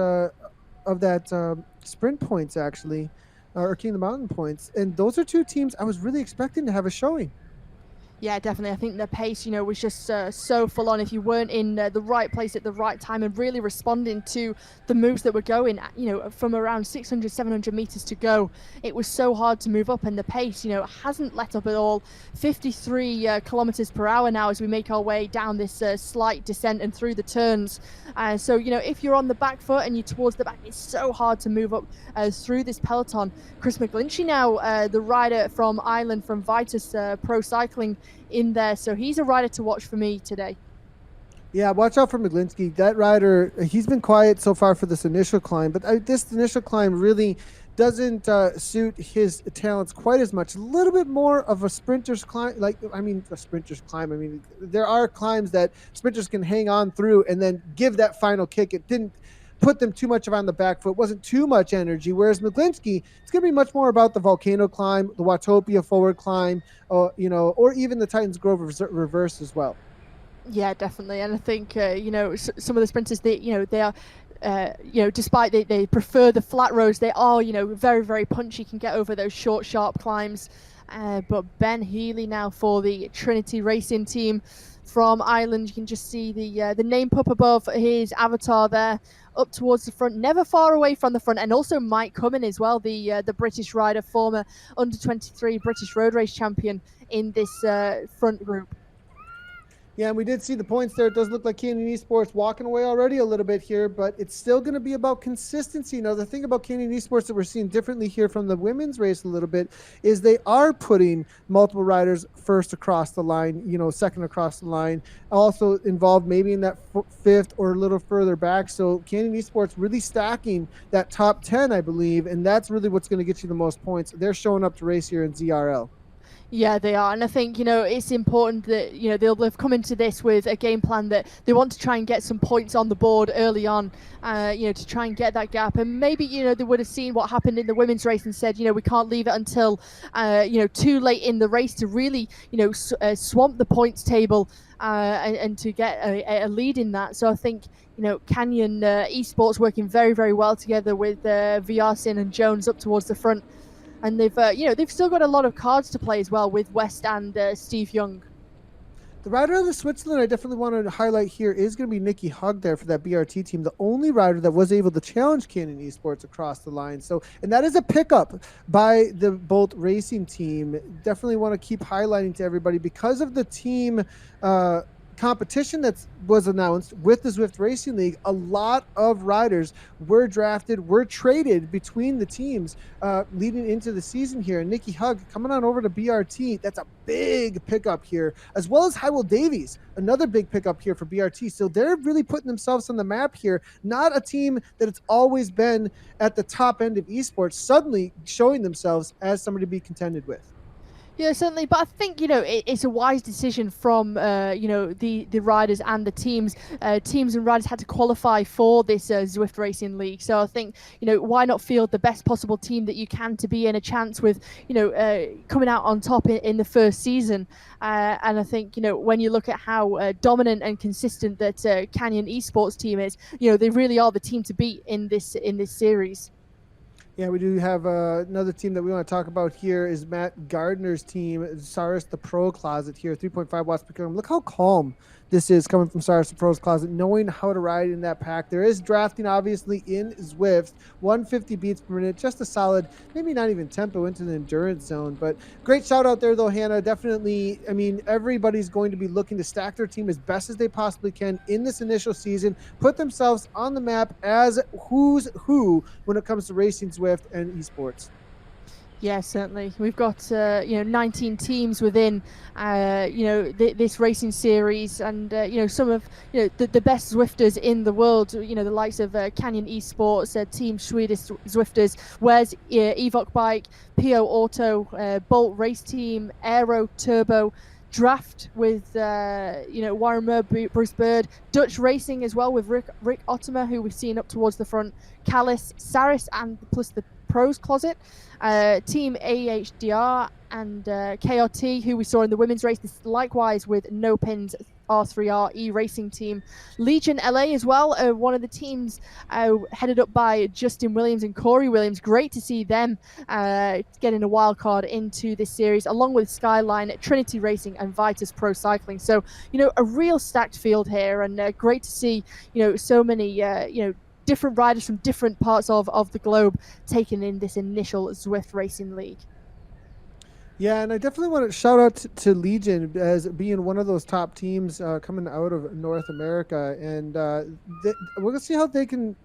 sprint points, actually. or King of the Mountain points. And those are two teams I was really expecting to have a showing. Yeah, definitely. I think the pace, was just so full on. If you weren't in the right place at the right time and really responding to the moves that were going, from around 600, 700 meters to go, it was so hard to move up. And the pace, hasn't let up at all. 53 kilometers per hour now as we make our way down this slight descent and through the turns. So, if you're on the back foot and you're towards the back, it's so hard to move up through this peloton. Chris McGlinchey now, the rider from Ireland, from Vitus Pro Cycling, in there. So he's a rider to watch for me today. Yeah, watch out for Miglinski. That rider, he's been quiet so far for this initial climb, but this initial climb really doesn't suit his talents quite as much. A little bit more of a sprinter's climb. A sprinter's climb. I mean, there are climbs that sprinters can hang on through and then give that final kick. It didn't put them too much on the back foot. Wasn't too much energy. Whereas Miglinski, it's going to be much more about the Volcano climb, the Watopia forward climb, or even the Titans Grove reverse as well. Yeah, definitely. And I think, some of the sprinters, they are, despite they prefer the flat roads, they are, very, very punchy, can get over those short, sharp climbs. But Ben Healy now for the Trinity Racing team from Ireland. You can just see the name pop above his avatar there, up towards the front, never far away from the front. And also Mike Cumming as well, the British rider, former under-23 British road race champion in this front group. Yeah, and we did see the points there. It does look like Canyon Esports walking away already a little bit here, but it's still going to be about consistency. Now, the thing about Canyon Esports that we're seeing differently here from the women's race a little bit is they are putting multiple riders first across the line, second across the line, also involved maybe in that fifth or a little further back. So Canyon Esports really stacking that top 10, I believe, and that's really what's going to get you the most points. They're showing up to race here in ZRL. Yeah, they are. And I think, it's important that, they'll have come into this with a game plan that they want to try and get some points on the board early on, to try and get that gap. And maybe, they would have seen what happened in the women's race and said, we can't leave it until, too late in the race to really, swamp the points table and to get a lead in that. So I think, Canyon Esports working very, very well together with Viarsin and Jones up towards the front. And they've still got a lot of cards to play as well with West and Steve Young. The rider out of Switzerland I definitely wanted to highlight here is going to be Nikki Hug there for that BRT team, the only rider that was able to challenge Canyon Esports across the line. So, and that is a pickup by the Bolt Racing team. Definitely want to keep highlighting to everybody because of the team competition that was announced with the Zwift Racing League. A lot of riders were drafted, were traded between the teams leading into the season here. And Nikki Hug coming on over to BRT, that's a big pickup here, as well as Hywell Davies, another big pickup here for BRT. So they're really putting themselves on the map here. Not a team that it's always been at the top end of esports, suddenly showing themselves as somebody to be contended with. Yeah, certainly. But I think, it's a wise decision from, the riders and the teams. Teams and riders had to qualify for this Zwift Racing League. So I think, why not field the best possible team that you can to be in a chance with, coming out on top in the first season. And I think, when you look at how dominant and consistent that Canyon Esports team is, they really are the team to beat in this series. Yeah, we do have another team that we want to talk about here is Matt Gardner's team, Saris the Pro Closet here, 3.5 watts per kilogram. Look how calm this is coming from Saris the Pro's Closet, knowing how to ride in that pack. There is drafting, obviously, in Zwift, 150 beats per minute, just a solid, maybe not even tempo into the endurance zone. But great shout out there, though, Hannah. Definitely, I mean, everybody's going to be looking to stack their team as best as they possibly can in this initial season, put themselves on the map as who's who when it comes to racing Zwift and esports. Yeah, certainly. We've got 19 teams within this racing series, and some of the best Zwifters in the world. The likes of Canyon Esports, Team Swedish Zwifters, Where's Evoc Bike, PO Auto, Bolt Race Team, Aero Turbo. Draft with Warren Moore, Bruce Bird, Dutch Racing as well with Rick Ottomer, who we've seen up towards the front, Callis, Saris, and plus the Pros Closet, Team AHDR and KRT, who we saw in the women's race, likewise with No Pins R3R e-racing team. Legion LA as well, one of the teams headed up by Justin Williams and Corey Williams. Great to see them getting a wild card into this series, along with Skyline, Trinity Racing, and Vitus Pro Cycling. So, a real stacked field here, and great to see, so many, different riders from different parts of the globe taking in this initial Zwift Racing League. Yeah, and I definitely want to shout out to Legion as being one of those top teams coming out of North America, and we're gonna see how they can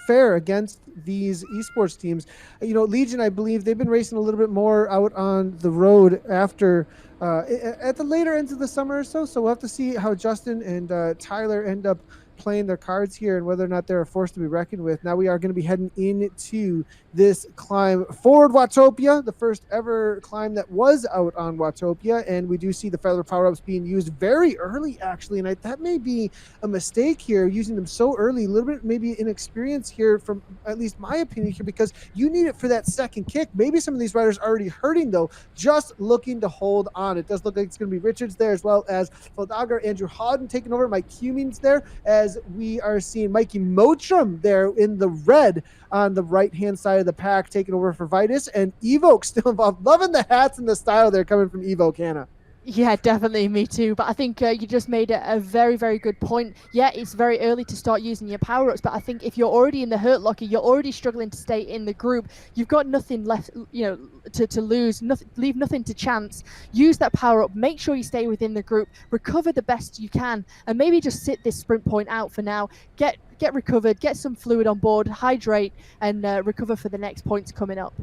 fare against these esports teams. Legion, I believe they've been racing a little bit more out on the road after at the later ends of the summer or so. So we'll have to see how Justin and Tyler end up playing their cards here and whether or not they're a force to be reckoned with. Now we are going to be heading into this climb forward Watopia, the first ever climb that was out on Watopia, and we do see the feather power-ups being used very early, actually, and that may be a mistake here, using them so early, a little bit maybe inexperience here from at least my opinion here, because you need it for that second kick. Maybe some of these riders are already hurting, though, just looking to hold on. It does look like it's going to be Richards there, as well as Feldager, Andrew Hawden taking over, Mike Humings there, as we are seeing Mikey Mottram there in the red on the right-hand side of the pack, taking over for Vitus, and Evoke still involved. Loving the hats and the style there coming from Evoke, Hannah. Yeah, definitely, me too. But I think you just made a very, very good point. Yeah, it's very early to start using your power-ups, but I think if you're already in the hurt locker, you're already struggling to stay in the group, you've got nothing left, to lose, leave nothing to chance. Use that power-up, make sure you stay within the group, recover the best you can, and maybe just sit this sprint point out for now. Get recovered, get some fluid on board, hydrate, and recover for the next points coming up.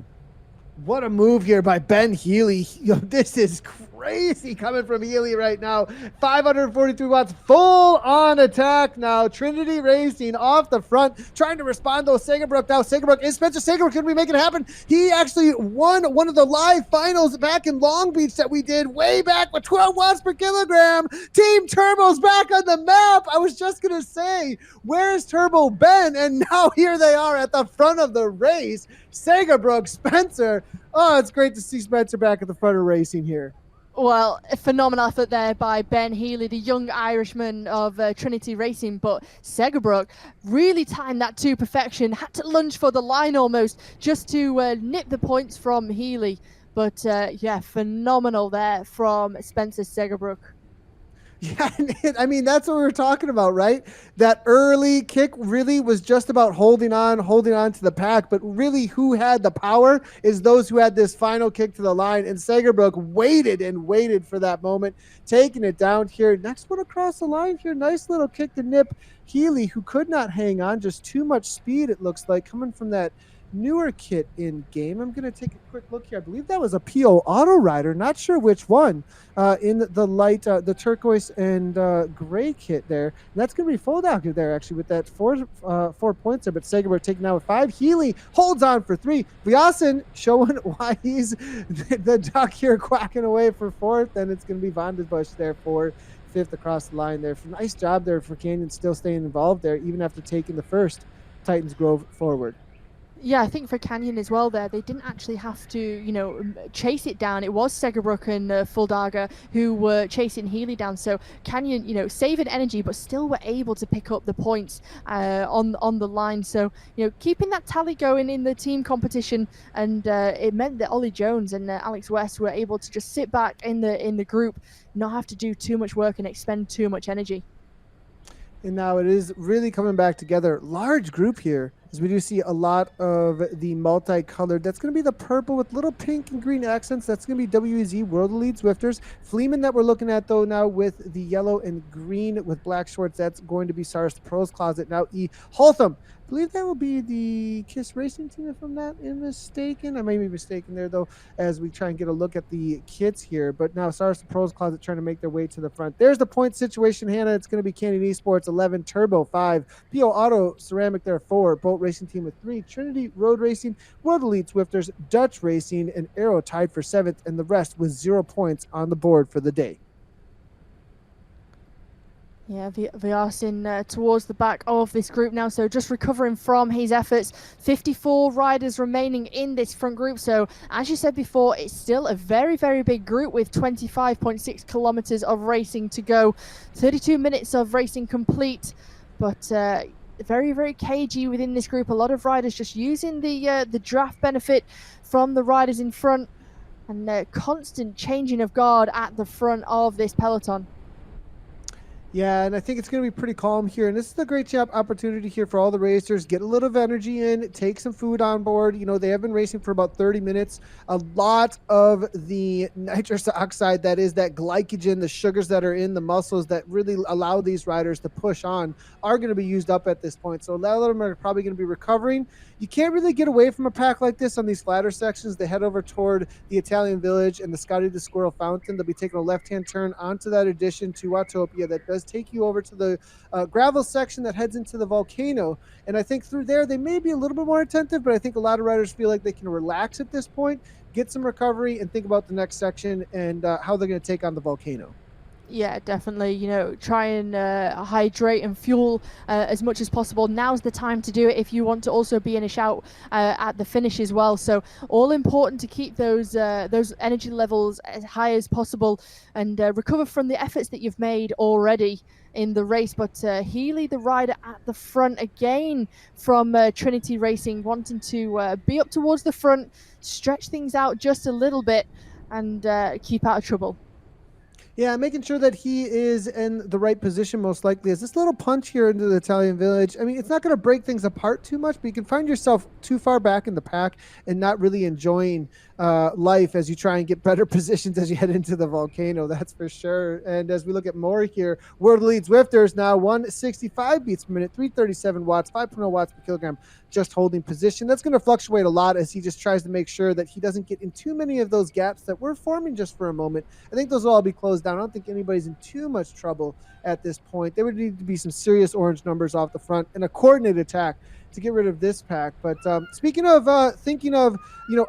What a move here by Ben Healy. This is crazy coming from Healy right now. 543 watts, full on attack now. Trinity Racing off the front, trying to respond though. Segerbrook now. Spencer Segerbrook, can we make it happen? He actually won one of the live finals back in Long Beach that we did way back with 12 watts per kilogram. Team Turbo's back on the map. I was just going to say, where's Turbo Ben? And now here they are at the front of the race. Segerbrook, Spencer. Oh, it's great to see Spencer back at the front of racing here. Well, a phenomenal effort there by Ben Healy, the young Irishman of Trinity Racing. But Segerbrook really timed that to perfection, had to lunge for the line almost just to nip the points from Healy. But yeah, phenomenal there from Spencer Segerbrook. Yeah, I mean, that's what we were talking about, right? That early kick really was just about holding on to the pack, but really who had the power is those who had this final kick to the line, and Segerbrook waited and waited for that moment, taking it down here. Next one across the line here, nice little kick to nip Healy, who could not hang on, just too much speed, it looks like, coming from that newer kit in game. I'm going to take a quick look here. I believe that was a PO Auto Rider, not sure which one, in the light, the turquoise and gray kit there. And that's going to be Foldager there, actually, with that 4 points there, but Segerbrook taking out with 5. Healy holds on for 3. Vyasen showing why he's the duck here, quacking away for 4th, and it's going to be Van de Busch there for 5th across the line there. Nice job there for Canyon, still staying involved there, even after taking the first Titans Grove forward. Yeah, I think for Canyon as well there, they didn't actually have to, chase it down. It was Segerbrook and Foldager who were chasing Healy down. So Canyon, saving energy, but still were able to pick up the points on the line. So, keeping that tally going in the team competition, and it meant that Ollie Jones and Alex West were able to just sit back in the group, not have to do too much work and expend too much energy. And now it is really coming back together. Large group here, as we do see a lot of the multicolored. That's going to be the purple with little pink and green accents. That's going to be WEZ World Elite Zwifters. Fleeman that we're looking at, though, now with the yellow and green with black shorts. That's going to be Cyrus the Pros Closet. Now E. Holtham. I believe that will be the KISS Racing team, if I'm not mistaken. I may be mistaken there, though, as we try and get a look at the kits here. But now Cyrus the Pros Closet trying to make their way to the front. There's the point situation, Hannah. It's going to be Canyon Esports 11, Turbo 5, PO Auto Ceramic there 4, Bolt Racing Team with 3, Trinity Road Racing, World Elite Swifters, Dutch Racing, and Aero tied for 7th, and the rest with 0 points on the board for the day. Yeah, Vyarsin towards the back of this group now, so just recovering from his efforts. 54 riders remaining in this front group, so as you said before, it's still a very, very big group with 25.6 kilometers of racing to go. 32 minutes of racing complete, but very, very cagey within this group. A lot of riders just using the draft benefit from the riders in front, and constant changing of guard at the front of this peloton. Yeah, and I think it's going to be pretty calm here. And this is a great job opportunity here for all the racers. Get a little of energy in, take some food on board. You know, they have been racing for about 30 minutes. A lot of the nitrous oxide, that is that glycogen, the sugars that are in the muscles that really allow these riders to push on, are going to be used up at this point. So a lot of them are probably going to be recovering. You can't really get away from a pack like this on these flatter sections. They head over toward the Italian Village and the Scotty the Squirrel Fountain. They'll be taking a left-hand turn onto that addition to Watopia that does take you over to the gravel section that heads into the volcano. And I think through there, they may be a little bit more attentive, but I think a lot of riders feel like they can relax at this point, get some recovery, and think about the next section and how they're going to take on the volcano. Yeah, definitely. You know, try and hydrate and fuel as much as possible. Now's the time to do it if you want to also be in a shout at the finish as well. So all important to keep those energy levels as high as possible and recover from the efforts that you've made already in the race. But Healy, the rider at the front again from Trinity Racing, wanting to be up towards the front, stretch things out just a little bit and keep out of trouble. Yeah, making sure that he is in the right position most likely. Is this little punch here into the Italian Village? I mean, it's not going to break things apart too much, but you can find yourself too far back in the pack and not really enjoying life as you try and get better positions as you head into the volcano. That's for sure. And as we look at more here, World Lead Zwifters now 165 beats per minute, 337 watts, 5.0 watts per kilogram, just holding position. That's going to fluctuate a lot as he just tries to make sure that he doesn't get in too many of those gaps that were forming just for a moment. I think those will all be closed down. I don't think anybody's in too much trouble at this point. There would need to be some serious orange numbers off the front and a coordinated attack to get rid of this pack. But speaking of thinking of,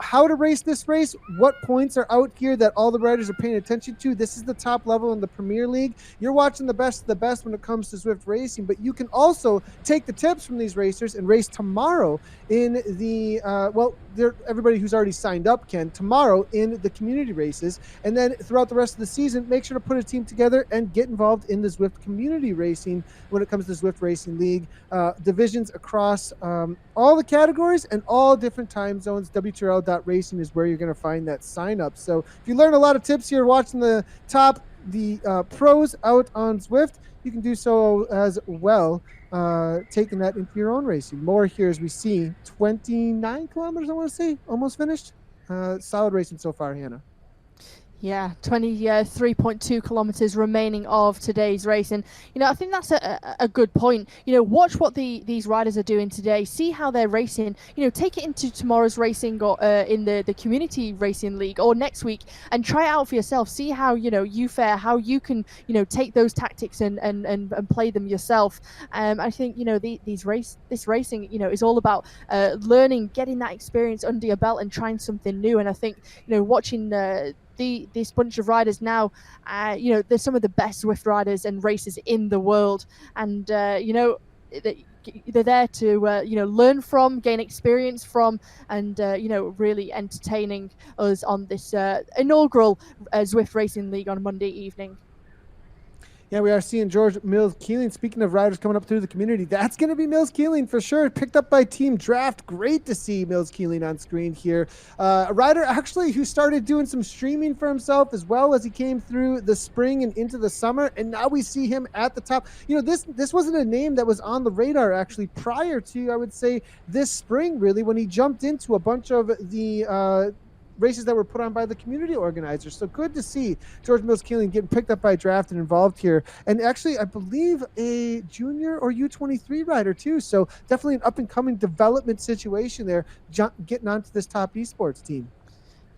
how to race this race, what points are out here that all the riders are paying attention to? This is the top level in the Premier League. You're watching the best of the best when it comes to Zwift racing, but you can also take the tips from these racers and race tomorrow in the, everybody who's already signed up can, tomorrow in the community races. And then throughout the rest of the season, make sure to put a team together and get involved in the Zwift community racing when it comes to Zwift Racing League. Divisions across all the categories and all different time zones. WTRL.racing is where you're going to find that sign up. So if you learn a lot of tips here watching the pros out on Zwift, you can do so as well, taking that into your own racing. More here as we see 29 kilometers, I want to say, almost finished. Solid racing so far, Hannah. Yeah, 23.2 kilometers remaining of today's race. And, I think that's a good point. Watch what these riders are doing today. See how they're racing. Take it into tomorrow's racing or in the community racing league or next week and try it out for yourself. See how, you fare, how you can, take those tactics and play them yourself. I think, this racing, is all about learning, getting that experience under your belt and trying something new. And I think, watching this bunch of riders now, they're some of the best Zwift riders and racers in the world, and they're there to learn from, gain experience from, and really entertaining us on this inaugural Zwift Racing League on Monday evening. Yeah, we are seeing George Mills Keeling. Speaking of riders coming up through the community, that's going to be Mills Keeling for sure. Picked up by Team Draft. Great to see Mills Keeling on screen here. A rider actually who started doing some streaming for himself as well as he came through the spring and into the summer. And now we see him at the top. This wasn't a name that was on the radar actually prior to, I would say, this spring, really, when he jumped into a bunch of the races that were put on by the community organizers. So good to see George Mills Keeling getting picked up by Draft and involved here. And actually, I believe a junior or U23 rider too. So definitely an up and coming development situation there, getting onto this top esports team.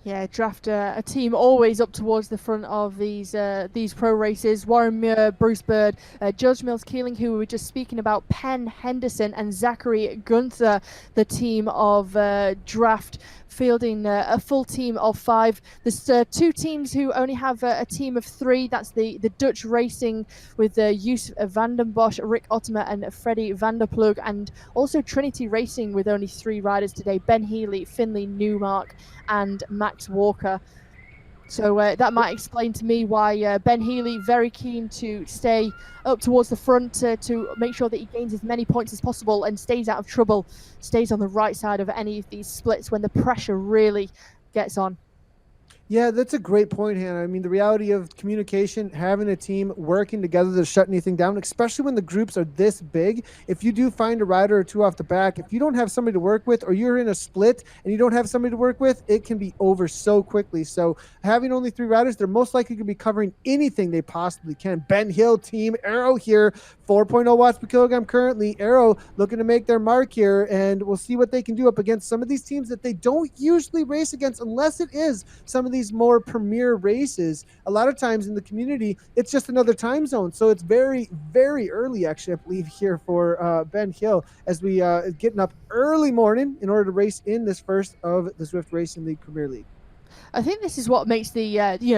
Yeah, Draft a team always up towards the front of these pro races. Warren Muir, Bruce Bird, George Mills Keeling, who we were just speaking about, Penn Henderson and Zachary Gunther, the team of Draft fielding a full team of 5. There's 2 teams who only have a team of 3. That's the Dutch Racing with Joos van den Bosch, Rick Ottomer, and Freddie van der Plug, and also Trinity Racing with only 3 riders today: Ben Healy, Finley Newmark, and Max Walker. So that might explain to me why Ben Healy very keen to stay up towards the front to make sure that he gains as many points as possible and stays out of trouble, stays on the right side of any of these splits when the pressure really gets on. Yeah, that's a great point, Hannah. I mean, the reality of communication, having a team working together to shut anything down, especially when the groups are this big. If you do find a rider or 2 off the back, if you don't have somebody to work with, or you're in a split and you don't have somebody to work with, it can be over so quickly. So having only 3 riders, they're most likely going to be covering anything they possibly can. Ben Hill, Team Arrow here, 4.0 watts per kilogram currently. Arrow looking to make their mark here, and we'll see what they can do up against some of these teams that they don't usually race against unless it is some of these more premier races. A lot of times in the community, it's just another time zone. So it's very, very early, actually, I believe, here for Ben Hill as we getting up early morning in order to race in this first of the Zwift Racing League Premier League. I think this is what makes the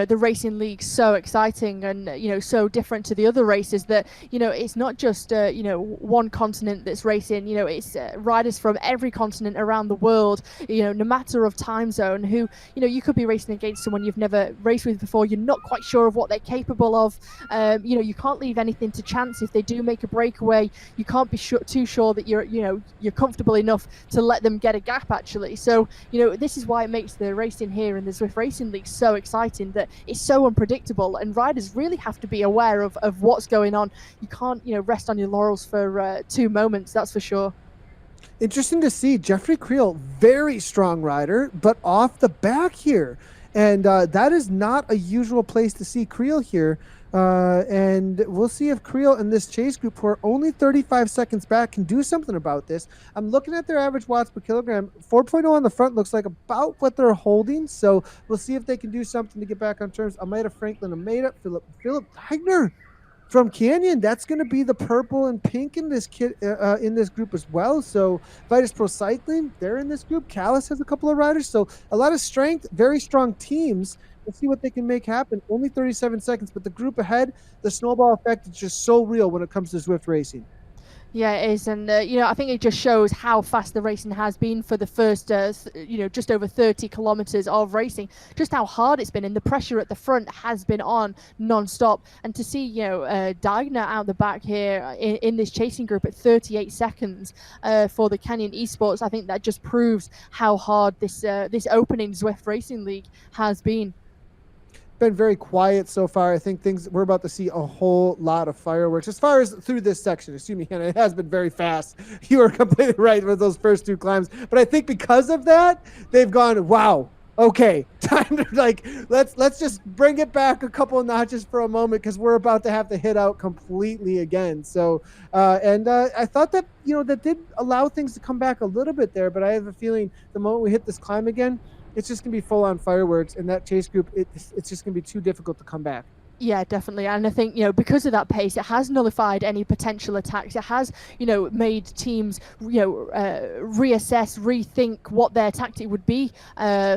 the racing league so exciting and so different to the other races, that it's not just one continent that's racing. It's riders from every continent around the world, no matter of time zone, who you could be racing against someone you've never raced with before. You're not quite sure of what they're capable of. You can't leave anything to chance. If they do make a breakaway, you can't be too sure that you're comfortable enough to let them get a gap, actually. So this is why it makes the racing here in the Zwift Racing League so exciting, that it's so unpredictable, and riders really have to be aware of what's going on. You can't rest on your laurels for 2 moments, that's for sure. Interesting to see Jeffrey Creel, very strong rider, but off the back here. And that is not a usual place to see Creel here. And we'll see if Creel and this chase group, who are only 35 seconds back, can do something about this. I'm looking at their average watts per kilogram. 4.0 on the front looks like about what they're holding. So we'll see if they can do something to get back on terms. Almeida Franklin, Almeida, Philip Heigner from Canyon. That's going to be the purple and pink in this kit in this group as well. So Vitus Pro Cycling, they're in this group. Callis has a couple of riders. So a lot of strength, very strong teams. Let's see what they can make happen. Only 37 seconds, but the group ahead, the snowball effect is just so real when it comes to Zwift racing. Yeah, it is. And, I think it just shows how fast the racing has been for the first, just over 30 kilometers of racing, just how hard it's been. And the pressure at the front has been on non-stop. And to see, Dagner out the back here in this chasing group at 38 seconds for the Canyon Esports, I think that just proves how hard this opening Zwift Racing League has been. Been very quiet so far. I think we're about to see a whole lot of fireworks as far as through this section. Excuse me, Hannah. It has been very fast. You are completely right with those first 2 climbs, but I think because of that, they've gone, wow, okay, time to let's just bring it back a couple of notches for a moment, because we're about to have to hit out completely again. So I thought that that did allow things to come back a little bit there, but I have a feeling the moment we hit this climb again, it's just going to be full-on fireworks, and that chase group, it's just going to be too difficult to come back. Yeah, definitely. And I think, because of that pace, it has nullified any potential attacks. It has, made teams, reassess, rethink what their tactic would be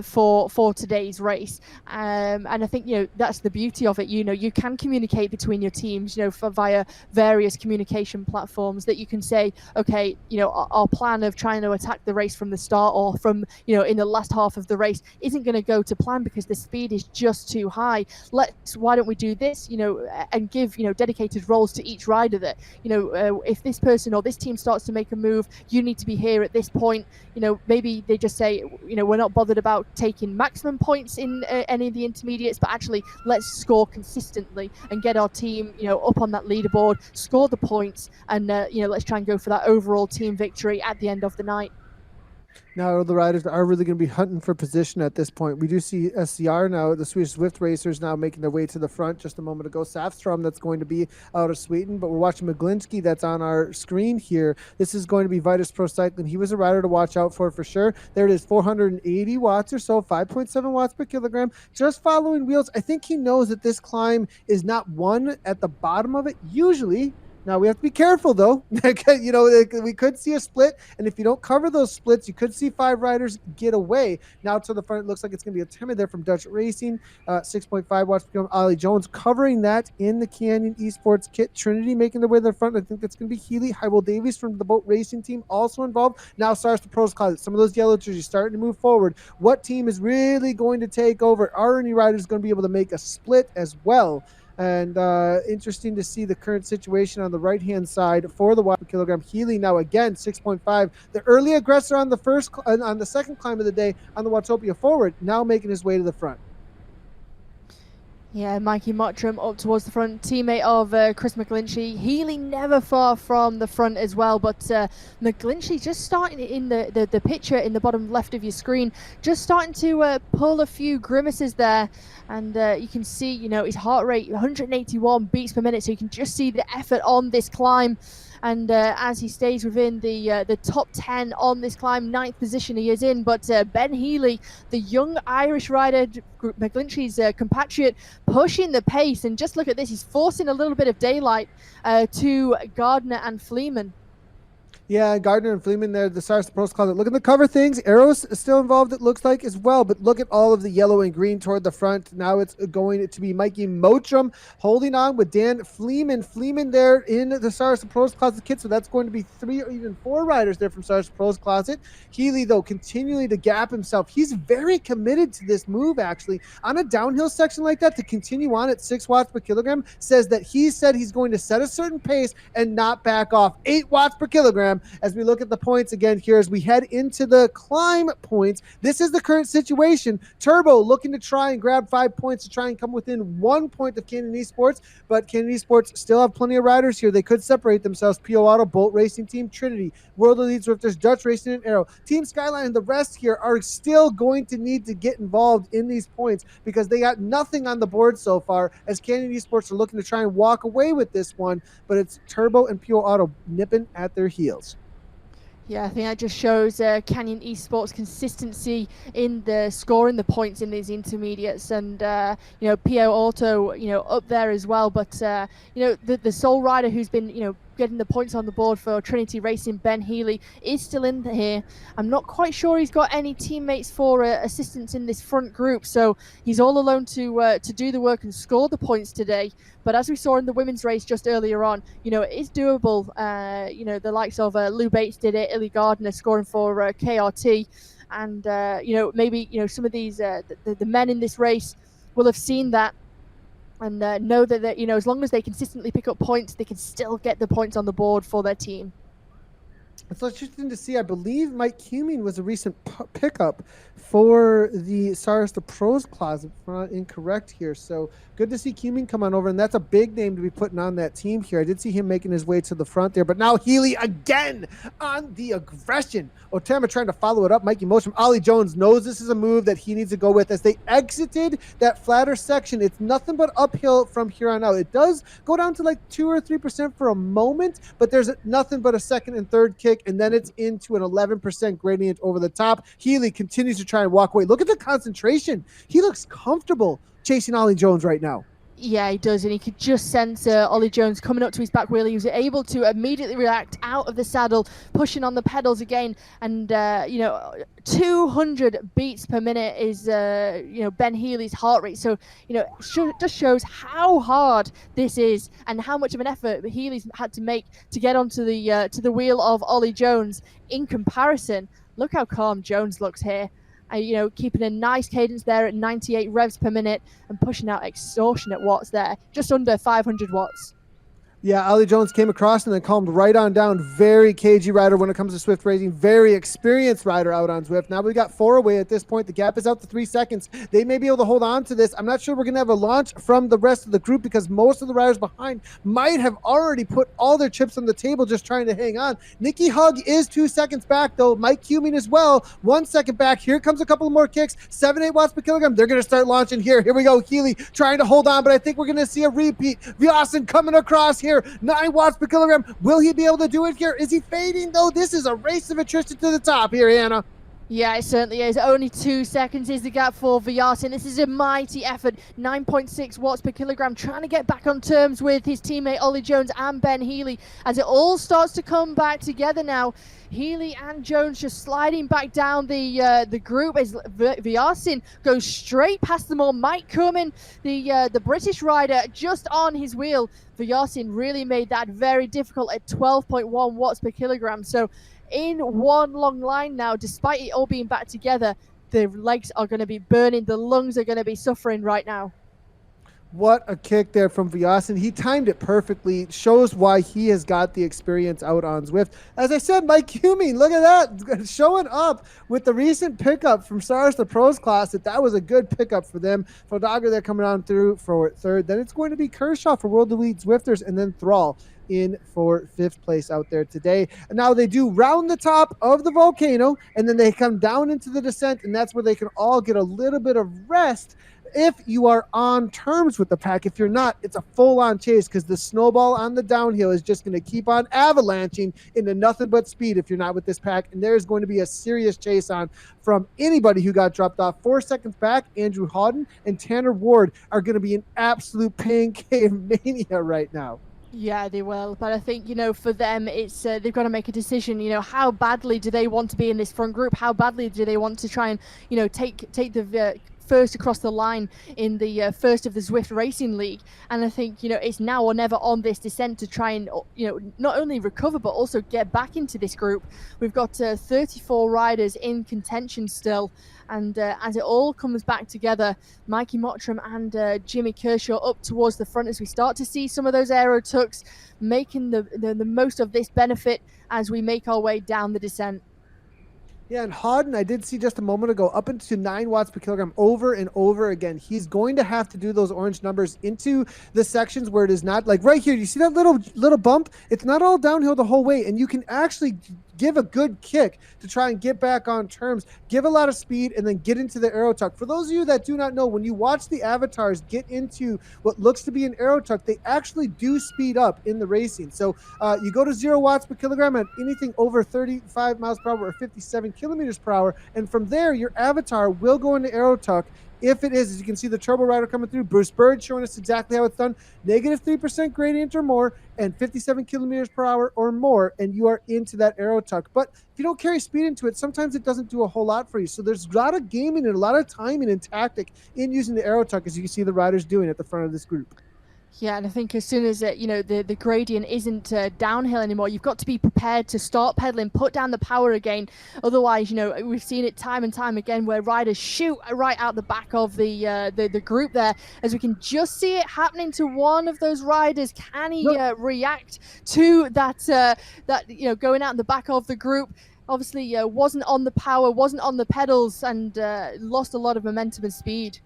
for today's race. And I think, that's the beauty of it. You can communicate between your teams, via various communication platforms, that you can say, okay, our plan of trying to attack the race from the start or from, in the last half of the race isn't going to go to plan because the speed is just too high. Why don't we do this, and give, dedicated roles to each rider, that, if this person or this team starts to make a move, you need to be here at this point. Maybe they just say, we're not bothered about taking maximum points in any of the intermediates, but actually let's score consistently and get our team, up on that leaderboard, score the points, and, let's try and go for that overall team victory at the end of the night. Now the riders are really going to be hunting for position at this point. We do see SCR now, the Swedish Zwift racers, now making their way to the front. Just a moment ago, Safstrom, that's going to be out of Sweden, but we're watching Maglinski, that's on our screen here. This is going to be Vitus Pro Cycling. He was a rider to watch out for sure. There it is, 480 watts or so, 5.7 watts per kilogram, just following wheels. I think he knows that this climb is not one at the bottom of it. Usually Now we have to be careful though. We could see a split, and if you don't cover those splits, you could see 5 riders get away. Now to the front, it looks like it's going to be a timid there from Dutch Racing. 6.5 watts become Ollie Jones covering that in the Canyon Esports kit. Trinity making their way to the front. I think that's going to be Healy. Hywell Davies from the boat racing team also involved. Now Stars to Pros Closet. Some of those yellow jerseys starting to move forward. What team is really going to take over? Are any riders going to be able to make a split as well? And interesting to see the current situation on the right-hand side for the watts per kilogram. Healy now again 6.5. The early aggressor on the second climb of the day on the Watopia forward, now making his way to the front. Yeah, Mikey Mottram up towards the front, teammate of Chris McGlinchey. Healy never far from the front as well, but McGlinchey just starting in the picture in the bottom left of your screen, just starting to pull a few grimaces there. And you can see, his heart rate, 181 beats per minute, so you can just see the effort on this climb. And as he stays within the top 10 on this climb, 9th position he is in. But Ben Healy, the young Irish rider, McGlinchey's compatriot, pushing the pace. And just look at this, he's forcing a little bit of daylight to Gardner and Fleeman. Yeah, Gardner and Fleeman there, the Stars Pros Closet. Look at the cover things. Arrows still involved, it looks like, as well. But look at all of the yellow and green toward the front. Now it's going to be Mikey Mottram holding on with Dan Fleeman. Fleeman there in the Stars Pros Closet kit. So that's going to be 3 or even 4 riders there from Stars Pros Closet. Healy, though, continuing to gap himself. He's very committed to this move, actually. On a downhill section like that, to continue on at 6 watts per kilogram, says that he said he's going to set a certain pace and not back off. 8 watts per kilogram. As we look at the points again here as we head into the climb points, this is the current situation. Turbo looking to try and grab 5 points to try and come within 1 point of Canyon Esports, but Canyon Esports still have plenty of riders here. They could separate themselves. PO Auto, Bolt Racing Team, Trinity, World Elite Zwifters, Dutch Racing, and Arrow. Team Skyline and the rest here are still going to need to get involved in these points because they got nothing on the board so far as Canyon Esports are looking to try and walk away with this one, but it's Turbo and PO Auto nipping at their heels. Yeah, I think that just shows Canyon Esports consistency in the scoring the points in these intermediates, and PO Auto, up there as well. But the sole rider who's been getting the points on the board for Trinity Racing, Ben Healy, is still in here. I'm not quite sure he's got any teammates for assistance in this front group, so he's all alone to do the work and score the points today. But as we saw in the women's race just earlier on, it is doable. The likes of Lou Bates did it, Illy Gardner scoring for KRT, and maybe some of these the men in this race will have seen that and know that as long as they consistently pick up points, they can still get the points on the board for their team. It's interesting to see. I believe Mike Cuming was a recent pickup for the Stars to Pros Closet, if I'm not incorrect here. So good to see Cuming come on over, and that's a big name to be putting on that team here. I did see him making his way to the front there, but now Healy again on the aggression. Otama trying to follow it up. Mikey Mottram. Ollie Jones knows this is a move that he needs to go with as they exited that flatter section. It's nothing but uphill from here on out. It does go down to like 2 or 3% for a moment, but there's nothing but a second and third kick, and then it's into an 11% gradient over the top. Healy continues to try and walk away. Look at the concentration. He looks comfortable chasing Ollie Jones right now. Yeah, he does, and he could just sense Ollie Jones coming up to his back wheel. He was able to immediately react out of the saddle, pushing on the pedals again, and 200 beats per minute is Ben Healy's heart rate. So just shows how hard this is and how much of an effort Healy's had to make to get onto the wheel of Ollie Jones. In comparison, look how calm Jones looks here. Keeping a nice cadence there at 98 revs per minute and pushing out extortionate watts there, just under 500 watts. Yeah, Ollie Jones came across and then calmed right on down. Very cagey rider when it comes to Zwift racing. Very experienced rider out on Zwift. Now we've got 4 away at this point. The gap is out to 3 seconds. They may be able to hold on to this. I'm not sure we're going to have a launch from the rest of the group because most of the riders behind might have already put all their chips on the table just trying to hang on. Nikki Hug is 2 seconds back, though. Mike Cuming as well. 1 second back. Here comes a couple more kicks. 7-8 watts per kilogram. They're going to start launching here. Here we go. Healy trying to hold on, but I think we're going to see a repeat. Vyasson coming across here. 9 watts per kilogram. Will he be able to do it here? Is he fading, though? This is a race of attrition to the top here, Anna. Yeah, it certainly is. Only 2 seconds is the gap for Vyartin. This is a mighty effort. 9.6 watts per kilogram, trying to get back on terms with his teammate Ollie Jones and Ben Healy as it all starts to come back together now. Healy and Jones just sliding back down the group as Vyartin goes straight past them all. Mike Cumming, the British rider, just on his wheel. Vyartin really made that very difficult at 12.1 watts per kilogram. So in one long line now, despite it all being back together, the legs are going to be burning, the lungs are going to be suffering right now. What a kick there from Vyartin. He timed it perfectly. It shows why he has got the experience out on Zwift. As I said, Mike Cumming, look at that, showing up with the recent pickup from Stars the Pros class. That was a good pickup for them. Dogger, they're coming on through for third. Then it's going to be Kershaw for World Elite Zwifters, and then Thrall in for fifth place out there today. And now they do round the top of the volcano, and then they come down into the descent, and that's where they can all get a little bit of rest if you are on terms with the pack. If you're not, it's a full-on chase because the snowball on the downhill is just going to keep on avalanching into nothing but speed if you're not with this pack. And there's going to be a serious chase on from anybody who got dropped off. 4 seconds back, Andrew Hawden and Tanner Ward are going to be an absolute pancake mania right now. Yeah, they will. But I think, for them, it's they've got to make a decision. How badly do they want to be in this front group? How badly do they want to try and, take the first across the line in the first of the Zwift Racing League? And I think, it's now or never on this descent to try and, not only recover, but also get back into this group. We've got 34 riders in contention still. And as it all comes back together, Mikey Mottram and Jimmy Kershaw up towards the front as we start to see some of those aero tucks making the most of this benefit as we make our way down the descent. Yeah, and Hawden, I did see just a moment ago, up into 9 watts per kilogram over and over again. He's going to have to do those orange numbers into the sections where it is not, like right here, you see that little bump? It's not all downhill the whole way, and you can actually give a good kick to try and get back on terms, give a lot of speed, and then get into the aero tuck. For those of you that do not know, when you watch the avatars get into what looks to be an aero tuck, they actually do speed up in the racing. So you go to 0 watts per kilogram at anything over 35 miles per hour or 57 kilometers per hour, and from there, your avatar will go into aero tuck. If it is, as you can see the turbo rider coming through, Bruce Bird showing us exactly how it's done, negative 3% gradient or more, and 57 kilometers per hour or more, and you are into that aero tuck. But if you don't carry speed into it, sometimes it doesn't do a whole lot for you. So there's a lot of gaming and a lot of timing and tactic in using the aero tuck, as you can see the riders doing at the front of this group. Yeah, and I think as soon as the gradient isn't downhill anymore, you've got to be prepared to start pedaling, put down the power again. Otherwise, we've seen it time and time again where riders shoot right out the back of the group there, as we can just see it happening to one of those riders. Can he react to that going out the back of the group? Obviously, wasn't on the power, wasn't on the pedals, and lost a lot of momentum and speed.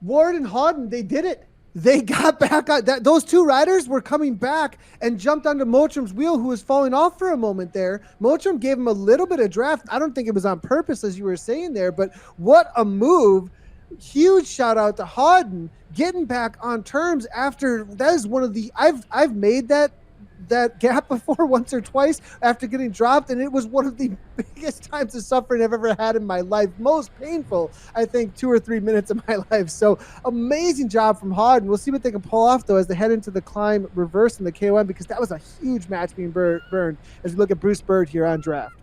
Ward and Hawden, they did it. They got back on that. Those two riders were coming back and jumped onto Motram's wheel, who was falling off for a moment there. Motram gave him a little bit of draft. I don't think it was on purpose, as you were saying there, but what a move. Huge shout out to Hawden getting back on terms after that is one of the I've made that gap before once or twice after getting dropped, and it was one of the biggest times of suffering I've ever had in my life. Most painful, I think, 2 or 3 minutes of my life. So amazing job from Hawden. We'll see what they can pull off though as they head into the climb reverse in the KOM, because that was a huge match being burned as we look at Bruce Bird here on draft.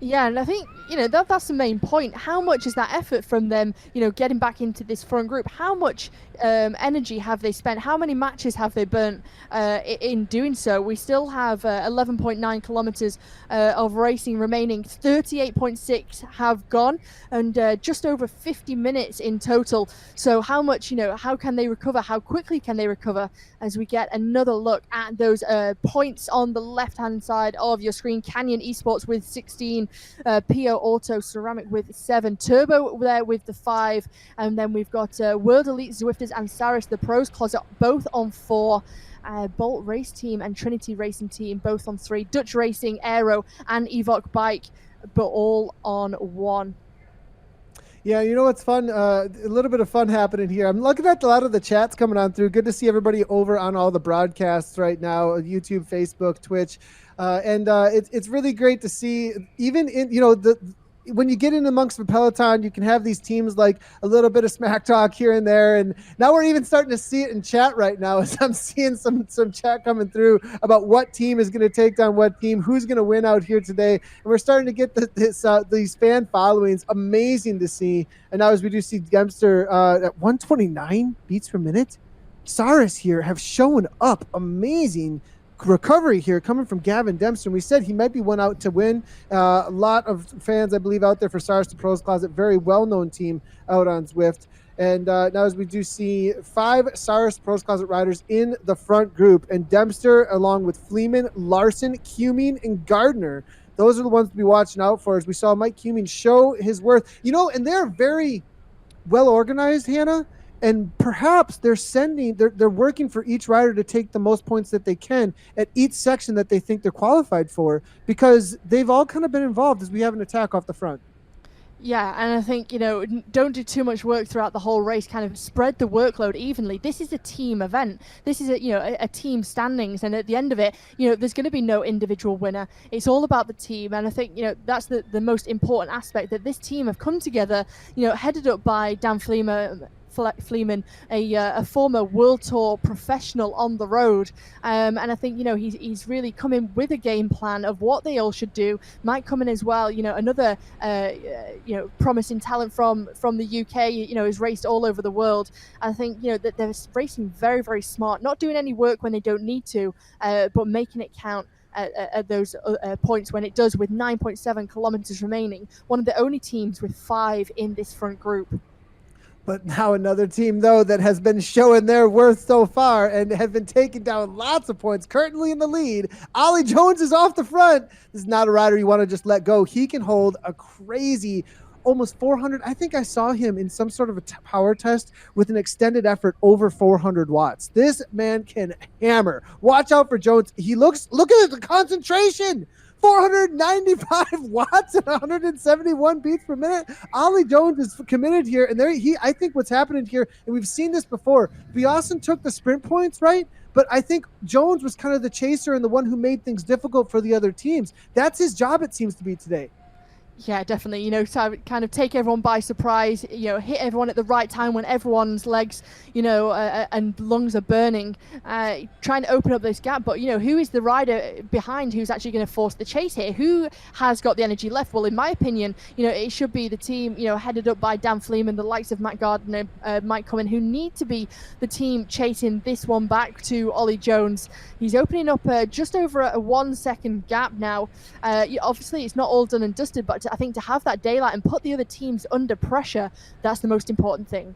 Yeah, and I think, that's the main point. How much is that effort from them, getting back into this front group? How much energy have they spent? How many matches have they burnt in doing so? We still have 11.9 kilometers of racing remaining. 38.6 have gone, and just over 50 minutes in total. So how much, how can they recover? How quickly can they recover? As we get another look at those points on the left-hand side of your screen. Canyon Esports with 16, PO Auto Ceramic with 7, Turbo there with the 5, and then we've got World Elite Zwifters and Saris the Pros Closet both on 4, Bolt Race Team and Trinity Racing Team both on 3, Dutch Racing, Aero and Evoc Bike but all on 1. Yeah, you know what's fun? A little bit of fun happening here. I'm looking at a lot of the chats coming on through. Good to see everybody over on all the broadcasts right now, YouTube, Facebook, Twitch. And it's really great to see, even in, when you get in amongst the peloton, you can have these teams like a little bit of smack talk here and there, and now we're even starting to see it in chat right now as I'm seeing some chat coming through about what team is going to take down what team, who's going to win out here today, and we're starting to get these fan followings. Amazing to see. And now as we do see Dempster at 129 beats per minute, Saris here have shown up. Amazing recovery here coming from Gavin Dempster. We said he might be one out to win. A lot of fans, I believe, out there for Saris the Pros Closet, very well-known team out on Zwift. And now as we do see 5 Saris Pros Closet riders in the front group, and Dempster along with Fleeman, Larson, Cuming, and Gardner. Those are the ones to be watching out for, as we saw Mike Cuming show his worth. And they're very well organized, Hannah, and perhaps they're working for each rider to take the most points that they can at each section that they think they're qualified for, because they've all kind of been involved as we have an attack off the front. Yeah, and I think, don't do too much work throughout the whole race. Kind of spread the workload evenly. This is a team event. This is a team standings, and at the end of it, there's going to be no individual winner. It's all about the team, and I think that's the most important aspect, that this team have come together. Headed up by Dan Fleeman, a former World Tour professional on the road, and I think he's really come in with a game plan of what they all should do. Mike Cumming as well, another promising talent from the UK, has raced all over the world. I think that they're racing very, very smart, not doing any work when they don't need to, but making it count at those points when it does, with 9.7 kilometers remaining. One of the only teams with 5 in this front group. But now another team, though, that has been showing their worth so far and have been taking down lots of points, currently in the lead. Ollie Jones is off the front. This is not a rider you want to just let go. He can hold a crazy almost 400. I think I saw him in some sort of a power test with an extended effort over 400 watts. This man can hammer. Watch out for Jones. Look at the concentration. 495 watts and 171 beats per minute. Ollie Jones is committed here, and I think what's happening here, and we've seen this before, Biasen took the sprint points, right? But I think Jones was kind of the chaser and the one who made things difficult for the other teams. That's his job, it seems to be today. Yeah, definitely. To kind of take everyone by surprise, hit everyone at the right time when everyone's legs, and lungs are burning, trying to open up this gap. But, who is the rider behind who's actually going to force the chase here? Who has got the energy left? Well, in my opinion, it should be the team, headed up by Dan Fleeman, the likes of Matt Gardner, Mike Cumming, who need to be the team chasing this one back to Ollie Jones. He's opening up just over a 1 second gap now. Obviously, it's not all done and dusted, but I think to have that daylight and put the other teams under pressure, that's the most important thing.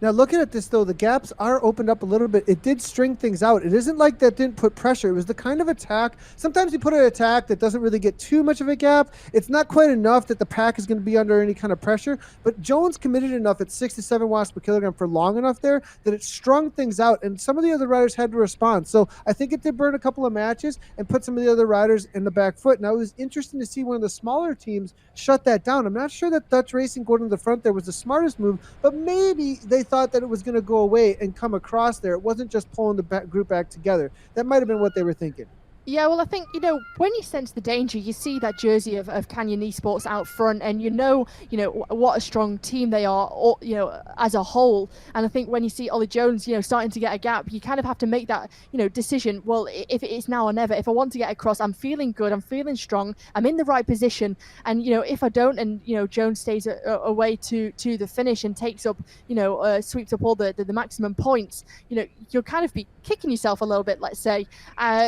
Now, looking at this, though, the gaps are opened up a little bit. It did string things out. It isn't like that didn't put pressure. It was the kind of attack. Sometimes you put an attack that doesn't really get too much of a gap. It's not quite enough that the pack is going to be under any kind of pressure. But Jones committed enough at 6 to 7 watts per kilogram for long enough there that it strung things out. And some of the other riders had to respond. So I think it did burn a couple of matches and put some of the other riders in the back foot. Now, it was interesting to see one of the smaller teams shut that down. I'm not sure that Dutch Racing going to the front there was the smartest move, but maybe they thought that it was going to go away and come across there. It wasn't just pulling the group back together. That might have been what they were thinking. Yeah, well, I think, when you sense the danger, you see that jersey of Canyon Esports out front, and what a strong team they are, as a whole. And I think when you see Ollie Jones, starting to get a gap, you kind of have to make that, decision. Well, if it is now or never, if I want to get across, I'm feeling good, I'm feeling strong, I'm in the right position. And, if I don't, and, Jones stays away to the finish and takes up, sweeps up all the maximum points, you'll kind of be kicking yourself a little bit, let's say.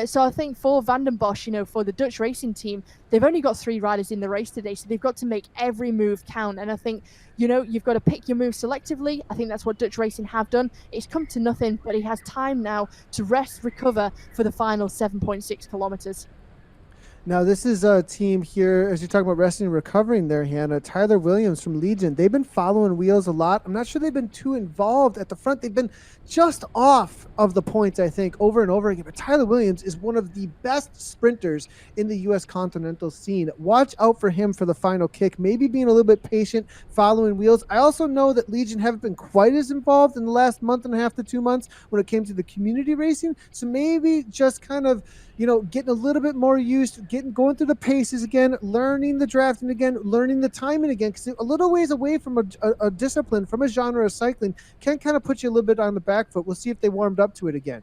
So I think for Van den Bosch, for the Dutch racing team, they've only got 3 riders in the race today, so they've got to make every move count. And I think, you've got to pick your move selectively. I think that's what Dutch Racing have done. It's come to nothing, but he has time now to rest, recover for the final 7.6 kilometers. Now, this is a team here, as you're talking about resting and recovering there, Hannah. Tyler Williams from Legion. They've been following wheels a lot. I'm not sure they've been too involved at the front. They've been just off of the points, I think, over and over again. But Tyler Williams is one of the best sprinters in the U.S. continental scene. Watch out for him for the final kick. Maybe being a little bit patient, following wheels. I also know that Legion haven't been quite as involved in the last month and a half to 2 months when it came to the community racing. So maybe just kind of, getting a little bit more used, going through the paces again, learning the drafting again, learning the timing again, because a little ways away from a discipline, from a genre of cycling, can kind of put you a little bit on the back foot. We'll see if they warmed up to it again.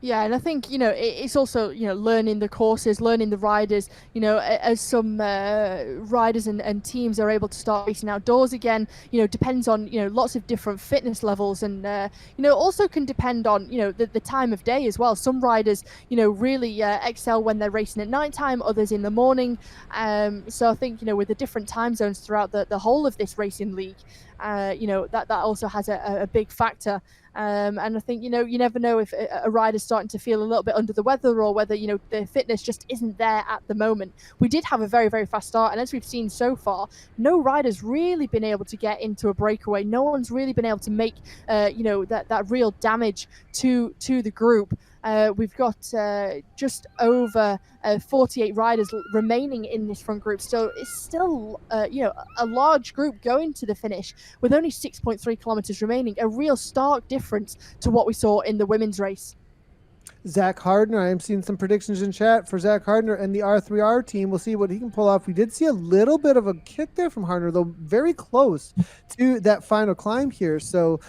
Yeah, and I think it's also learning the courses, learning the riders. As some riders and teams are able to start racing outdoors again. Depends on lots of different fitness levels, and also can depend on the time of day as well. Some riders really excel when they're racing at nighttime, others in the morning. So I think with the different time zones throughout the whole of this racing league, that also has a big factor. And I think you never know if a rider's starting to feel a little bit under the weather, or whether their fitness just isn't there at the moment. We did have a very, very fast start, and as we've seen so far, no rider's really been able to get into a breakaway. No one's really been able to make that real damage to the group. We've got just over 48 riders remaining in this front group. So it's still, a large group going to the finish with only 6.3 kilometers remaining. A real stark difference to what we saw in the women's race. Zach Hardner, I am seeing some predictions in chat for Zach Hardner and the R3R team. We'll see what he can pull off. We did see a little bit of a kick there from Hardner, though very close to that final climb here. So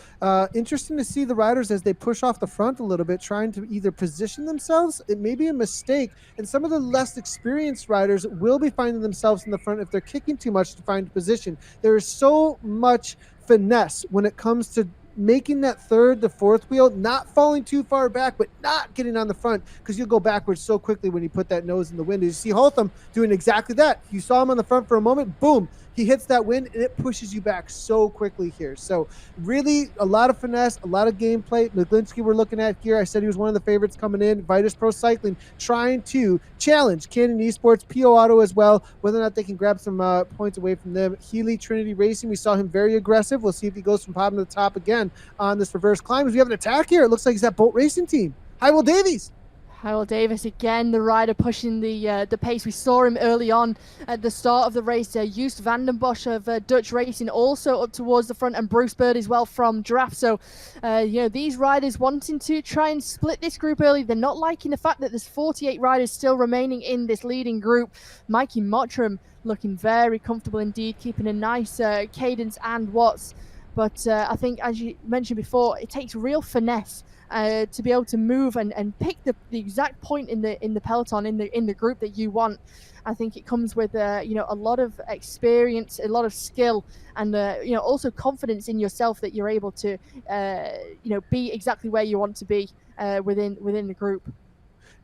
interesting to see the riders as they push off the front a little bit, trying to either position themselves. It may be a mistake, and some of the less experienced riders will be finding themselves in the front if they're kicking too much to find position. There is so much finesse when it comes to making that third to fourth wheel, not falling too far back, but not getting on the front, because you'll go backwards so quickly when you put that nose in the wind. You see Holtham doing exactly that. You saw him on the front for a moment, boom, he hits that wind, and it pushes you back so quickly here. So really a lot of finesse, a lot of gameplay. McGlinskey we're looking at here. I said he was one of the favorites coming in. Vitus Pro Cycling trying to challenge Canyon Esports, PO Auto as well, whether or not they can grab some points away from them. Healy Trinity Racing, we saw him very aggressive. We'll see if he goes from bottom to the top again on this reverse climb. As we have an attack here, it looks like it's that Bolt Racing team. Hywell Davies. Hywell Davis again, the rider pushing the pace. We saw him early on at the start of the race. Joost van den Bosch of Dutch Racing also up towards the front, and Bruce Bird as well from Giraffe. So, these riders wanting to try and split this group early. They're not liking the fact that there's 48 riders still remaining in this leading group. Mikey Mottram looking very comfortable indeed, keeping a nice cadence and watts. But I think, as you mentioned before, it takes real finesse to be able to move and pick the exact point in the peloton, in the group that you want. I think it comes with a lot of experience, a lot of skill, and also confidence in yourself that you're able to be exactly where you want to be within the group.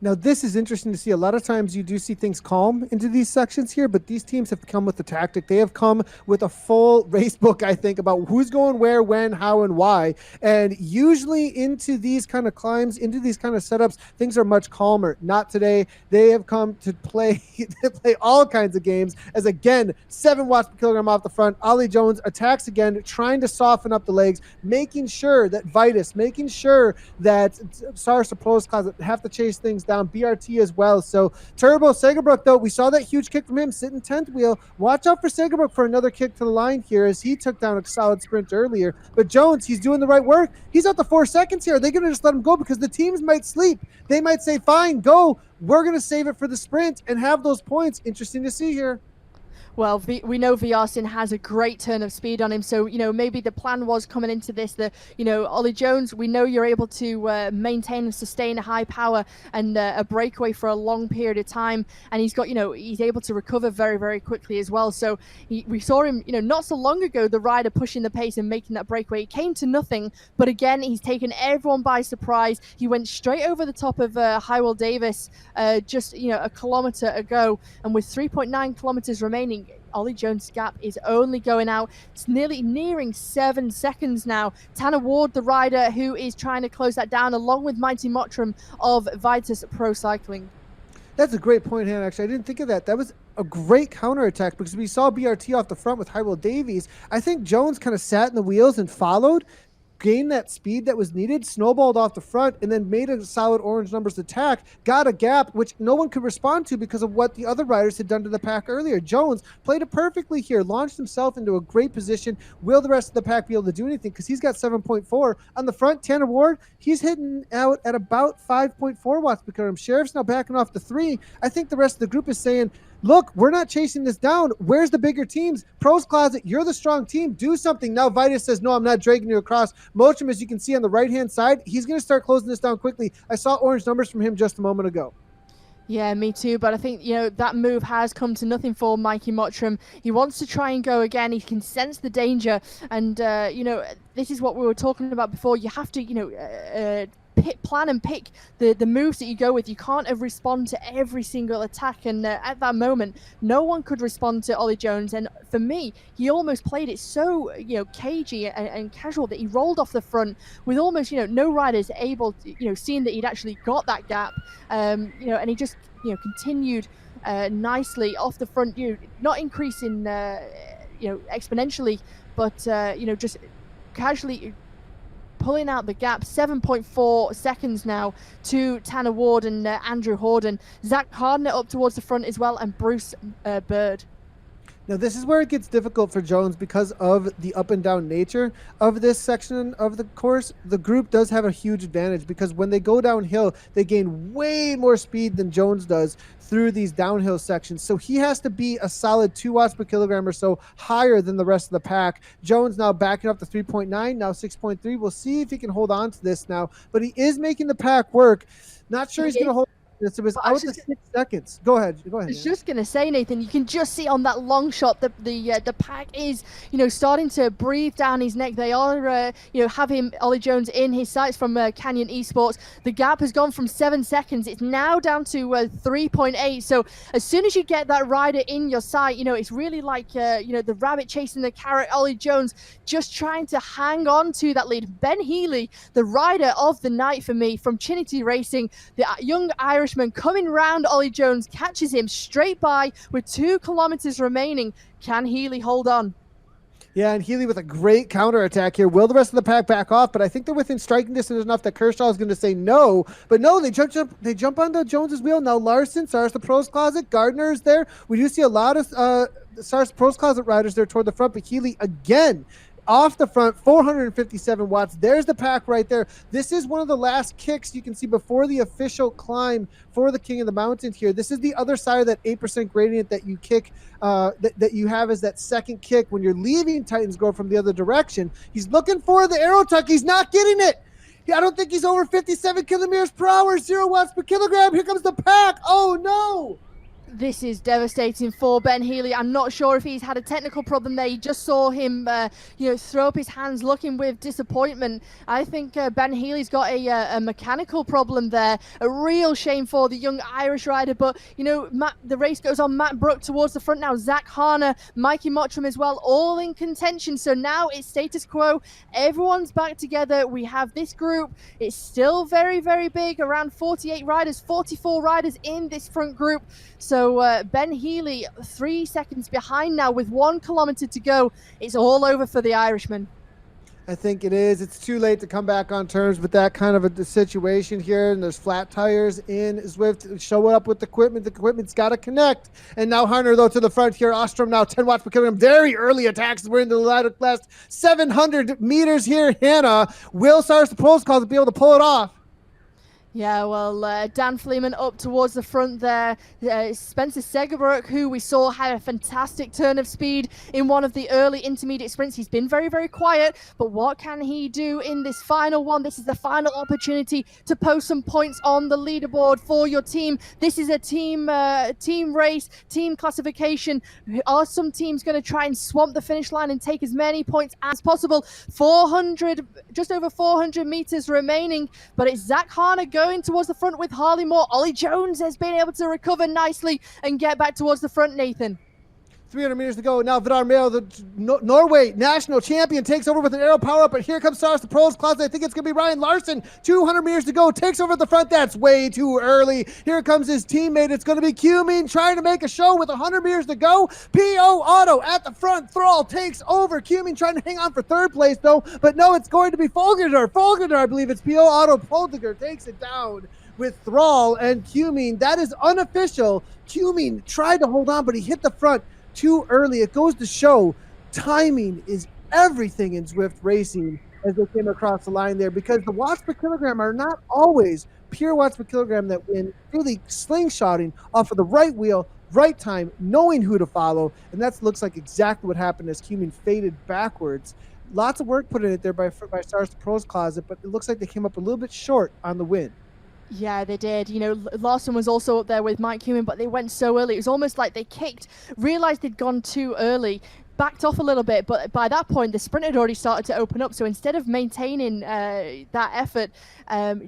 Now, this is interesting to see. A lot of times you do see things calm into these sections here, but these teams have come with the tactic. They have come with a full race book, I think, about who's going where, when, how, and why. And usually into these kind of climbs, into these kind of setups, things are much calmer. Not today. They have come to play all kinds of games. As again, 7 watts per kilogram off the front. Ollie Jones attacks again, trying to soften up the legs, making sure that Vitus, making sure that Sars Pros have to chase things down. BRT as well. So Turbo Segerbrook, though, we saw that huge kick from him sitting 10th wheel. Watch out for Segerbrook for another kick to the line here, as he took down a solid sprint earlier. But Jones, he's doing the right work. He's out to 4 seconds here. Are they going to just let him go? Because the teams might sleep. They might say, fine, go. We're going to save it for the sprint and have those points. Interesting to see here. Well, we know Viarsin has a great turn of speed on him, so maybe the plan was coming into this that Ollie Jones, we know you're able to maintain and sustain a high power and a breakaway for a long period of time, and he's got he's able to recover very, very quickly as well. So we saw him not so long ago, the rider pushing the pace and making that breakaway. It came to nothing, but again he's taken everyone by surprise. He went straight over the top of Hywell Davis just a kilometer ago, and with 3.9 kilometers remaining, Ollie Jones' gap is only going out. It's nearly nearing 7 seconds now. Tanner Ward, the rider who is trying to close that down, along with Mighty Mottram of Vitus Pro Cycling. That's a great point, Hannah. Actually, I didn't think of that. That was a great counterattack, because we saw BRT off the front with Hywell Davies. I think Jones kind of sat in the wheels and followed, gained that speed that was needed, snowballed off the front, and then made a solid orange numbers attack, got a gap, which no one could respond to because of what the other riders had done to the pack earlier. Jones played it perfectly here, launched himself into a great position. Will the rest of the pack be able to do anything? Because he's got 7.4. On the front, Tanner Ward, he's hitting out at about 5.4 watts per kilogram. Sheriff's now backing off the 3. I think the rest of the group is saying, look, we're not chasing this down. Where's the bigger teams? Pros Closet, you're the strong team. Do something. Now Vitus says, no, I'm not dragging you across. Mochum, as you can see on the right-hand side, he's going to start closing this down quickly. I saw orange numbers from him just a moment ago. Yeah, me too. But I think, that move has come to nothing for Mikey Mottram. He wants to try and go again. He can sense the danger. And, this is what we were talking about before. You have to, plan and pick the moves that you go with. You can't respond to every single attack, and at that moment no one could respond to Ollie Jones. And for me, he almost played it so cagey and casual that he rolled off the front with almost no riders able to, seeing that he'd actually got that gap, and he just continued nicely off the front, not increasing exponentially, but just casually pulling out the gap. 7.4 seconds now to Tanner Ward and Andrew Horden. Zach Hardner up towards the front as well, and Bruce Bird. Now, this is where it gets difficult for Jones because of the up and down nature of this section of the course. The group does have a huge advantage because when they go downhill, they gain way more speed than Jones does through these downhill sections. So he has to be a solid 2 watts per kilogram or so higher than the rest of the pack. Jones now backing up to 3.9, now 6.3. We'll see if he can hold on to this now, but he is making the pack work. Not sure he's going to hold. It was out to 6 seconds. Go ahead. I was just going to say, Nathan, you can just see on that long shot that the pack is, starting to breathe down his neck. They are, have him, Ollie Jones, in his sights from Canyon Esports. The gap has gone from 7 seconds. It's now down to 3.8. So as soon as you get that rider in your sight, it's really like, the rabbit chasing the carrot. Ollie Jones just trying to hang on to that lead. Ben Healy, the rider of the night for me from Trinity Racing, the young Irishman coming round Ollie Jones, catches him straight by with 2 kilometers remaining. Can Healy hold on? Yeah, and Healy with a great counterattack here. Will the rest of the pack back off? But I think they're within striking distance enough that Kershaw is going to say no. But no, they jump onto Jones's wheel. Now Larson, Sars the Pros Closet, Gardner is there. We do see a lot of Sars Pros Closet riders there toward the front, but Healy again off the front, 457 watts. There's the pack right there. This is one of the last kicks you can see before the official climb for the King of the Mountain here. This is the other side of that 8% gradient that you kick, that you have as that second kick when you're leaving Titans Grove from the other direction. He's looking for the arrow tuck. He's not getting it. I don't think he's over 57 kilometers per hour, 0 watts per kilogram. Here comes the pack. Oh, no. This is devastating for Ben Healy. I'm not sure if he's had a technical problem there. You just saw him, throw up his hands looking with disappointment. I think Ben Healy's got a mechanical problem there. A real shame for the young Irish rider. But, the race goes on. Matt Brook towards the front now. Zach Harner, Mikey Mottram as well, all in contention. So now it's status quo. Everyone's back together. We have this group. It's still very, very big. Around 48 riders, 44 riders in this front group. So Ben Healy 3 seconds behind now with 1 kilometer to go. It's all over for the Irishman. I think it is. It's too late to come back on terms with that kind of a situation here. And there's flat tires in Zwift. Show up with the equipment. The equipment's got to connect. And now Hunter, though, to the front here. Ostrom now 10 watts per kilogram. Very early attacks. We're into the last 700 meters here. Hannah, will Sars the Pros Closet be able to pull it off? Yeah, well, Dan Fleeman up towards the front there. Spencer Segerbrook, who we saw had a fantastic turn of speed in one of the early intermediate sprints. He's been very, very quiet, but what can he do in this final one? This is the final opportunity to post some points on the leaderboard for your team. This is a team race, team classification. Are some teams going to try and swamp the finish line and take as many points as possible? 400, just over 400 meters remaining, but it's Zach Harner going towards the front with Harley Moore. Ollie Jones has been able to recover nicely and get back towards the front, Nathan. 300 meters to go. Now Vidar Mayo, the Norway national champion, takes over with an aero power-up, but here comes Stars, the pros closet. I think it's going to be Ryan Larson. 200 meters to go. Takes over at the front. That's way too early. Here comes his teammate. It's going to be Cumming trying to make a show with 100 meters to go. P.O. Auto at the front. Thrall takes over. Cumming trying to hang on for third place, though. But no, it's going to be Folger. Folger, I believe it's P.O. Auto. Folger takes it down with Thrall and Cumming. That is unofficial. Cumming tried to hold on, but he hit the front too early. It goes to show timing is everything in Zwift racing as they came across the line there, because the watts per kilogram are not always pure watts per kilogram that win. Really slingshotting off of the right wheel, right time, knowing who to follow, and that looks like exactly what happened as Cumming faded backwards. Lots of work put in it there by Stars to Pros Closet, but it looks like they came up a little bit short on the win. Yeah, they did. You know, Larson was also up there with Mike Cumming, but they went so early. It was almost like they realized they'd gone too early, backed off a little bit, but by that point, the sprint had already started to open up. So instead of maintaining that effort,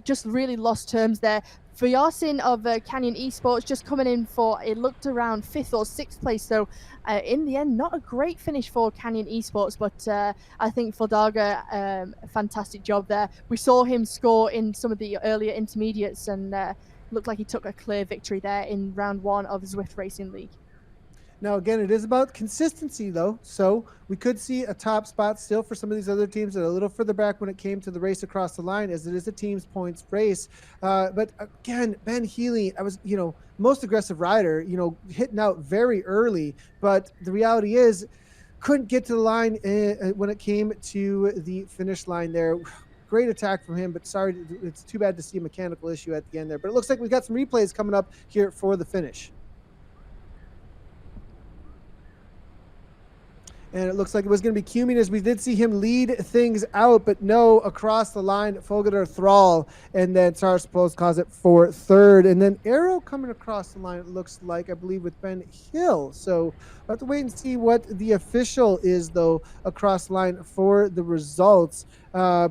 just really lost terms there. For Yasin of Canyon Esports, just coming in for, it looked around 5th or 6th place. So in the end, not a great finish for Canyon Esports, but I think Foldaga, a fantastic job there. We saw him score in some of the earlier intermediates and looked like he took a clear victory there in round 1 of the Zwift Racing League. Now, again, it is about consistency, though. So we could see a top spot still for some of these other teams that are a little further back when it came to the race across the line, as it is a team's points race. But again, Ben Healy, most aggressive rider, hitting out very early. But the reality is, couldn't get to the line when it came to the finish line there. Great attack from him, but sorry, it's too bad to see a mechanical issue at the end there. But it looks like we got some replays coming up here for the finish. And it looks like it was going to be Cumming, as we did see him lead things out, but no, across the line, Folger, Thrall, and then Stars Pros Closet for third. And then Arrow coming across the line, it looks like, I believe, with Ben Hill. So we'll have to wait and see what the official is, though, across the line for the results. I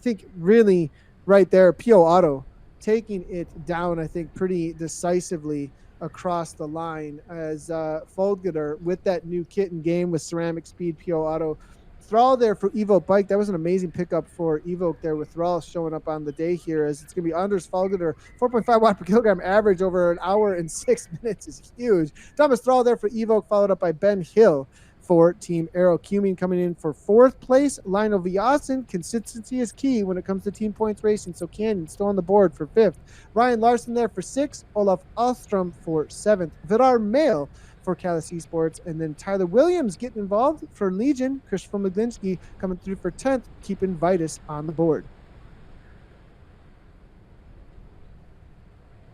think really right there, P.O. Auto taking it down, I think, pretty decisively across the line, as Folger with that new kit and game with Ceramic Speed, P.O. Auto. Thrall there for Evoke Bike. That was an amazing pickup for Evoke there, with Thrall showing up on the day here, as it's going to be Anders Folger. 4.5 watt per kilogram average over an hour and 6 minutes is huge. Thomas Thrall there for Evoke, followed up by Ben Hill for Team Aero. Cumming coming in for 4th place. Lionel Viasin, consistency is key when it comes to team points racing, so Canyon still on the board for 5th. Ryan Larson there for 6th. Olaf Ostrom for 7th. Vidar Mail for Callis Esports, and then Tyler Williams getting involved for Legion. Christopher Maglinski coming through for 10th, keeping Vitus on the board.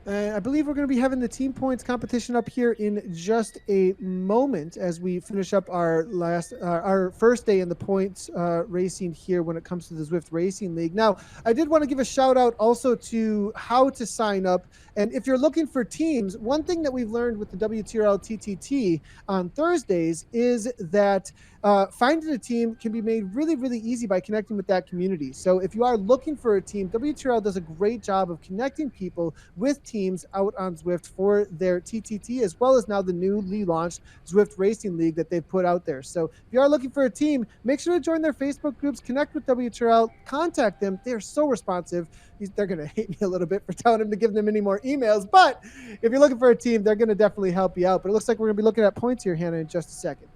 I believe we're going to be having the team points competition up here in just a moment, as we finish up our first day in the points racing here when it comes to the Zwift Racing League. Now, I did want to give a shout out also to how to sign up. And if you're looking for teams, one thing that we've learned with the WTRL TTT on Thursdays is that finding a team can be made really, really easy by connecting with that community. So if you are looking for a team, WTRL does a great job of connecting people with teams out on Zwift for their TTT, as well as now the newly launched Zwift Racing League that they've put out there. So if you are looking for a team, make sure to join their Facebook groups, connect with WTRL, contact them. They are so responsive. They're going to hate me a little bit for telling them to give them any more emails, but if you're looking for a team, they're going to definitely help you out. But it looks like we're going to be looking at points here, Hannah, in just a second.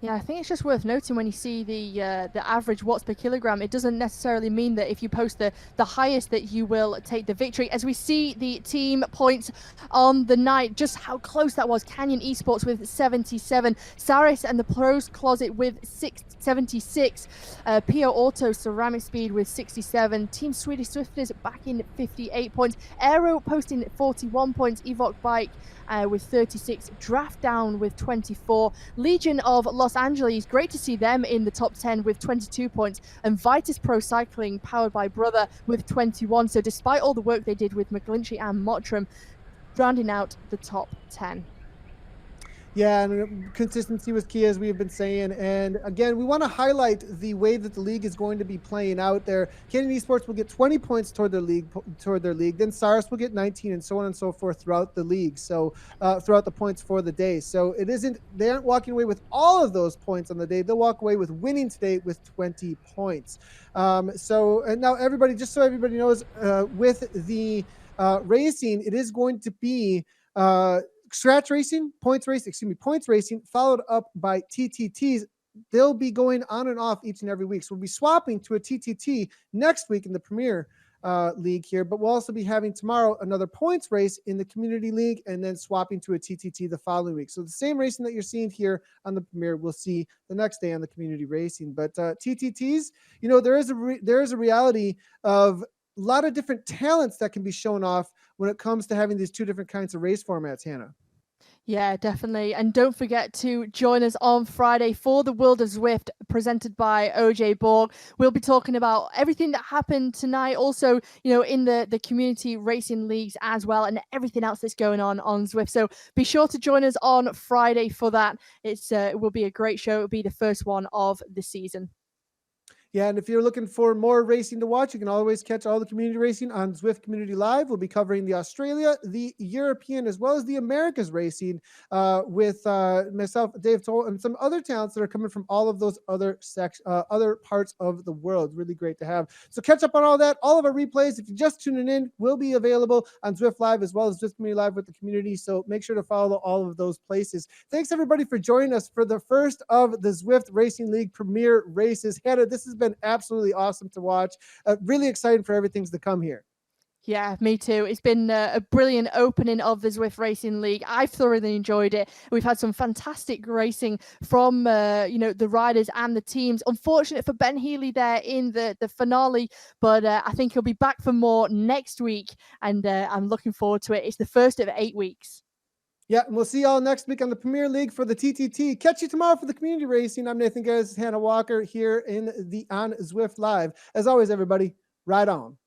Yeah, I think it's just worth noting when you see the average watts per kilogram, it doesn't necessarily mean that if you post the highest that you will take the victory. As we see the team points on the night, just how close that was. Canyon Esports with 77, Saris and the Pros Closet with 76, P.O. Auto Ceramic Speed with 67, Team Swedish Swifters back in 58 points, Aero posting 41 points, Evoque Bike with 36, Draft Down with 24, Legion of Los Angeles, great to see them in the top 10 with 22 points, and Vitus Pro Cycling, powered by Brother, with 21. So despite all the work they did with McGlinchey and Mottram, rounding out the top 10. Yeah, and consistency was key, as we have been saying. And again, we want to highlight the way that the league is going to be playing out there. Canadian Esports will get 20 points toward their league. Then Cyrus will get 19, and so on and so forth throughout the league. So throughout the points for the day. So they aren't walking away with all of those points on the day. They'll walk away with winning today with 20 points. And now everybody, just so everybody knows, with the racing, it is going to be points racing, followed up by TTTs. They'll be going on and off each and every week. So we'll be swapping to a TTT next week in the Premier League here, but we'll also be having tomorrow another points race in the Community League and then swapping to a TTT the following week. So the same racing that you're seeing here on the Premier, we'll see the next day on the Community Racing. But TTTs, there is a reality of a lot of different talents that can be shown off when it comes to having these two different kinds of race formats, Hannah. Yeah, definitely. And don't forget to join us on Friday for the World of Zwift presented by OJ Borg. We'll be talking about everything that happened tonight, also, in the community racing leagues as well, and everything else that's going on Zwift. So be sure to join us on Friday for that. It will be a great show. It'll be the first one of the season. Yeah, and if you're looking for more racing to watch, you can always catch all the community racing on Zwift Community Live. We'll be covering the Australia, the European, as well as the Americas racing with myself, Dave Toll, and some other talents that are coming from all of those other parts of the world. Really great to have. So catch up on all that. All of our replays, if you're just tuning in, will be available on Zwift Live as well as Zwift Community Live with the community. So make sure to follow all of those places. Thanks, everybody, for joining us for the first of the Zwift Racing League Premier races. Hannah, this has been absolutely awesome to watch. Really excited for everything's to come here. Yeah, me too. It's been a brilliant opening of the Zwift Racing League. I've thoroughly enjoyed it. We've had some fantastic racing from the riders and the teams. Unfortunate for Ben Healy there in the finale, but I think he'll be back for more next week, and I'm looking forward to it. It's the first of 8 weeks. Yeah, and we'll see y'all next week on the Premier League for the TTT. Catch you tomorrow for the community racing. I'm Nathan Guys, Hannah Walker here on Zwift Live. As always, everybody, ride on.